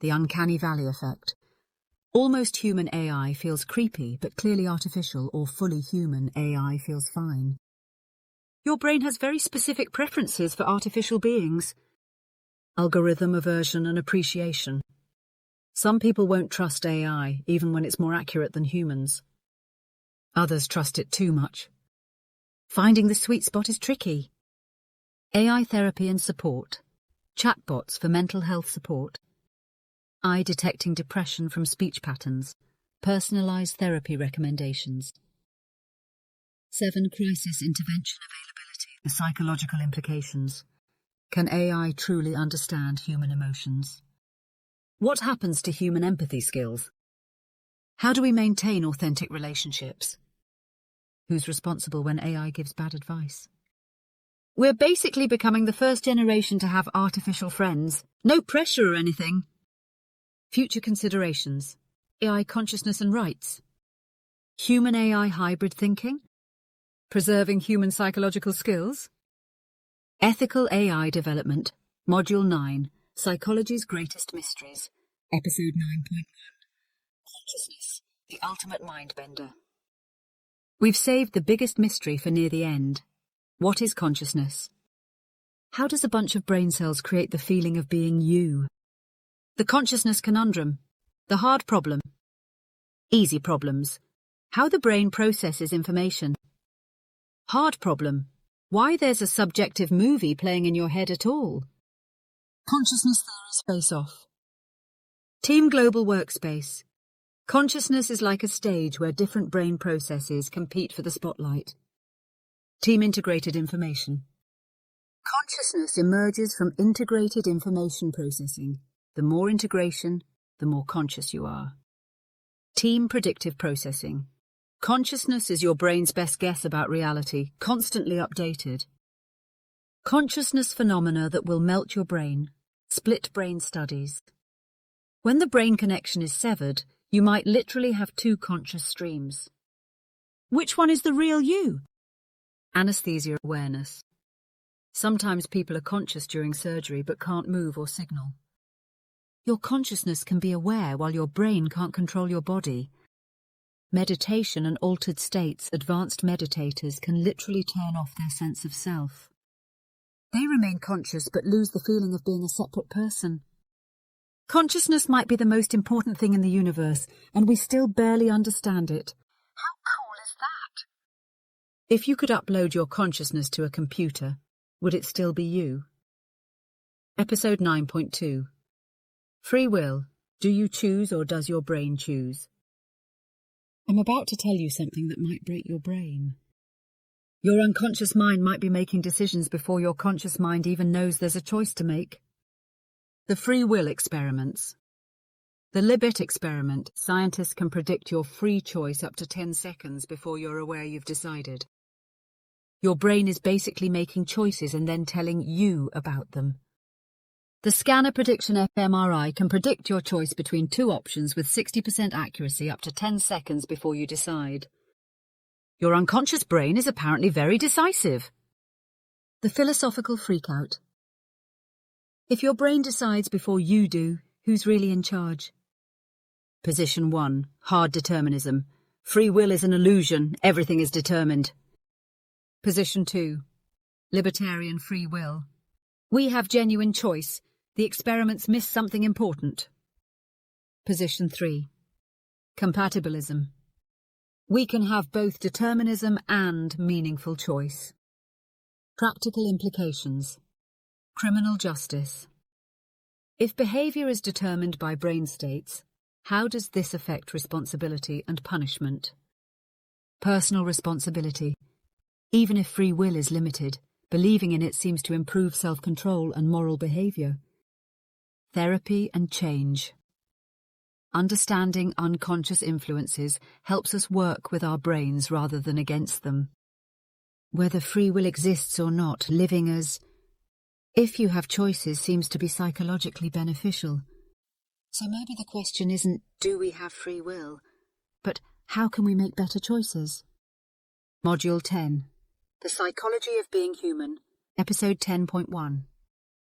The uncanny valley effect. Almost human AI feels creepy, but clearly artificial or fully human AI feels fine. Your brain has very specific preferences for artificial beings. Algorithm aversion and appreciation. Some people won't trust AI, even when it's more accurate than humans. Others trust it too much. Finding the sweet spot is tricky. AI therapy and support. Chatbots for mental health support. AI detecting depression from speech patterns. Personalized therapy recommendations. 7. Crisis intervention availability. The psychological implications. Can AI truly understand human emotions? What happens to human empathy skills? How do we maintain authentic relationships? Who's responsible when AI gives bad advice? We're basically becoming the first generation to have artificial friends. No pressure or anything. Future considerations. AI consciousness and rights. Human-AI hybrid thinking. Preserving human psychological skills. Ethical AI development. Module 9. Psychology's Greatest Mysteries. Episode 9.1. Consciousness, the ultimate mind-bender. We've saved the biggest mystery for near the end. What is consciousness? How does a bunch of brain cells create the feeling of being you? The consciousness conundrum. The hard problem. Easy problems. How the brain processes information. Hard problem. Why there's a subjective movie playing in your head at all. Consciousness theories face off. Team Global Workspace. Consciousness is like a stage where different brain processes compete for the spotlight. Team Integrated Information. Consciousness emerges from integrated information processing. The more integration, the more conscious you are. Team Predictive Processing. Consciousness is your brain's best guess about reality, constantly updated. Consciousness phenomena that will melt your brain. Split brain studies. When the brain connection is severed, you might literally have two conscious streams. Which one is the real you? Anesthesia awareness. Sometimes people are conscious during surgery but can't move or signal. Your consciousness can be aware while your brain can't control your body. Meditation and altered states, advanced meditators can literally turn off their sense of self. They remain conscious but lose the feeling of being a separate person. Consciousness might be the most important thing in the universe, and we still barely understand it. How cool is that? If you could upload your consciousness to a computer, would it still be you? Episode 9.2. Free will. Do you choose or does your brain choose? I'm about to tell you something that might break your brain. Your unconscious mind might be making decisions before your conscious mind even knows there's a choice to make. The free will experiments. The Libet experiment, scientists can predict your free choice up to 10 seconds before you're aware you've decided. Your brain is basically making choices and then telling you about them. The scanner prediction fMRI can predict your choice between two options with 60% accuracy up to 10 seconds before you decide. Your unconscious brain is apparently very decisive. The philosophical freakout. If your brain decides before you do, who's really in charge? Position 1. Hard determinism. Free will is an illusion. Everything is determined. Position 2. Libertarian free will. We have genuine choice. The experiments miss something important. Position 3. Compatibilism. We can have both determinism and meaningful choice. Practical implications. Criminal justice. If behavior is determined by brain states, how does this affect responsibility and punishment? Personal responsibility. Even if free will is limited, believing in it seems to improve self-control and moral behavior. Therapy and change. Understanding unconscious influences helps us work with our brains rather than against them. Whether free will exists or not, living as if you have choices seems to be psychologically beneficial. So maybe the question isn't, do we have free will, but how can we make better choices? Module 10. The Psychology of Being Human. Episode 10.1.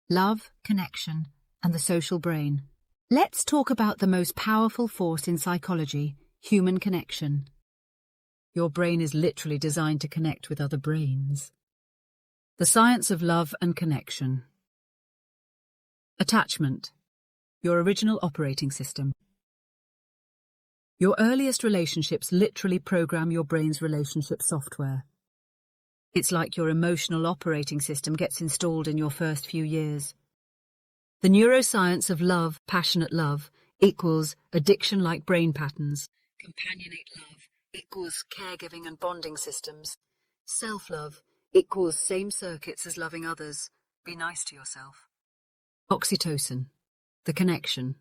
Love, Connection, and the Social Brain. Let's talk about the most powerful force in psychology, human connection. Your brain is literally designed to connect with other brains. The science of love and connection. Attachment. your original operating system. Your earliest relationships literally program your brain's relationship software. It's like your emotional operating system gets installed in your first few years. The neuroscience of love, passionate love, equals addiction-like brain patterns. Companionate love equals caregiving and bonding systems. Self-love equals same circuits as loving others. Be nice to yourself. Oxytocin, the connection.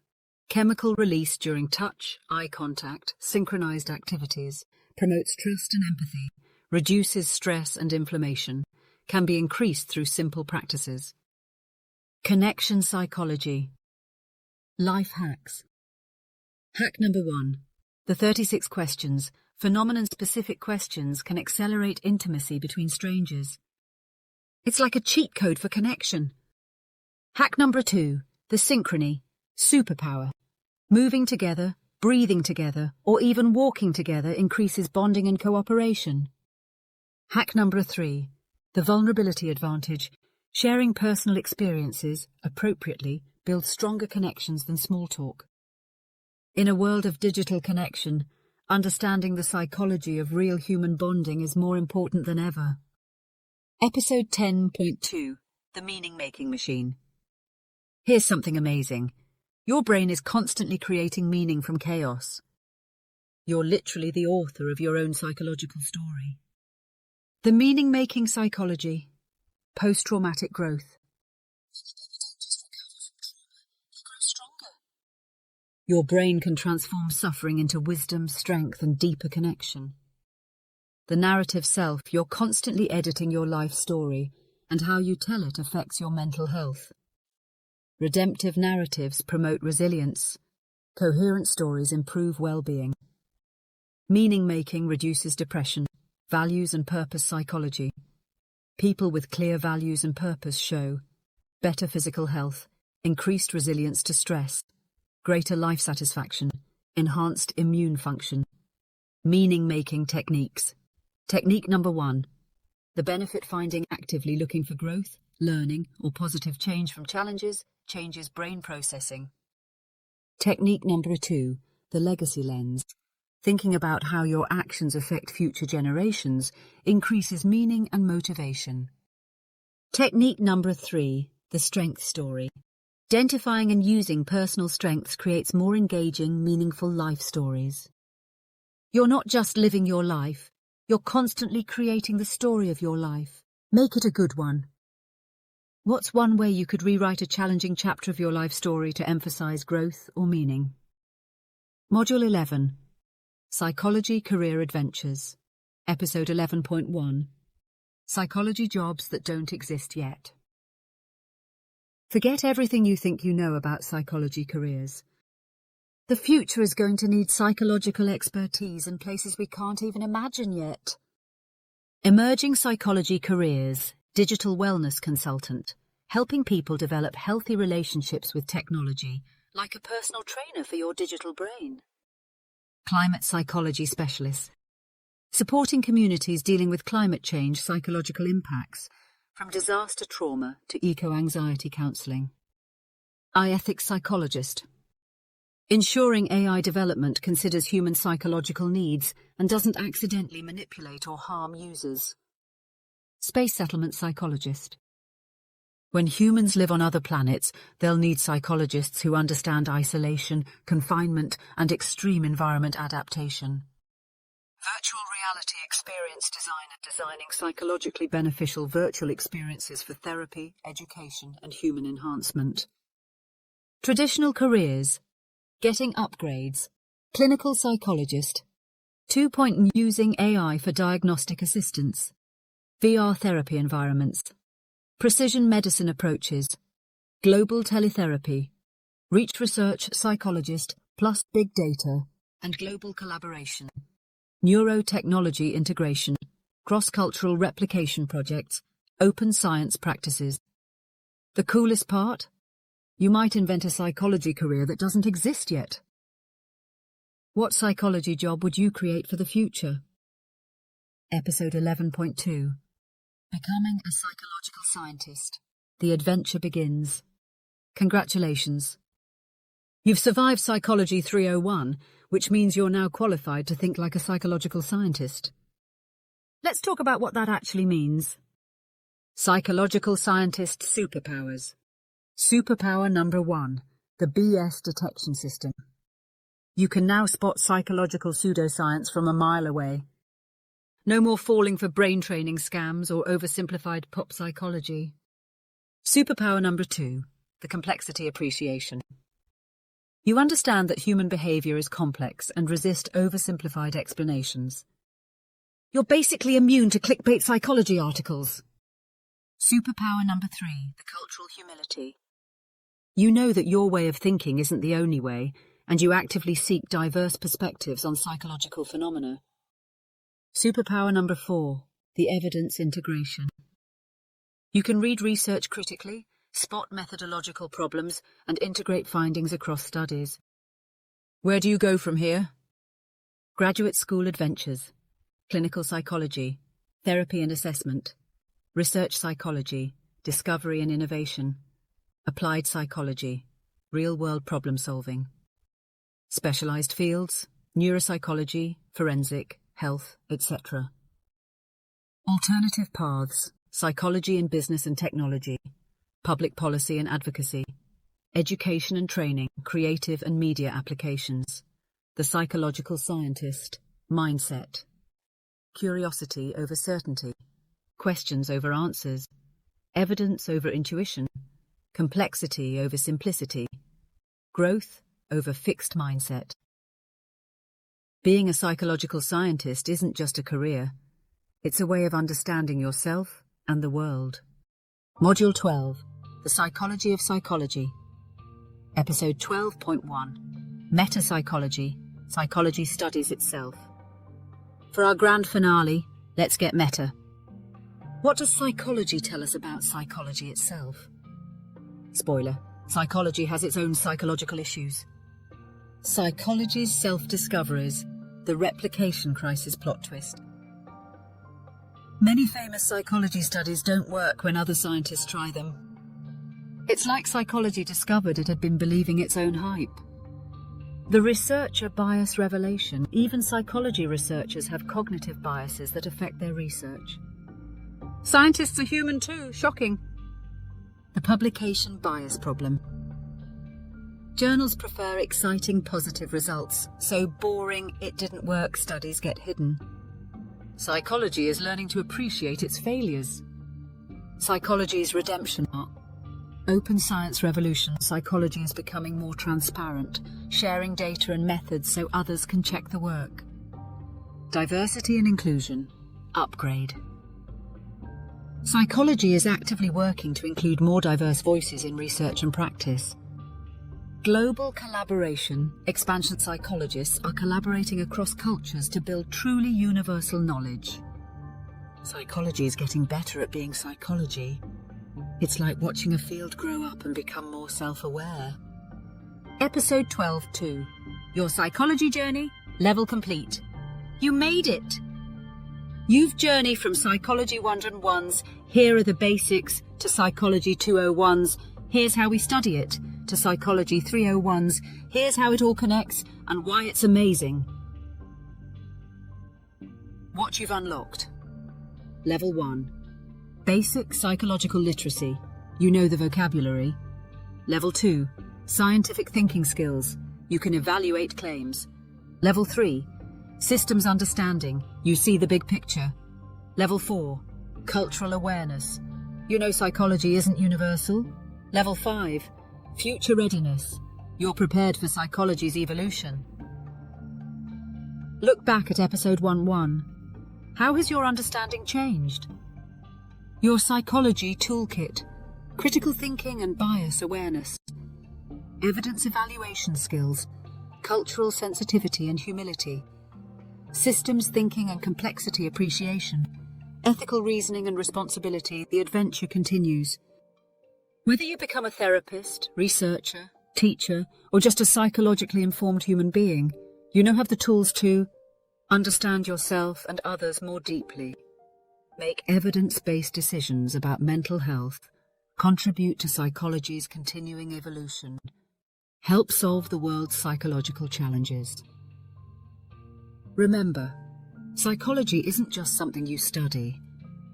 Chemical release during touch, eye contact, synchronized activities, promotes trust and empathy, reduces stress and inflammation, can be increased through simple practices. Connection psychology. Life hacks. Hack number 1. The 36 questions, phenomenon-specific questions, can accelerate intimacy between strangers. It's like a cheat code for connection. Hack number 2. The synchrony, superpower. Moving together, breathing together, or even walking together increases bonding and cooperation. Hack number 3. The vulnerability advantage. Sharing personal experiences, appropriately, builds stronger connections than small talk. In a world of digital connection, understanding the psychology of real human bonding is more important than ever. Episode 10.2. The Meaning-Making Machine. Here's something amazing. Your brain is constantly creating meaning from chaos. You're literally the author of your own psychological story. The meaning-making psychology. Post-traumatic growth. Your brain can transform suffering into wisdom, strength, and deeper connection. The narrative self, you're constantly editing your life story, and how you tell it affects your mental health. Redemptive narratives promote resilience. Coherent stories improve well-being. Meaning-making reduces depression. Values and purpose psychology. People with clear values and purpose show better physical health, increased resilience to stress, greater life satisfaction, enhanced immune function. Meaning-making techniques. Technique number 1. The benefit finding. Actively looking for growth, learning, or positive change from challenges changes brain processing. Technique number 2. The legacy lens. Thinking about how your actions affect future generations increases meaning and motivation. Technique number 3. The strength story. Identifying and using personal strengths creates more engaging, meaningful life stories. You're not just living your life, you're constantly creating the story of your life. Make it a good one. What's one way you could rewrite a challenging chapter of your life story to emphasize growth or meaning? Module 11. Psychology Career Adventures. Episode 11.1. Psychology Jobs That Don't Exist Yet. Forget everything you think you know about psychology careers. The future is going to need psychological expertise in places we can't even imagine yet. Emerging Psychology Careers, Digital Wellness Consultant, helping people develop healthy relationships with technology, like a personal trainer for your digital brain. Climate Psychology Specialist, supporting communities dealing with climate change psychological impacts, from disaster trauma to eco-anxiety counselling. iEthics Psychologist, ensuring AI development considers human psychological needs and doesn't accidentally manipulate or harm users. Space Settlement Psychologist, when humans live on other planets, they'll need psychologists who understand isolation, confinement, and extreme environment adaptation. Virtual reality experience designer, designing psychologically beneficial virtual experiences for therapy, education, and human enhancement. Traditional careers, getting upgrades, clinical psychologist, 2. Using AI for diagnostic assistance, VR therapy environments, precision medicine approaches, global teletherapy, reach research psychologist plus big data, and global collaboration, neurotechnology integration, cross-cultural replication projects, open science practices. The coolest part? You might invent a psychology career that doesn't exist yet. What psychology job would you create for the future? Episode 11.2. Becoming a Psychological Scientist. The adventure begins. Congratulations. You've survived Psychology 301, which means you're now qualified to think like a psychological scientist. Let's talk about what that actually means. Psychological scientist superpowers. Superpower number 1, the BS detection system. You can now spot psychological pseudoscience from a mile away. No more falling for brain training scams or oversimplified pop psychology. Superpower number 2, the complexity appreciation. You understand that human behavior is complex and resist oversimplified explanations. You're basically immune to clickbait psychology articles. Superpower number 3, the cultural humility. You know that your way of thinking isn't the only way, and you actively seek diverse perspectives on psychological phenomena. Superpower number 4, the evidence integration. You can read research critically, spot methodological problems, and integrate findings across studies. Where do you go from here? Graduate school adventures, clinical psychology, therapy and assessment, research psychology, discovery and innovation, applied psychology, real-world problem-solving. Specialized fields, neuropsychology, forensic, health, etc. Alternative paths, psychology in business and technology, public policy and advocacy, education and training, creative and media applications, the psychological scientist, mindset, curiosity over certainty, questions over answers, evidence over intuition, complexity over simplicity, growth over fixed mindset. Being a psychological scientist isn't just a career, it's a way of understanding yourself and the world. Module 12, The Psychology of Psychology. Episode 12.1, Meta-psychology, psychology studies itself. For our grand finale, let's get meta. What does psychology tell us about psychology itself? Spoiler, psychology has its own psychological issues. Psychology's self-discoveries, the replication crisis plot twist. Many famous psychology studies don't work when other scientists try them. It's like psychology discovered it had been believing its own hype. The researcher bias revelation. Even psychology researchers have cognitive biases that affect their research. Scientists are human too, shocking. The publication bias problem. Journals prefer exciting positive results, so boring it didn't work studies get hidden. Psychology is learning to appreciate its failures. Psychology's redemption arc. Open science revolution. Psychology is becoming more transparent, sharing data and methods so others can check the work. Diversity and inclusion. Upgrade. Psychology is actively working to include more diverse voices in research and practice. Global collaboration. Expansion psychologists are collaborating across cultures to build truly universal knowledge. Psychology is getting better at being psychology. It's like watching a field grow up and become more self-aware. Episode 12.2, Your Psychology Journey, Level Complete. You made it! You've journeyed from Psychology 101's Here are the Basics to Psychology 201's Here's How We Study It to Psychology 301's Here's How It All Connects and Why It's Amazing. What you've unlocked. Level 1. Basic psychological literacy. You know the vocabulary. Level 2. Scientific thinking skills. You can evaluate claims. Level 3. Systems understanding. You see the big picture. Level 4. Cultural awareness. You know psychology isn't universal. Level 5. Future readiness. You're prepared for psychology's evolution. Look back at episode 1.1. How has your understanding changed? Your psychology toolkit. Critical thinking and bias awareness. Evidence evaluation skills. Cultural sensitivity and humility. Systems thinking and complexity appreciation. Ethical reasoning and responsibility. The adventure continues. Whether you become a therapist, researcher, teacher, or just a psychologically informed human being, you now have the tools to understand yourself and others more deeply, make evidence-based decisions about mental health, contribute to psychology's continuing evolution, Help solve the world's psychological challenges. Remember, psychology isn't just something you study,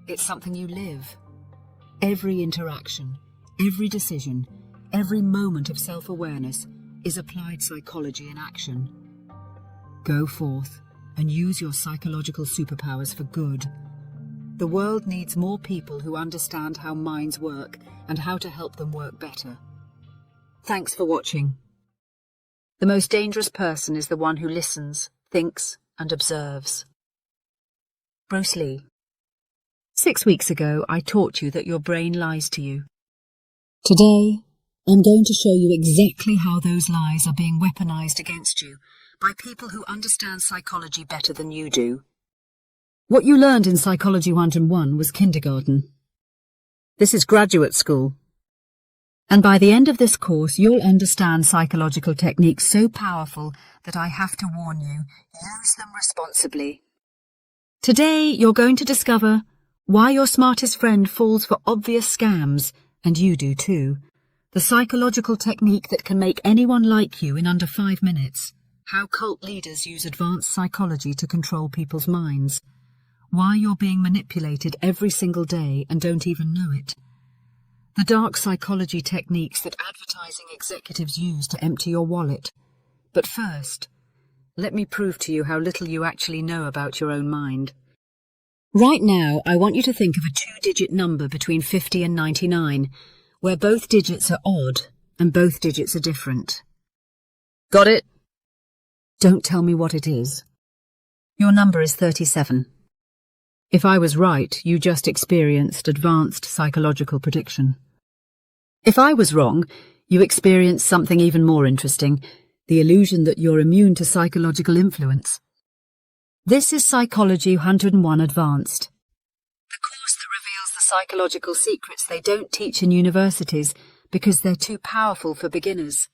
it's something you live. Every interaction, every decision, every moment of self-awareness is applied psychology in action. Go forth and use your psychological superpowers for good. The world needs more people who understand how minds work and how to help them work better. Thanks for watching. The most dangerous person is the one who listens, thinks, and observes. Bruce Lee. 6 weeks ago, I taught you that your brain lies to you. Today, I'm going to show you exactly how those lies are being weaponized against you by people who understand psychology better than you do. What you learned in Psychology 101 was kindergarten. This is graduate school. And by the end of this course, you'll understand psychological techniques so powerful that I have to warn you, use them responsibly. Today, you're going to discover why your smartest friend falls for obvious scams, and you do too. The psychological technique that can make anyone like you in under 5 minutes. How cult leaders use advanced psychology to control people's minds. Why you're being manipulated every single day and don't even know it. The dark psychology techniques that advertising executives use to empty your wallet. But first, let me prove to you how little you actually know about your own mind. Right now, I want you to think of a 2-digit number between 50 and 99, where both digits are odd and both digits are different. Got it? Don't tell me what it is. Your number is 37. If I was right, you just experienced advanced psychological prediction. If I was wrong, you experienced something even more interesting, the illusion that you're immune to psychological influence. This is Psychology 101 Advanced, the course that reveals the psychological secrets they don't teach in universities because they're too powerful for beginners.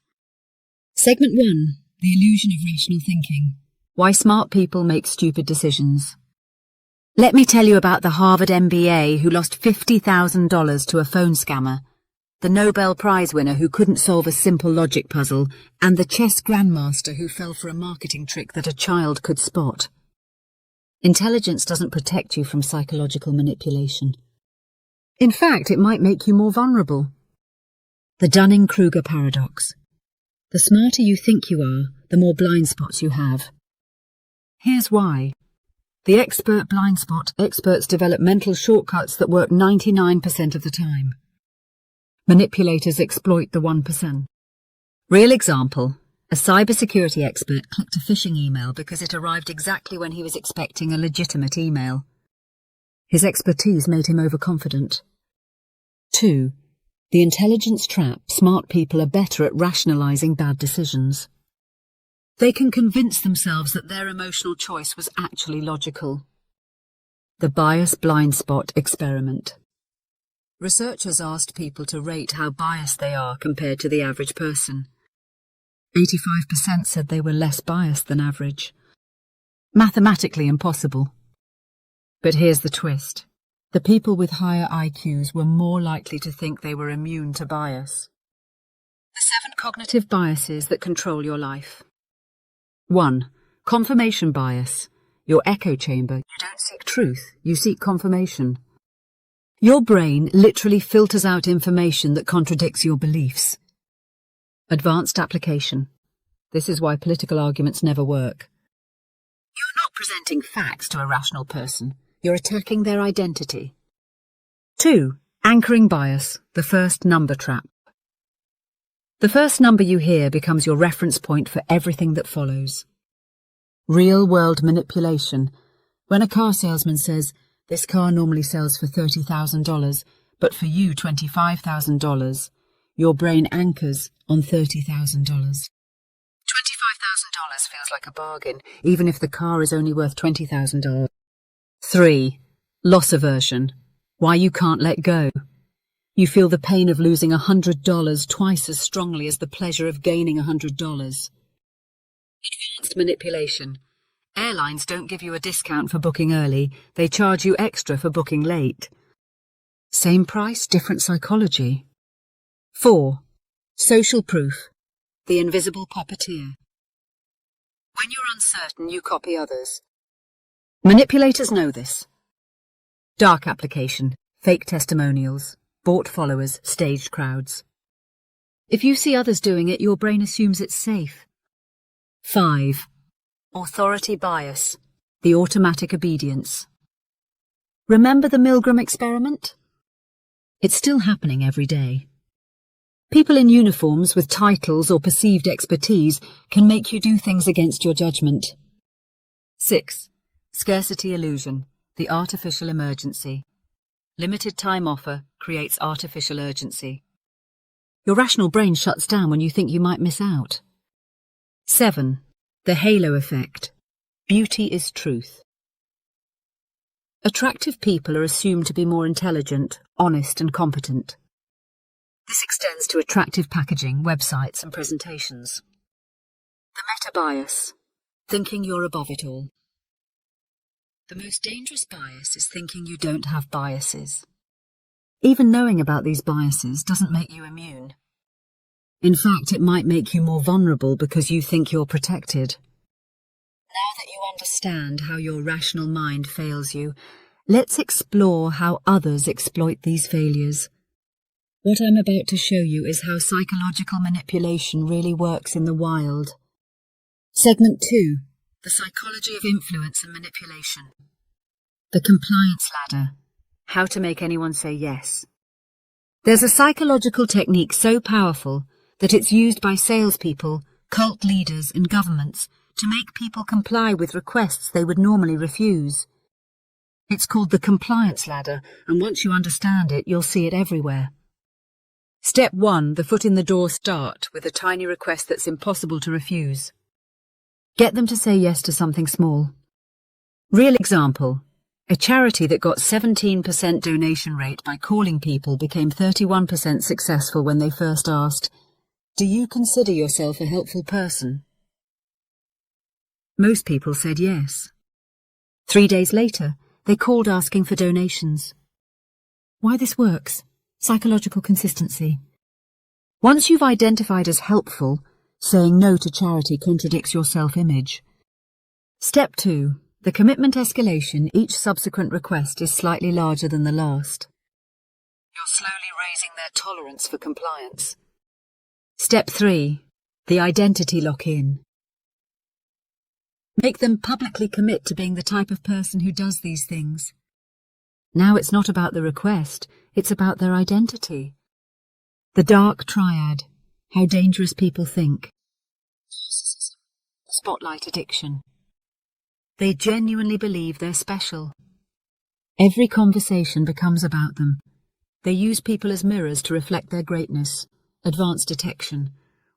Segment 1, the illusion of rational thinking. Why smart people make stupid decisions. Let me tell you about the Harvard MBA who lost $50,000 to a phone scammer, the Nobel Prize winner who couldn't solve a simple logic puzzle, and the chess grandmaster who fell for a marketing trick that a child could spot. Intelligence doesn't protect you from psychological manipulation. In fact, it might make you more vulnerable. The Dunning-Kruger paradox. The smarter you think you are, the more blind spots you have. Here's why. The expert blind spot. Experts develop mental shortcuts that work 99% of the time. Manipulators exploit the 1%. Real example. A cybersecurity expert clicked a phishing email because it arrived exactly when he was expecting a legitimate email. His expertise made him overconfident. 2. The intelligence trap. Smart people are better at rationalizing bad decisions. They can convince themselves that their emotional choice was actually logical. The bias blind spot experiment. Researchers asked people to rate how biased they are compared to the average person. 85% said they were less biased than average. Mathematically impossible. But here's the twist. The people with higher IQs were more likely to think they were immune to bias. The 7 cognitive biases that control your life. 1. Confirmation bias. Your echo chamber. You don't seek truth, you seek confirmation. Your brain literally filters out information that contradicts your beliefs. Advanced application. This is why political arguments never work. You're not presenting facts to a rational person. You're attacking their identity. 2. Anchoring bias, the first number trap. The first number you hear becomes your reference point for everything that follows. Real-world manipulation. When a car salesman says, "This car normally sells for $30,000, but for you $25,000, your brain anchors on $30,000. $25,000 feels like a bargain, even if the car is only worth $20,000. 3. Loss aversion. Why you can't let go. You feel the pain of losing $100 twice as strongly as the pleasure of gaining $100. Advanced manipulation. Airlines don't give you a discount for booking early, they charge you extra for booking late. Same price, different psychology. 4. Social proof. the invisible puppeteer. When you're uncertain, you copy others. Manipulators know this. Dark application, fake testimonials, bought followers, staged crowds. If you see others doing it, your brain assumes it's safe. 5. Authority bias, the automatic obedience. Remember the Milgram experiment? It's still happening every day. People in uniforms with titles or perceived expertise can make you do things against your judgment. 6. Scarcity illusion, the artificial emergency. Limited time offer creates artificial urgency. Your rational brain shuts down when you think you might miss out. 7. The halo effect. Beauty is truth. Attractive people are assumed to be more intelligent, honest and competent. This extends to attractive packaging, websites and presentations. The meta bias. Thinking you're above it all. The most dangerous bias is thinking you don't have biases. Even knowing about these biases doesn't make you immune. In fact, it might make you more vulnerable because you think you're protected. Now that you understand how your rational mind fails you, let's explore how others exploit these failures. What I'm about to show you is how psychological manipulation really works in the wild. Segment 2. The psychology of influence and manipulation. The compliance ladder. How to make anyone say yes. There's a psychological technique so powerful that it's used by salespeople, cult leaders and governments to make people comply with requests they would normally refuse. It's called the compliance ladder, and once you understand it, you'll see it everywhere. Step 1. The foot in the door. Start with a tiny request that's impossible to refuse. Get them to say yes to something small. Real example. A charity that got 17% donation rate by calling people became 31% successful when they first asked, "Do you consider yourself a helpful person?" Most people said yes. 3 days later, they called asking for donations. Why this works? Psychological consistency. Once you've identified as helpful, saying no to charity contradicts your self-image. Step 2. The commitment escalation. Each subsequent request is slightly larger than the last. You're slowly raising their tolerance for compliance. Step 3. The identity lock-in. Make them publicly commit to being the type of person who does these things. Now it's not about the request, it's about their identity. The dark triad. How dangerous people think. Spotlight addiction. They genuinely believe they're special. Every conversation becomes about them. They use people as mirrors to reflect their greatness. Advanced detection.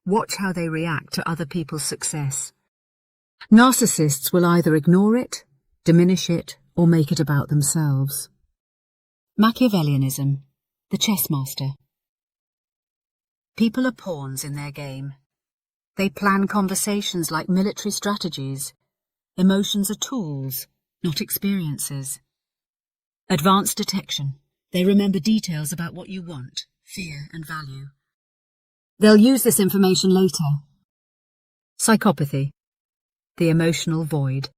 Watch how they react to other people's success. Narcissists will either ignore it, diminish it, or make it about themselves. Machiavellianism, the chess master. People are pawns in their game. They plan conversations like military strategies. Emotions are tools, not experiences. Advanced detection. They remember details about what you want, fear and value. They'll use this information later. Psychopathy. The emotional void.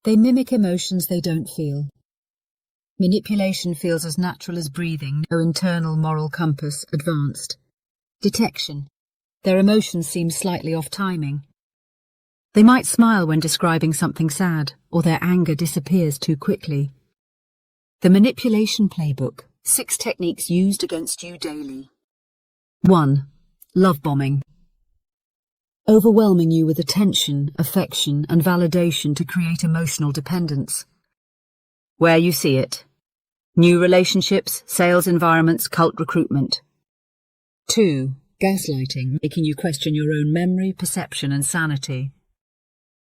They mimic emotions they don't feel. Manipulation feels as natural as breathing, no internal moral compass. Advanced detection. Their emotions seem slightly off timing. They might smile when describing something sad, or their anger disappears too quickly. The manipulation playbook. 6 techniques used against you daily. 1. Love bombing. Overwhelming you with attention, affection, and validation to create emotional dependence. Where you see it. New relationships, sales environments, cult recruitment. 2. Gaslighting, making you question your own memory, perception, and sanity.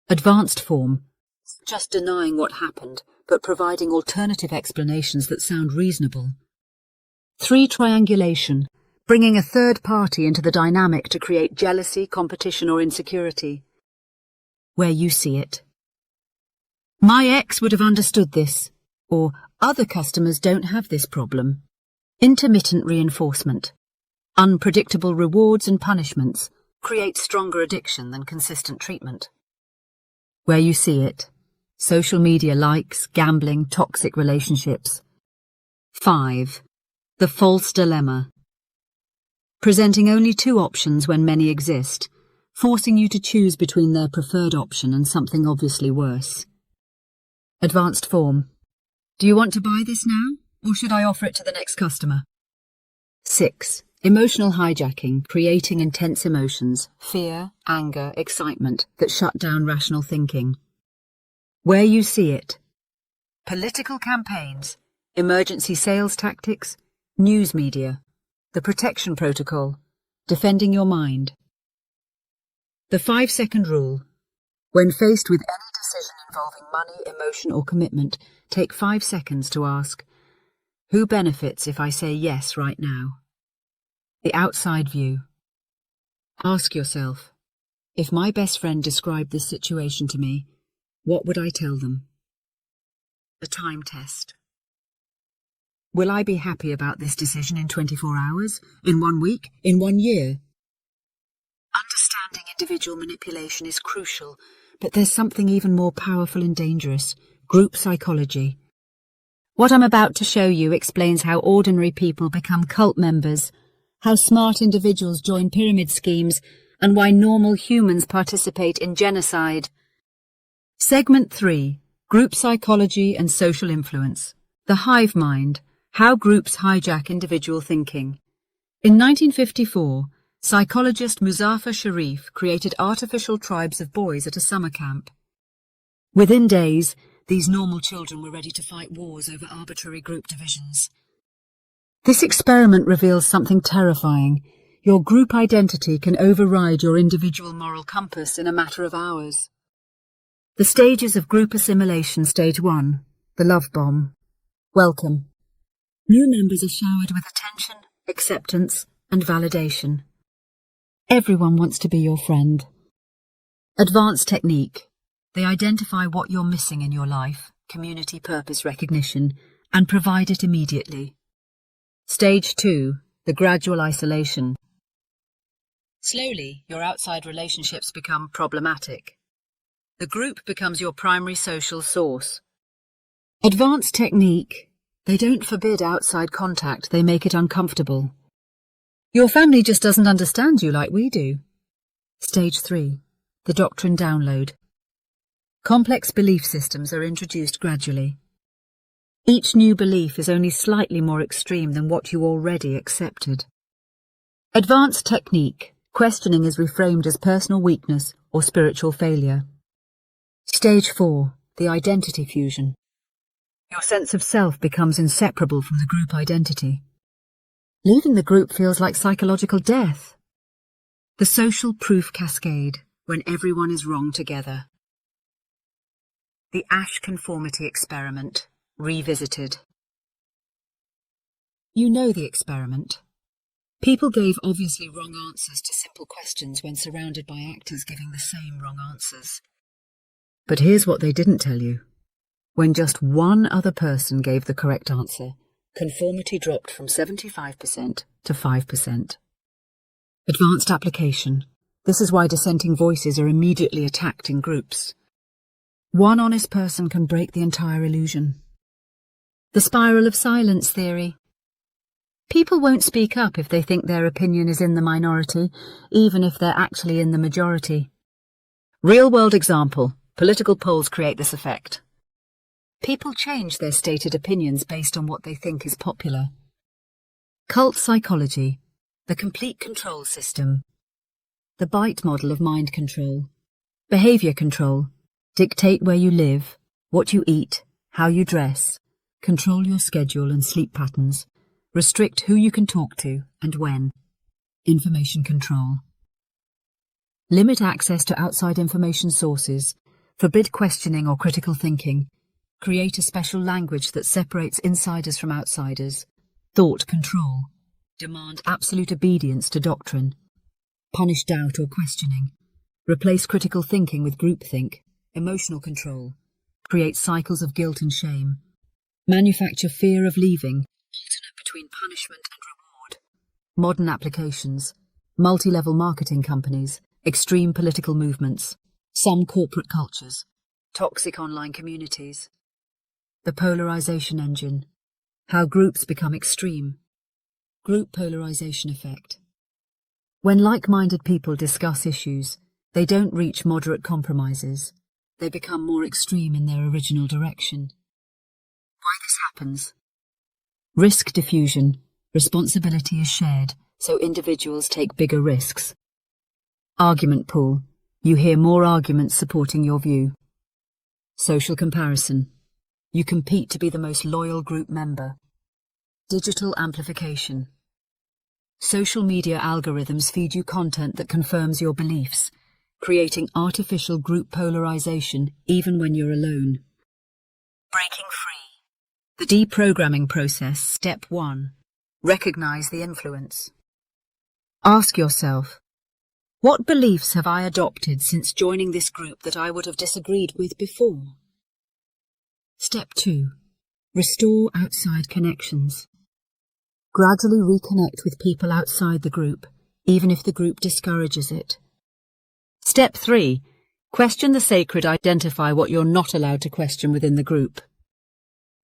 Advanced form. Just denying what happened, but providing alternative explanations that sound reasonable. 3. Triangulation. Bringing a third party into the dynamic to create jealousy, competition, or insecurity. Where you see it. My ex would have understood this, or other customers don't have this problem. Intermittent reinforcement. Unpredictable rewards and punishments create stronger addiction than consistent treatment. Where you see it. Social media likes, gambling, toxic relationships. 5. The false dilemma. Presenting only two options when many exist, forcing you to choose between their preferred option and something obviously worse. Advanced form. Do you want to buy this now, or should I offer it to the next customer? 6. Emotional hijacking, creating intense emotions, fear, anger, excitement that shut down rational thinking. Where you see it. Political campaigns, emergency sales tactics, news media, the protection protocol, defending your mind. The 5-second rule. When faced with any decision involving money, emotion or commitment, take 5 seconds to ask, who benefits if I say yes right now? The outside view. Ask yourself, if my best friend described this situation to me, what would I tell them? The time test. Will I be happy about this decision in 24 hours, in 1 week, in 1 year? Understanding individual manipulation is crucial, but there's something even more powerful and dangerous: group psychology. What I'm about to show you explains how ordinary people become cult members, how smart individuals join pyramid schemes, and why normal humans participate in genocide. Segment 3. Group Psychology and Social Influence. The Hive Mind. How Groups Hijack Individual Thinking. In 1954, psychologist Muzaffar Sharif created artificial tribes of boys at a summer camp. Within days, these normal children were ready to fight wars over arbitrary group divisions. This experiment reveals something terrifying. Your group identity can override your individual moral compass in a matter of hours. The stages of group assimilation. Stage 1. The love bomb. Welcome. New members are showered with attention, acceptance, and validation. Everyone wants to be your friend. Advanced technique. They identify what you're missing in your life, community purpose recognition, and provide it immediately. Stage 2. The gradual isolation. Slowly, your outside relationships become problematic. The group becomes your primary social source. Advanced technique. They don't forbid outside contact, they make it uncomfortable. Your family just doesn't understand you like we do. Stage 3. The doctrine download. Complex belief systems are introduced gradually. Each new belief is only slightly more extreme than what you already accepted. Advanced technique. Questioning is reframed as personal weakness or spiritual failure. Stage 4. The identity fusion. Your sense of self becomes inseparable from the group identity. Leaving the group feels like psychological death. The social proof cascade, when everyone is wrong together. The Ash conformity experiment, revisited. You know the experiment. People gave obviously wrong answers to simple questions when surrounded by actors giving the same wrong answers. But here's what they didn't tell you. When just one other person gave the correct answer, conformity dropped from 75% to 5%. Advanced application. This is why dissenting voices are immediately attacked in groups. One honest person can break the entire illusion. The spiral of silence theory. People won't speak up if they think their opinion is in the minority, even if they're actually in the majority. Real-world example. Political polls create this effect. People change their stated opinions based on what they think is popular. Cult psychology. The complete control system. The BITE model of mind control. Behavior control. Dictate where you live, what you eat, how you dress. Control your schedule and sleep patterns. Restrict who you can talk to and when. Information control. Limit access to outside information sources. Forbid questioning or critical thinking. Create a special language that separates insiders from outsiders. Thought control. Demand absolute obedience to doctrine. Punish doubt or questioning. Replace critical thinking with groupthink. Emotional control. Create cycles of guilt and shame. Manufacture fear of leaving. Alternate between punishment and reward. modern applications, multi-level marketing companies, extreme political movements, some corporate cultures, toxic online communities. The polarization engine. How groups become extreme. Group polarization effect. When like-minded people discuss issues, they don't reach moderate compromises. They become more extreme in their original direction. Why this happens? Risk diffusion. Responsibility is shared, so individuals take bigger risks. Argument pool. You hear more arguments supporting your view. Social comparison. You compete to be the most loyal group member. Digital amplification. Social media algorithms feed you content that confirms your beliefs, creating artificial group polarization even when you're alone. Breaking free. The deprogramming process, step 1. Recognize the influence. Ask yourself, what beliefs have I adopted since joining this group that I would have disagreed with before? Step 2. Restore outside connections. Gradually reconnect with people outside the group, even if the group discourages it. Step 3. Question the sacred. Identify what you're not allowed to question within the group.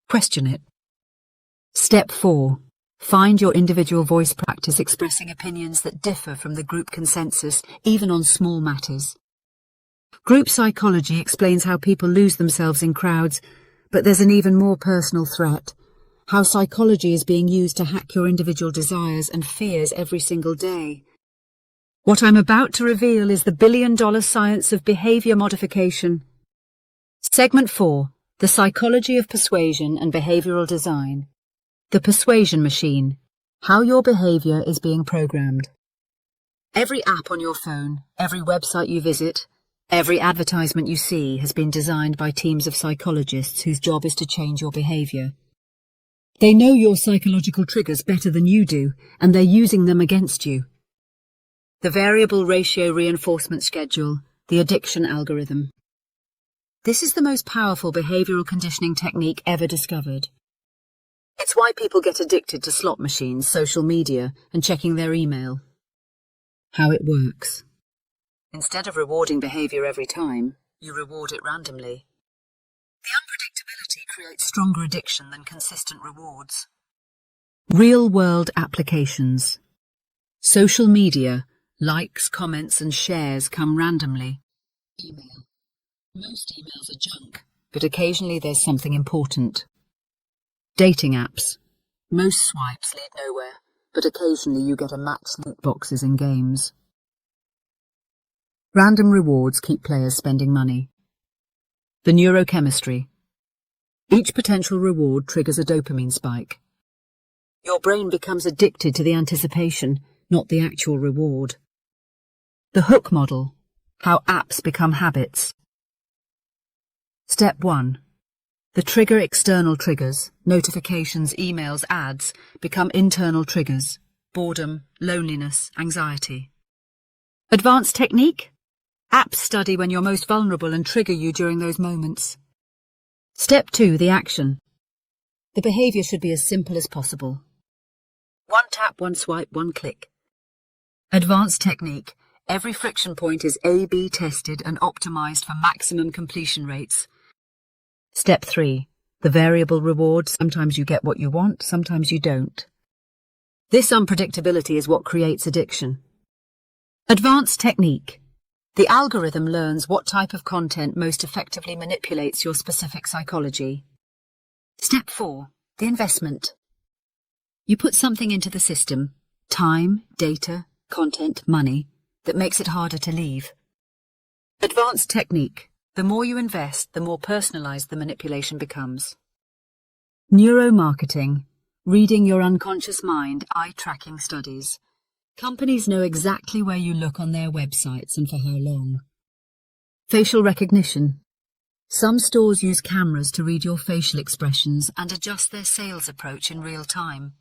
Question it. Step 4. Find your individual voice. Practice expressing opinions that differ from the group consensus, even on small matters. Group psychology explains how people lose themselves in crowds, but there's an even more personal threat. How psychology is being used to hack your individual desires and fears every single day. What I'm about to reveal is the billion-dollar science of behavior modification. Segment 4. The psychology of persuasion and behavioral design. The persuasion machine. How your behavior is being programmed. Every app on your phone, every website you visit, every advertisement you see has been designed by teams of psychologists whose job is to change your behavior. They know your psychological triggers better than you do, and they're using them against you. The variable ratio reinforcement schedule, the addiction algorithm. This is the most powerful behavioral conditioning technique ever discovered. It's why people get addicted to slot machines, social media, and checking their email. How it works. Instead of rewarding behavior every time, you reward it randomly. The unpredictability creates stronger addiction than consistent rewards. Real-world applications. Social media, likes, comments, and shares come randomly. Email. Most emails are junk, but occasionally there's something important. Dating apps. Most swipes lead nowhere, but occasionally you get a match. Loot boxes in games. Random rewards keep players spending money. The neurochemistry. Each potential reward triggers a dopamine spike. Your brain becomes addicted to the anticipation, not the actual reward. The hook model. How apps become habits. Step 1. The trigger. External triggers, notifications, emails, ads, become internal triggers. Boredom, loneliness, anxiety. Advanced technique. Apps study when you're most vulnerable and trigger you during those moments. Step 2. The action. The behavior should be as simple as possible. One tap, one swipe, one click. Advanced technique. Every friction point is A/B tested and optimized for maximum completion rates. Step 3. The variable reward. Sometimes you get what you want, sometimes you don't. This unpredictability is what creates addiction. Advanced technique. The algorithm learns what type of content most effectively manipulates your specific psychology. Step 4. The investment. You put something into the system, time, data, content, money, that makes it harder to leave. Advanced technique. The more you invest, the more personalized the manipulation becomes. Neuromarketing. Reading your unconscious mind, eye-tracking studies. Companies know exactly where you look on their websites and for how long. Facial recognition. Some stores use cameras to read your facial expressions and adjust their sales approach in real time.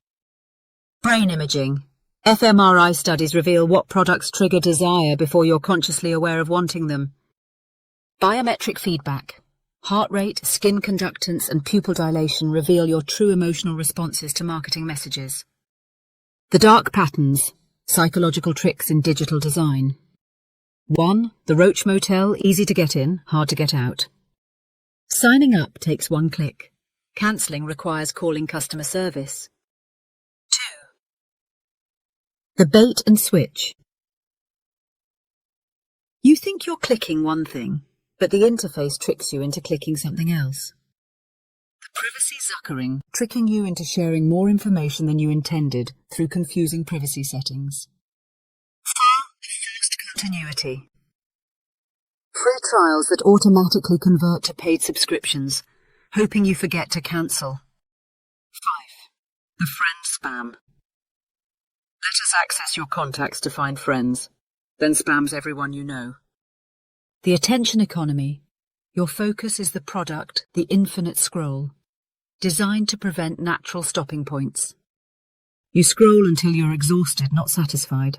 Brain imaging. fMRI studies reveal what products trigger desire before you're consciously aware of wanting them. Biometric feedback. Heart rate, skin conductance, and pupil dilation reveal your true emotional responses to marketing messages. The dark patterns, psychological tricks in digital design. 1. The Roach Motel, easy to get in, hard to get out. Signing up takes one click. Cancelling requires calling customer service. 2. The bait and switch. You think you're clicking one thing, but the interface tricks you into clicking something else. The privacy zuckering, tricking you into sharing more information than you intended through confusing privacy settings. 4. Forced continuity. Free trials that automatically convert to paid subscriptions, hoping you forget to cancel. 5. The friend spam. Let us access your contacts to find friends, then spams everyone you know. The attention economy. Your focus is the product, the infinite scroll, designed to prevent natural stopping points. You scroll until you're exhausted, not satisfied.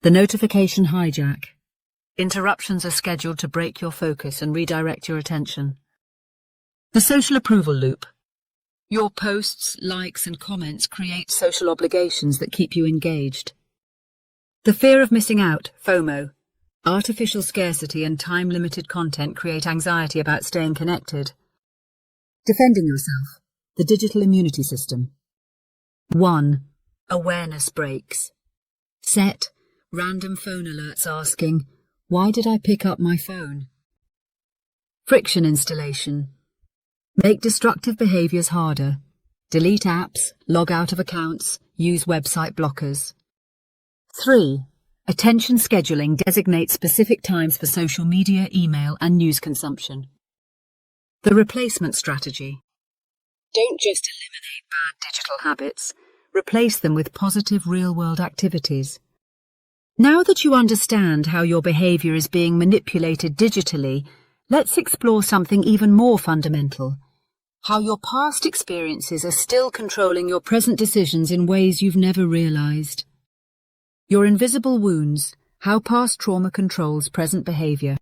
The notification hijack. Interruptions are scheduled to break your focus and redirect your attention. The social approval loop. Your posts, likes, and comments create social obligations that keep you engaged. The fear of missing out, FOMO. Artificial scarcity and time-limited content create anxiety about staying connected. Defending yourself. The digital immunity system. 1. Awareness breaks. Set random phone alerts asking, "Why did I pick up my phone?" Friction installation. Make destructive behaviors harder. Delete apps, log out of accounts, use website blockers. 3. Attention scheduling designates specific times for social media, email, and news consumption. The replacement strategy. Don't just eliminate bad digital habits, replace them with positive real-world activities. Now that you understand how your behavior is being manipulated digitally, let's explore something even more fundamental. How your past experiences are still controlling your present decisions in ways you've never realized. Your invisible wounds, how past trauma controls present behavior.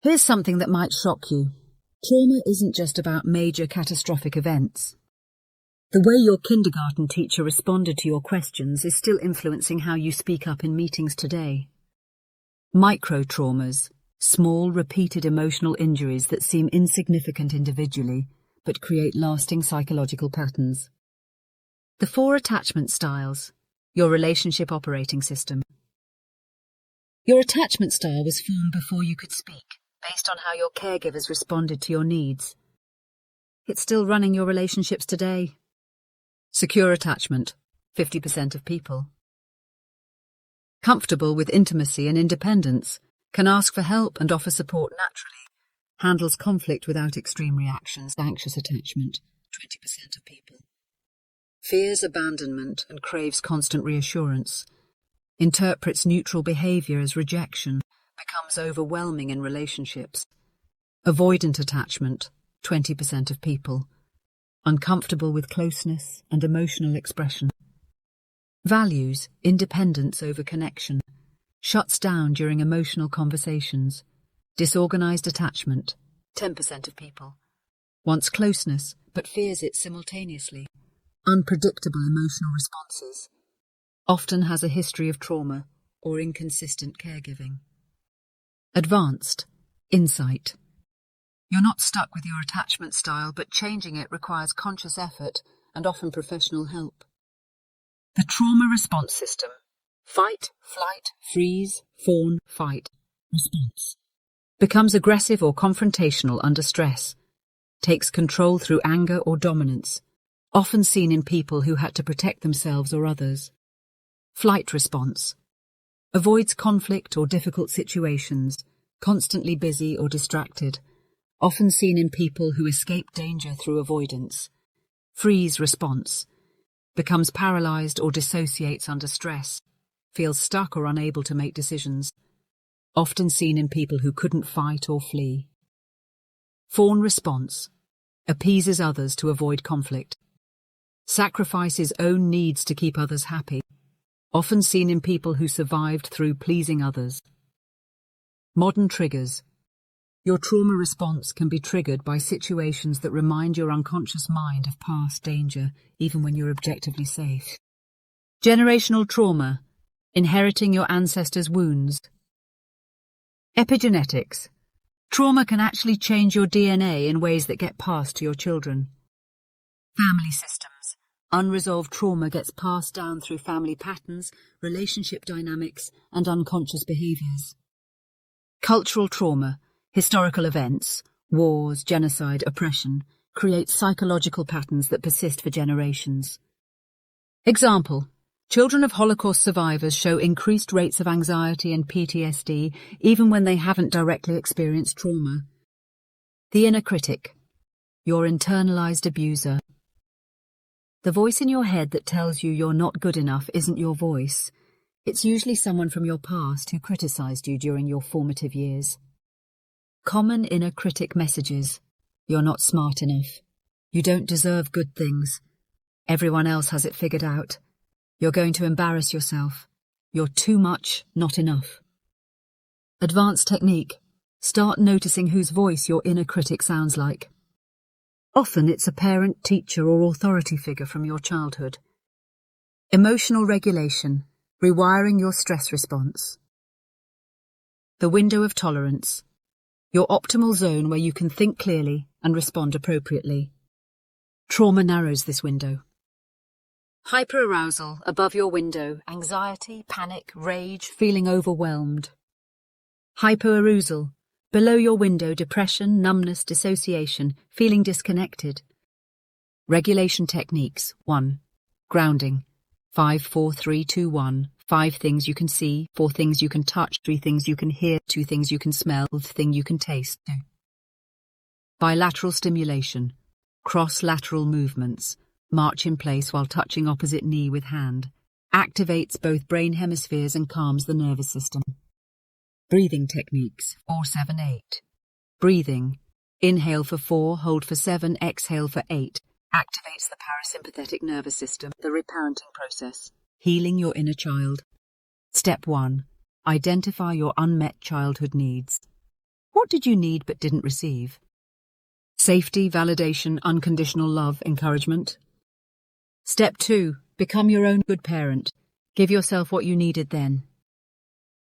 Here's something that might shock you. Trauma isn't just about major catastrophic events. The way your kindergarten teacher responded to your questions is still influencing how you speak up in meetings today. Micro-traumas, small, repeated emotional injuries that seem insignificant individually, but create lasting psychological patterns. The 4 attachment styles. Your relationship operating system. Your attachment style was formed before you could speak, based on how your caregivers responded to your needs. It's still running your relationships today. Secure attachment, 50% of people. Comfortable with intimacy and independence, can ask for help and offer support naturally, handles conflict without extreme reactions. Anxious attachment, 20% of people. Fears abandonment and craves constant reassurance, interprets neutral behavior as rejection, becomes overwhelming in relationships. Avoidant attachment, 20% of people, uncomfortable with closeness and emotional expression. Values independence over connection, shuts down during emotional conversations. Disorganized attachment, 10% of people, wants closeness but fears it simultaneously. Unpredictable emotional responses, often has a history of trauma or inconsistent caregiving. Advanced insight. You're not stuck with your attachment style, but changing it requires conscious effort and often professional help. The trauma response system. Fight, flight, freeze, fawn, fight. Response. Becomes aggressive or confrontational under stress. Takes control through anger or dominance. Often seen in people who had to protect themselves or others. Flight response. Avoids conflict or difficult situations, constantly busy or distracted. Often seen in people who escape danger through avoidance. Freeze response. Becomes paralyzed or dissociates under stress. Feels stuck or unable to make decisions. Often seen in people who couldn't fight or flee. Fawn response. Appeases others to avoid conflict. Sacrifices own needs to keep others happy, often seen in people who survived through pleasing others. Modern triggers. Your trauma response can be triggered by situations that remind your unconscious mind of past danger, even when you're objectively safe. Generational trauma, inheriting your ancestors' wounds. Epigenetics. Trauma can actually change your DNA in ways that get passed to your children. Family systems. Unresolved trauma gets passed down through family patterns, relationship dynamics, and unconscious behaviors. Cultural trauma, historical events, wars, genocide, oppression, create psychological patterns that persist for generations. Example: children of Holocaust survivors show increased rates of anxiety and PTSD even when they haven't directly experienced trauma. The inner critic, your internalized abuser. The voice in your head that tells you you're not good enough isn't your voice. It's usually someone from your past who criticized you during your formative years. Common inner critic messages: you're not smart enough. You don't deserve good things. Everyone else has it figured out. You're going to embarrass yourself. You're too much, not enough. Advanced technique. Start noticing whose voice your inner critic sounds like. Often it's a parent, teacher, or authority figure from your childhood. Emotional regulation, rewiring your stress response. The window of tolerance, your optimal zone where you can think clearly and respond appropriately. Trauma narrows this window. Hyperarousal, above your window, anxiety, panic, rage, feeling overwhelmed. Hypoarousal, below your window, depression, numbness, dissociation, feeling disconnected. Regulation techniques. 1. Grounding. 5, 4, 3, 2, 1. 5 things you can see, 4 things you can touch, 3 things you can hear, 2 things you can smell, 1 thing you can taste. 2. Bilateral stimulation. Cross-lateral movements. March in place while touching opposite knee with hand. Activates both brain hemispheres and calms the nervous system. Breathing techniques. 4, 7, 8. Breathing. Inhale for 4, hold for 7, exhale for 8. Activates the parasympathetic nervous system, the reparenting process. Healing your inner child. Step 1. Identify your unmet childhood needs. What did you need but didn't receive? Safety, validation, unconditional love, encouragement. Step 2. Become your own good parent. Give yourself what you needed then.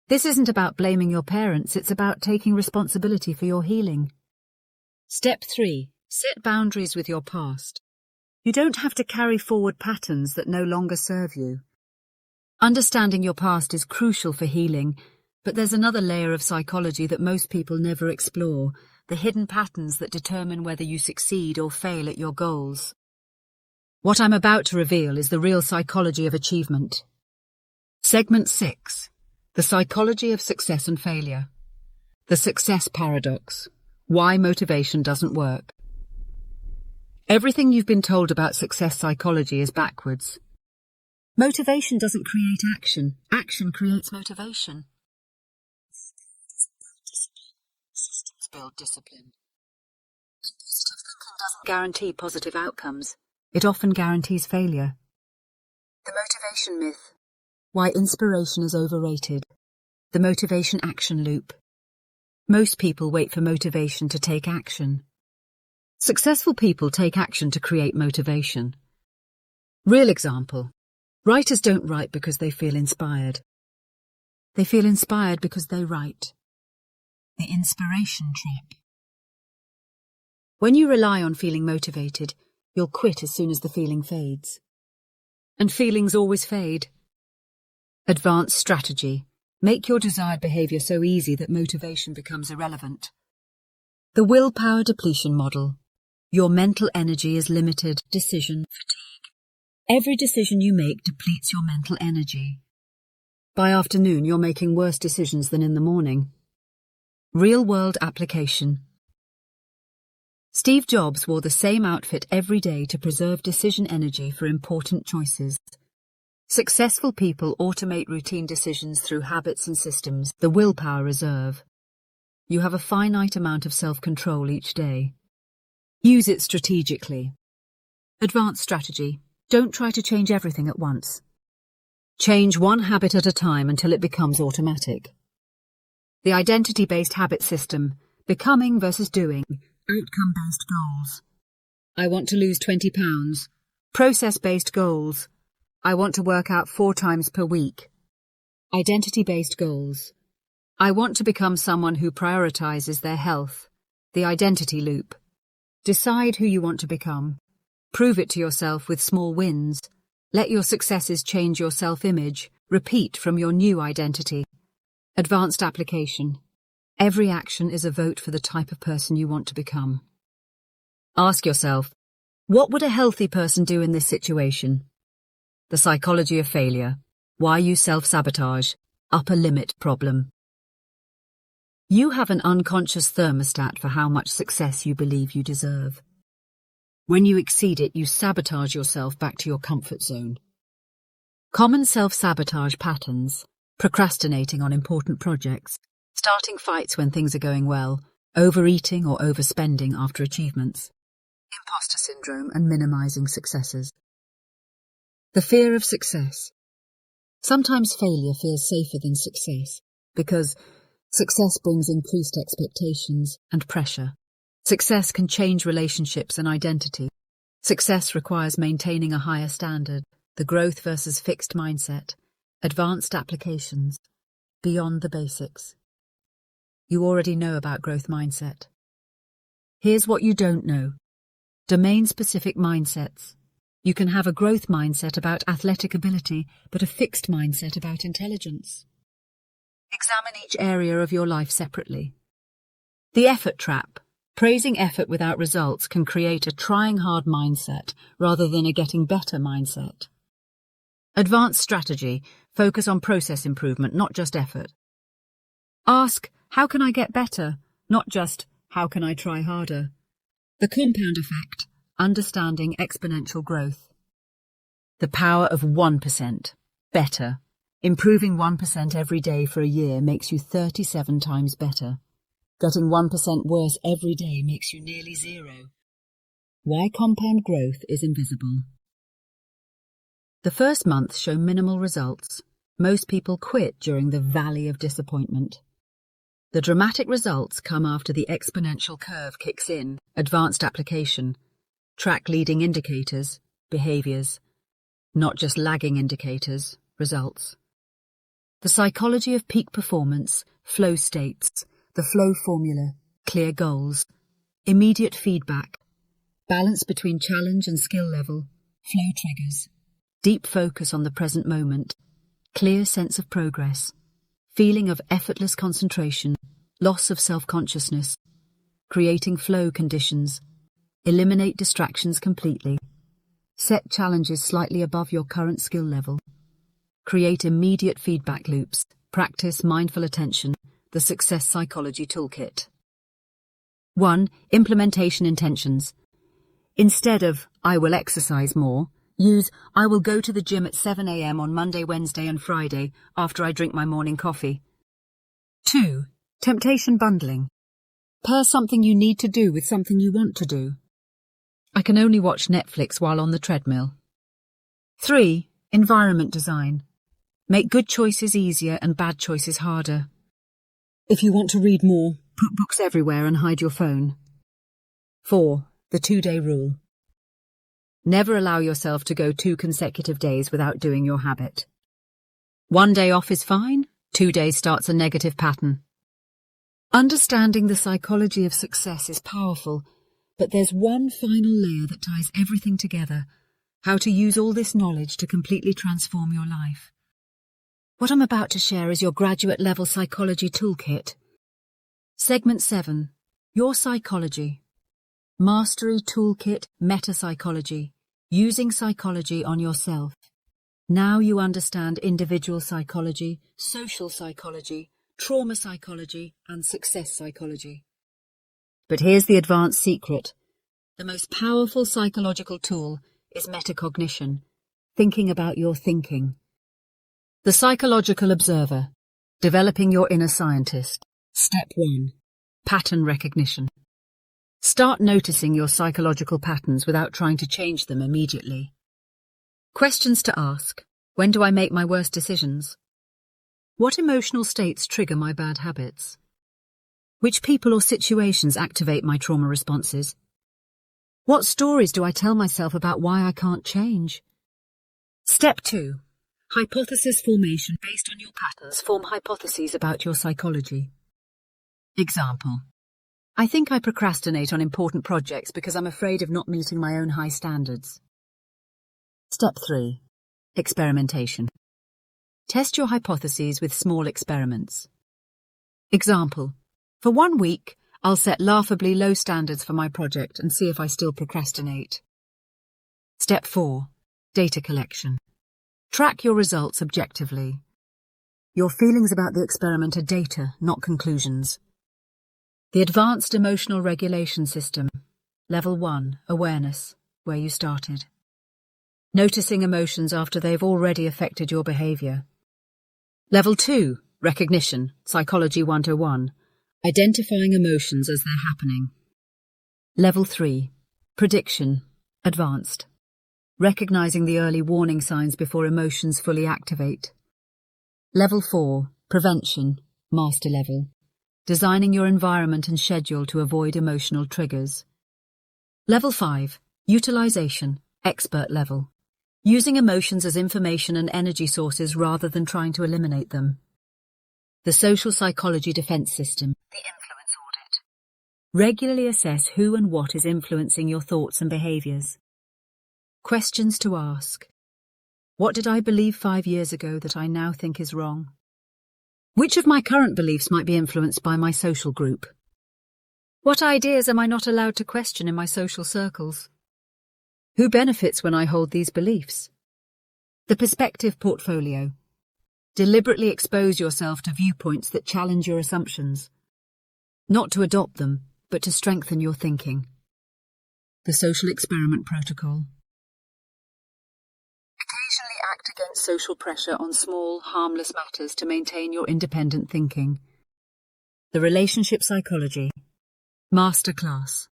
This isn't about blaming your parents, it's about taking responsibility for your healing. Step 3. Set boundaries with your past. You don't have to carry forward patterns that no longer serve you. Understanding your past is crucial for healing, but there's another layer of psychology that most people never explore, the hidden patterns that determine whether you succeed or fail at your goals. What I'm about to reveal is the real psychology of achievement. Segment 6. The psychology of success and failure. The success paradox. Why motivation doesn't work. Everything you've been told about success psychology is backwards. Motivation doesn't create action. Action creates motivation. Systems build discipline. Positive thinking doesn't guarantee positive outcomes. It often guarantees failure. The motivation myth. Why inspiration is overrated. The motivation action loop. Most people wait for motivation to take action. Successful people take action to create motivation. Real example. Writers don't write because they feel inspired. They feel inspired because they write. The inspiration trap. When you rely on feeling motivated, you'll quit as soon as the feeling fades. And feelings always fade. Advanced strategy. Make your desired behavior so easy that motivation becomes irrelevant. The willpower depletion model. Your mental energy is limited. Decision fatigue. Every decision you make depletes your mental energy. By afternoon, you're making worse decisions than in the morning. Real-world application. Steve Jobs wore the same outfit every day to preserve decision energy for important choices. Successful people automate routine decisions through habits and systems, the willpower reserve. You have a finite amount of self-control each day. Use it strategically. Advanced strategy. Don't try to change everything at once. Change one habit at a time until it becomes automatic. The identity-based habit system. Becoming versus doing. Outcome-based goals. I want to lose 20 pounds. Process-based goals. I want to work out 4 times per week. Identity-based goals. I want to become someone who prioritizes their health. The identity loop. Decide who you want to become. Prove it to yourself with small wins. Let your successes change your self-image. Repeat from your new identity. Advanced application. Every action is a vote for the type of person you want to become. Ask yourself, what would a healthy person do in this situation? The psychology of failure. Why you self-sabotage. Upper limit problem. You have an unconscious thermostat for how much success you believe you deserve. When you exceed it, you sabotage yourself back to your comfort zone. Common self-sabotage patterns: procrastinating on important projects, starting fights when things are going well, overeating or overspending after achievements, imposter syndrome and minimizing successes. The fear of success. Sometimes failure feels safer than success because success brings increased expectations and pressure. Success can change relationships and identity. Success requires maintaining a higher standard, the growth versus fixed mindset, advanced applications, beyond the basics. You already know about growth mindset. Here's what you don't know. Domain-specific mindsets. You can have a growth mindset about athletic ability, but a fixed mindset about intelligence. Examine each area of your life separately. The effort trap. Praising effort without results can create a trying hard mindset rather than a getting better mindset. Advanced strategy. Focus on process improvement, not just effort. Ask, how can I get better? Not just, how can I try harder? The compound effect. Understanding exponential growth. The power of 1%. Better. Improving 1% every day for a year makes you 37 times better. Getting 1% worse every day makes you nearly zero. Why compound growth is invisible. The first month show minimal results. Most people quit during the valley of disappointment. The dramatic results come after the exponential curve kicks in. Advanced application. Track leading indicators, behaviors, not just lagging indicators, results. The psychology of peak performance, flow states, the flow formula, clear goals, immediate feedback, balance between challenge and skill level, flow triggers, deep focus on the present moment, clear sense of progress, feeling of effortless concentration, loss of self-consciousness, creating flow conditions, eliminate distractions completely, set challenges slightly above your current skill level, create immediate feedback loops, practice mindful attention, the Success Psychology Toolkit. 1. Implementation intentions. Instead of, I will exercise more, use, I will go to the gym at 7 a.m. on Monday, Wednesday and Friday after I drink my morning coffee. 2. Temptation bundling. Pair something you need to do with something you want to do. I can only watch Netflix while on the treadmill. 3. Environment design. Make good choices easier and bad choices harder. If you want to read more, put books everywhere and hide your phone. 4. The 2-day rule. Never allow yourself to go 2 consecutive days without doing your habit. 1 day off is fine, 2 days starts a negative pattern. Understanding the psychology of success is powerful, but there's one final layer that ties everything together: how to use all this knowledge to completely transform your life. What I'm about to share is your graduate-level psychology toolkit. Segment 7. Your psychology. Mastery Toolkit Meta-Psychology. Using psychology on yourself. Now you understand individual psychology, social psychology, trauma psychology, and success psychology. But here's the advanced secret. The most powerful psychological tool is metacognition, thinking about your thinking. The Psychological Observer. Developing your inner scientist. Step 1. Pattern recognition. Start noticing your psychological patterns without trying to change them immediately. Questions to ask. When do I make my worst decisions? What emotional states trigger my bad habits? Which people or situations activate my trauma responses? What stories do I tell myself about why I can't change? Step 2. Hypothesis formation. Based on your patterns, form hypotheses about your psychology. Example. I think I procrastinate on important projects because I'm afraid of not meeting my own high standards. Step 3. Experimentation. Test your hypotheses with small experiments. Example. For 1 week, I'll set laughably low standards for my project and see if I still procrastinate. Step 4. Data collection. Track your results objectively. Your feelings about the experiment are data, not conclusions. The Advanced Emotional Regulation System. Level 1. Awareness, where you started. Noticing emotions after they've already affected your behavior. Level 2. Recognition, Psychology 101. Identifying emotions as they're happening. Level 3. Prediction, Advanced. Recognizing the early warning signs before emotions fully activate. Level 4. Prevention, Master Level. Designing your environment and schedule to avoid emotional triggers. Level 5. Utilization, Expert Level. Using emotions as information and energy sources rather than trying to eliminate them. The Social Psychology Defense System. The Influence Audit. Regularly assess who and what is influencing your thoughts and behaviors. Questions to ask. What did I believe 5 years ago that I now think is wrong? Which of my current beliefs might be influenced by my social group? What ideas am I not allowed to question in my social circles? Who benefits when I hold these beliefs? The Perspective Portfolio. Deliberately expose yourself to viewpoints that challenge your assumptions. Not to adopt them, but to strengthen your thinking. The Social Experiment Protocol. Occasionally act against social pressure on small, harmless matters to maintain your independent thinking. The Relationship Psychology. Masterclass.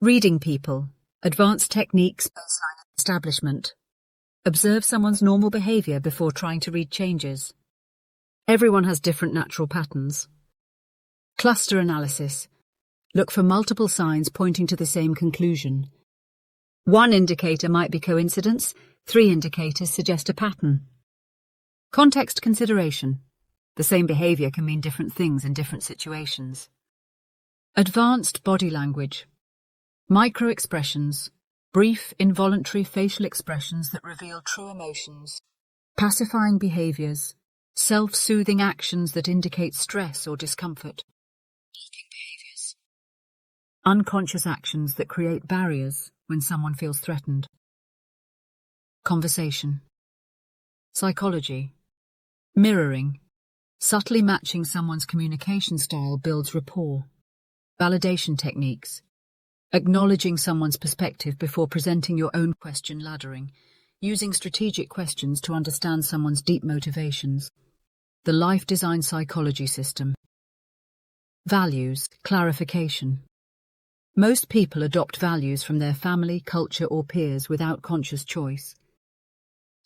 Reading people. Advanced techniques. Baseline establishment. Observe someone's normal behavior before trying to read changes. Everyone has different natural patterns. Cluster analysis. Look for multiple signs pointing to the same conclusion. 1 indicator might be coincidence, 3 indicators suggest a pattern. Context consideration. The same behavior can mean different things in different situations. Advanced body language. Micro-expressions. Brief, involuntary facial expressions that reveal true emotions. Pacifying behaviors. Self-soothing actions that indicate stress or discomfort. Blocking behaviors. Unconscious actions that create barriers when someone feels threatened. Conversation. Psychology. Mirroring. Subtly matching someone's communication style builds rapport. Validation techniques. Acknowledging someone's perspective before presenting your own question. Laddering. Using strategic questions to understand someone's deep motivations. The Life Design Psychology System. Values, clarification. Most people adopt values from their family, culture, or peers without conscious choice.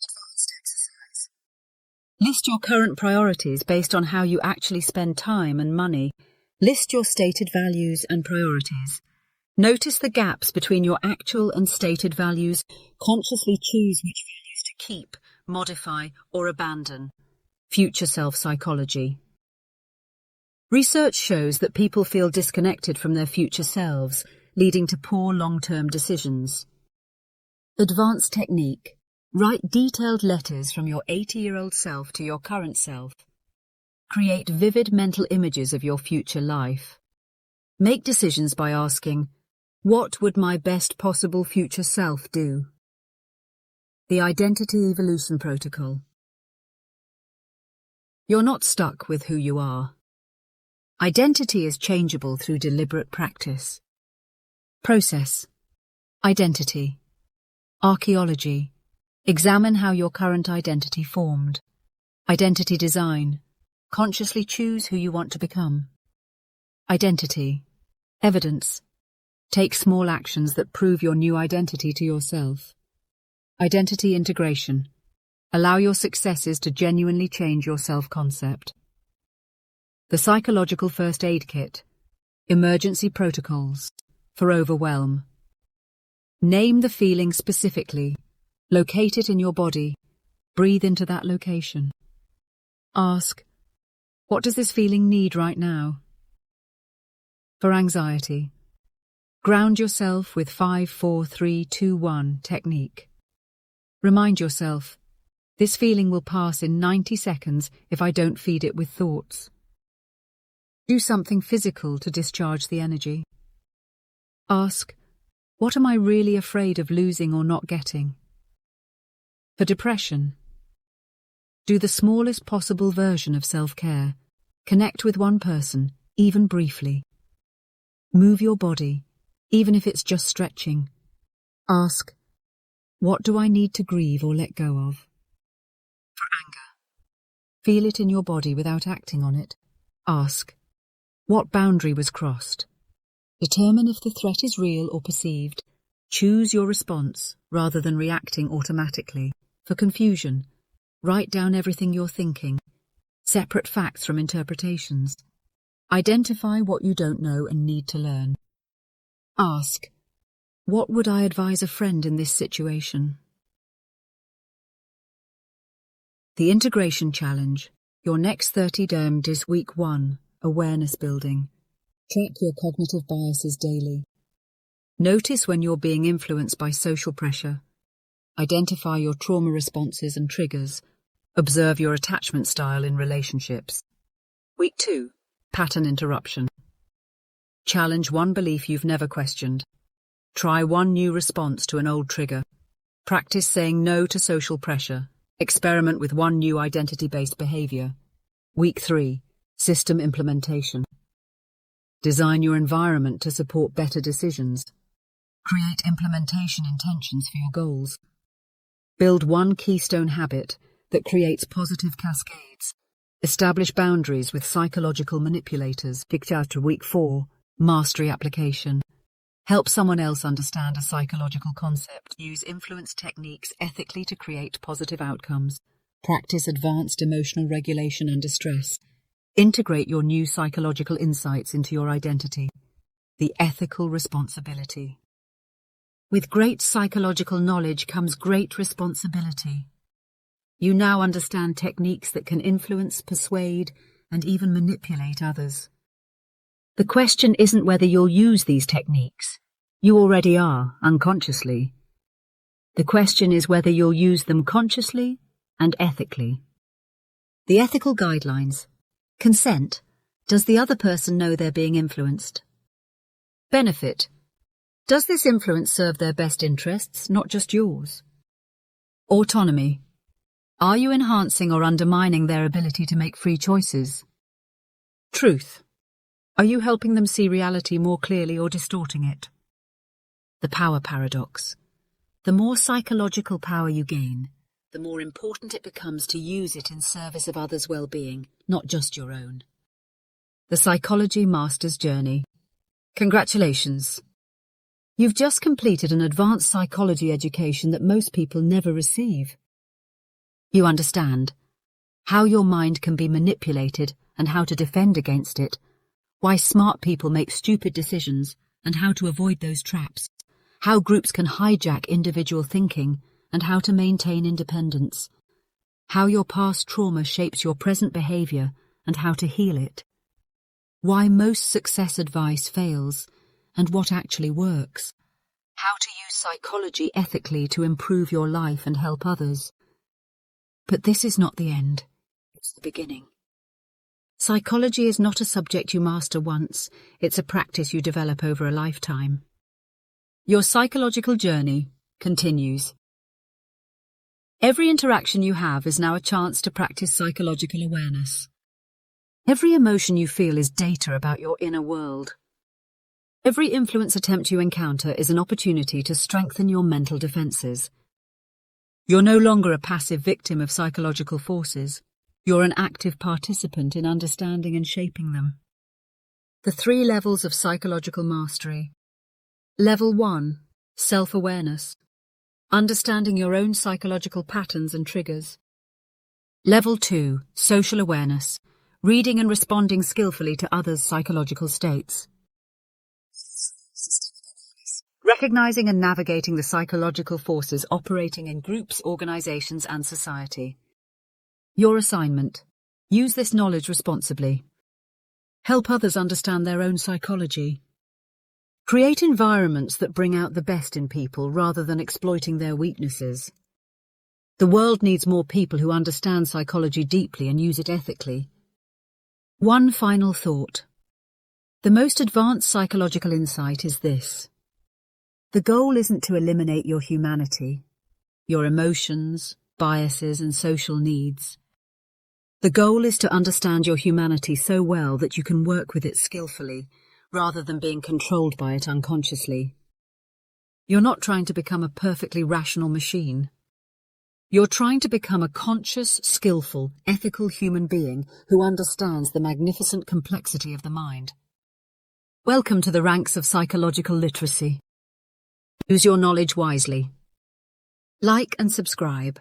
Advanced exercise. List your current priorities based on how you actually spend time and money. List your stated values and priorities. Notice the gaps between your actual and stated values. Consciously choose which values to keep, modify, or abandon. Future self-psychology. Research shows that people feel disconnected from their future selves, leading to poor long-term decisions. Advanced technique. Write detailed letters from your 80-year-old self to your current self. Create vivid mental images of your future life. Make decisions by asking, what would my best possible future self do? The Identity Evolution Protocol. You're not stuck with who you are. Identity is changeable through deliberate practice. Process. Identity. Archaeology. Examine how your current identity formed. Identity design. Consciously choose who you want to become. Identity. Evidence. Take small actions that prove your new identity to yourself. Identity integration. Allow your successes to genuinely change your self-concept. The Psychological First Aid Kit. Emergency protocols. For overwhelm. Name the feeling specifically. Locate it in your body. Breathe into that location. Ask, what does this feeling need right now? For anxiety, ground yourself with 5-4-3-2-1 technique. Remind yourself, this feeling will pass in 90 seconds if I don't feed it with thoughts. Do something physical to discharge the energy. Ask, what am I really afraid of losing or not getting? For depression, do the smallest possible version of self-care. Connect with one person, even briefly. Move your body, even if it's just stretching. Ask, what do I need to grieve or let go of? For anger, feel it in your body without acting on it. Ask, what boundary was crossed? Determine if the threat is real or perceived. Choose your response rather than reacting automatically. For confusion, write down everything you're thinking. Separate facts from interpretations. Identify what you don't know and need to learn. Ask, what would I advise a friend in this situation? The Integration Challenge. Your next 30 days. Week 1. Awareness building. Track your cognitive biases daily. Notice when you're being influenced by social pressure. Identify your trauma responses and triggers. Observe your attachment style in relationships. Week 2. Pattern interruption. Challenge one belief you've never questioned. Try one new response to an old trigger. Practice saying no to social pressure. Experiment with one new identity-based behavior. Week 3. System implementation. Design your environment to support better decisions. Create implementation intentions for your goals. Build one keystone habit that creates positive cascades. Establish boundaries with psychological manipulators. Week 4. Mastery application. Help someone else understand a psychological concept. Use influence techniques ethically to create positive outcomes. Practice advanced emotional regulation under stress. Integrate your new psychological insights into your identity. The ethical responsibility. With great psychological knowledge comes great responsibility. You now understand techniques that can influence, persuade, and even manipulate others. The question isn't whether you'll use these techniques. You already are, unconsciously. The question is whether you'll use them consciously and ethically. The ethical guidelines. Consent. Does the other person know they're being influenced? Benefit. Does this influence serve their best interests, not just yours? Autonomy. Are you enhancing or undermining their ability to make free choices? Truth. Are you helping them see reality more clearly or distorting it? The power paradox. The more psychological power you gain, the more important it becomes to use it in service of others' well-being, not just your own. The Psychology Master's Journey. Congratulations. You've just completed an advanced psychology education that most people never receive. You understand how your mind can be manipulated and how to defend against it, why smart people make stupid decisions and how to avoid those traps, how groups can hijack individual thinking and how to maintain independence, how your past trauma shapes your present behavior and how to heal it, why most success advice fails and what actually works, how to use psychology ethically to improve your life and help others. But this is not the end, it's the beginning. Psychology is not a subject you master once, it's a practice you develop over a lifetime. Your psychological journey continues. Every interaction you have is now a chance to practice psychological awareness. Every emotion you feel is data about your inner world. Every influence attempt you encounter is an opportunity to strengthen your mental defenses. You're no longer a passive victim of psychological forces. You're an active participant in understanding and shaping them. The 3 levels of psychological mastery. Level 1, self-awareness. Understanding your own psychological patterns and triggers. Level 2, social awareness. reading and responding skillfully to others' psychological states. Recognizing and navigating the psychological forces operating in groups, organizations, and society. Your assignment: use this knowledge responsibly. Help others understand their own psychology. Create environments that bring out the best in people rather than exploiting their weaknesses. The world needs more people who understand psychology deeply and use it ethically. One final thought. The most advanced psychological insight is this. The goal isn't to eliminate your humanity, your emotions, biases, and social needs. The goal is to understand your humanity so well that you can work with it skillfully, rather than being controlled by it unconsciously. You're not trying to become a perfectly rational machine. You're trying to become a conscious, skillful, ethical human being who understands the magnificent complexity of the mind. Welcome to the ranks of psychological literacy. Use your knowledge wisely. Like and subscribe.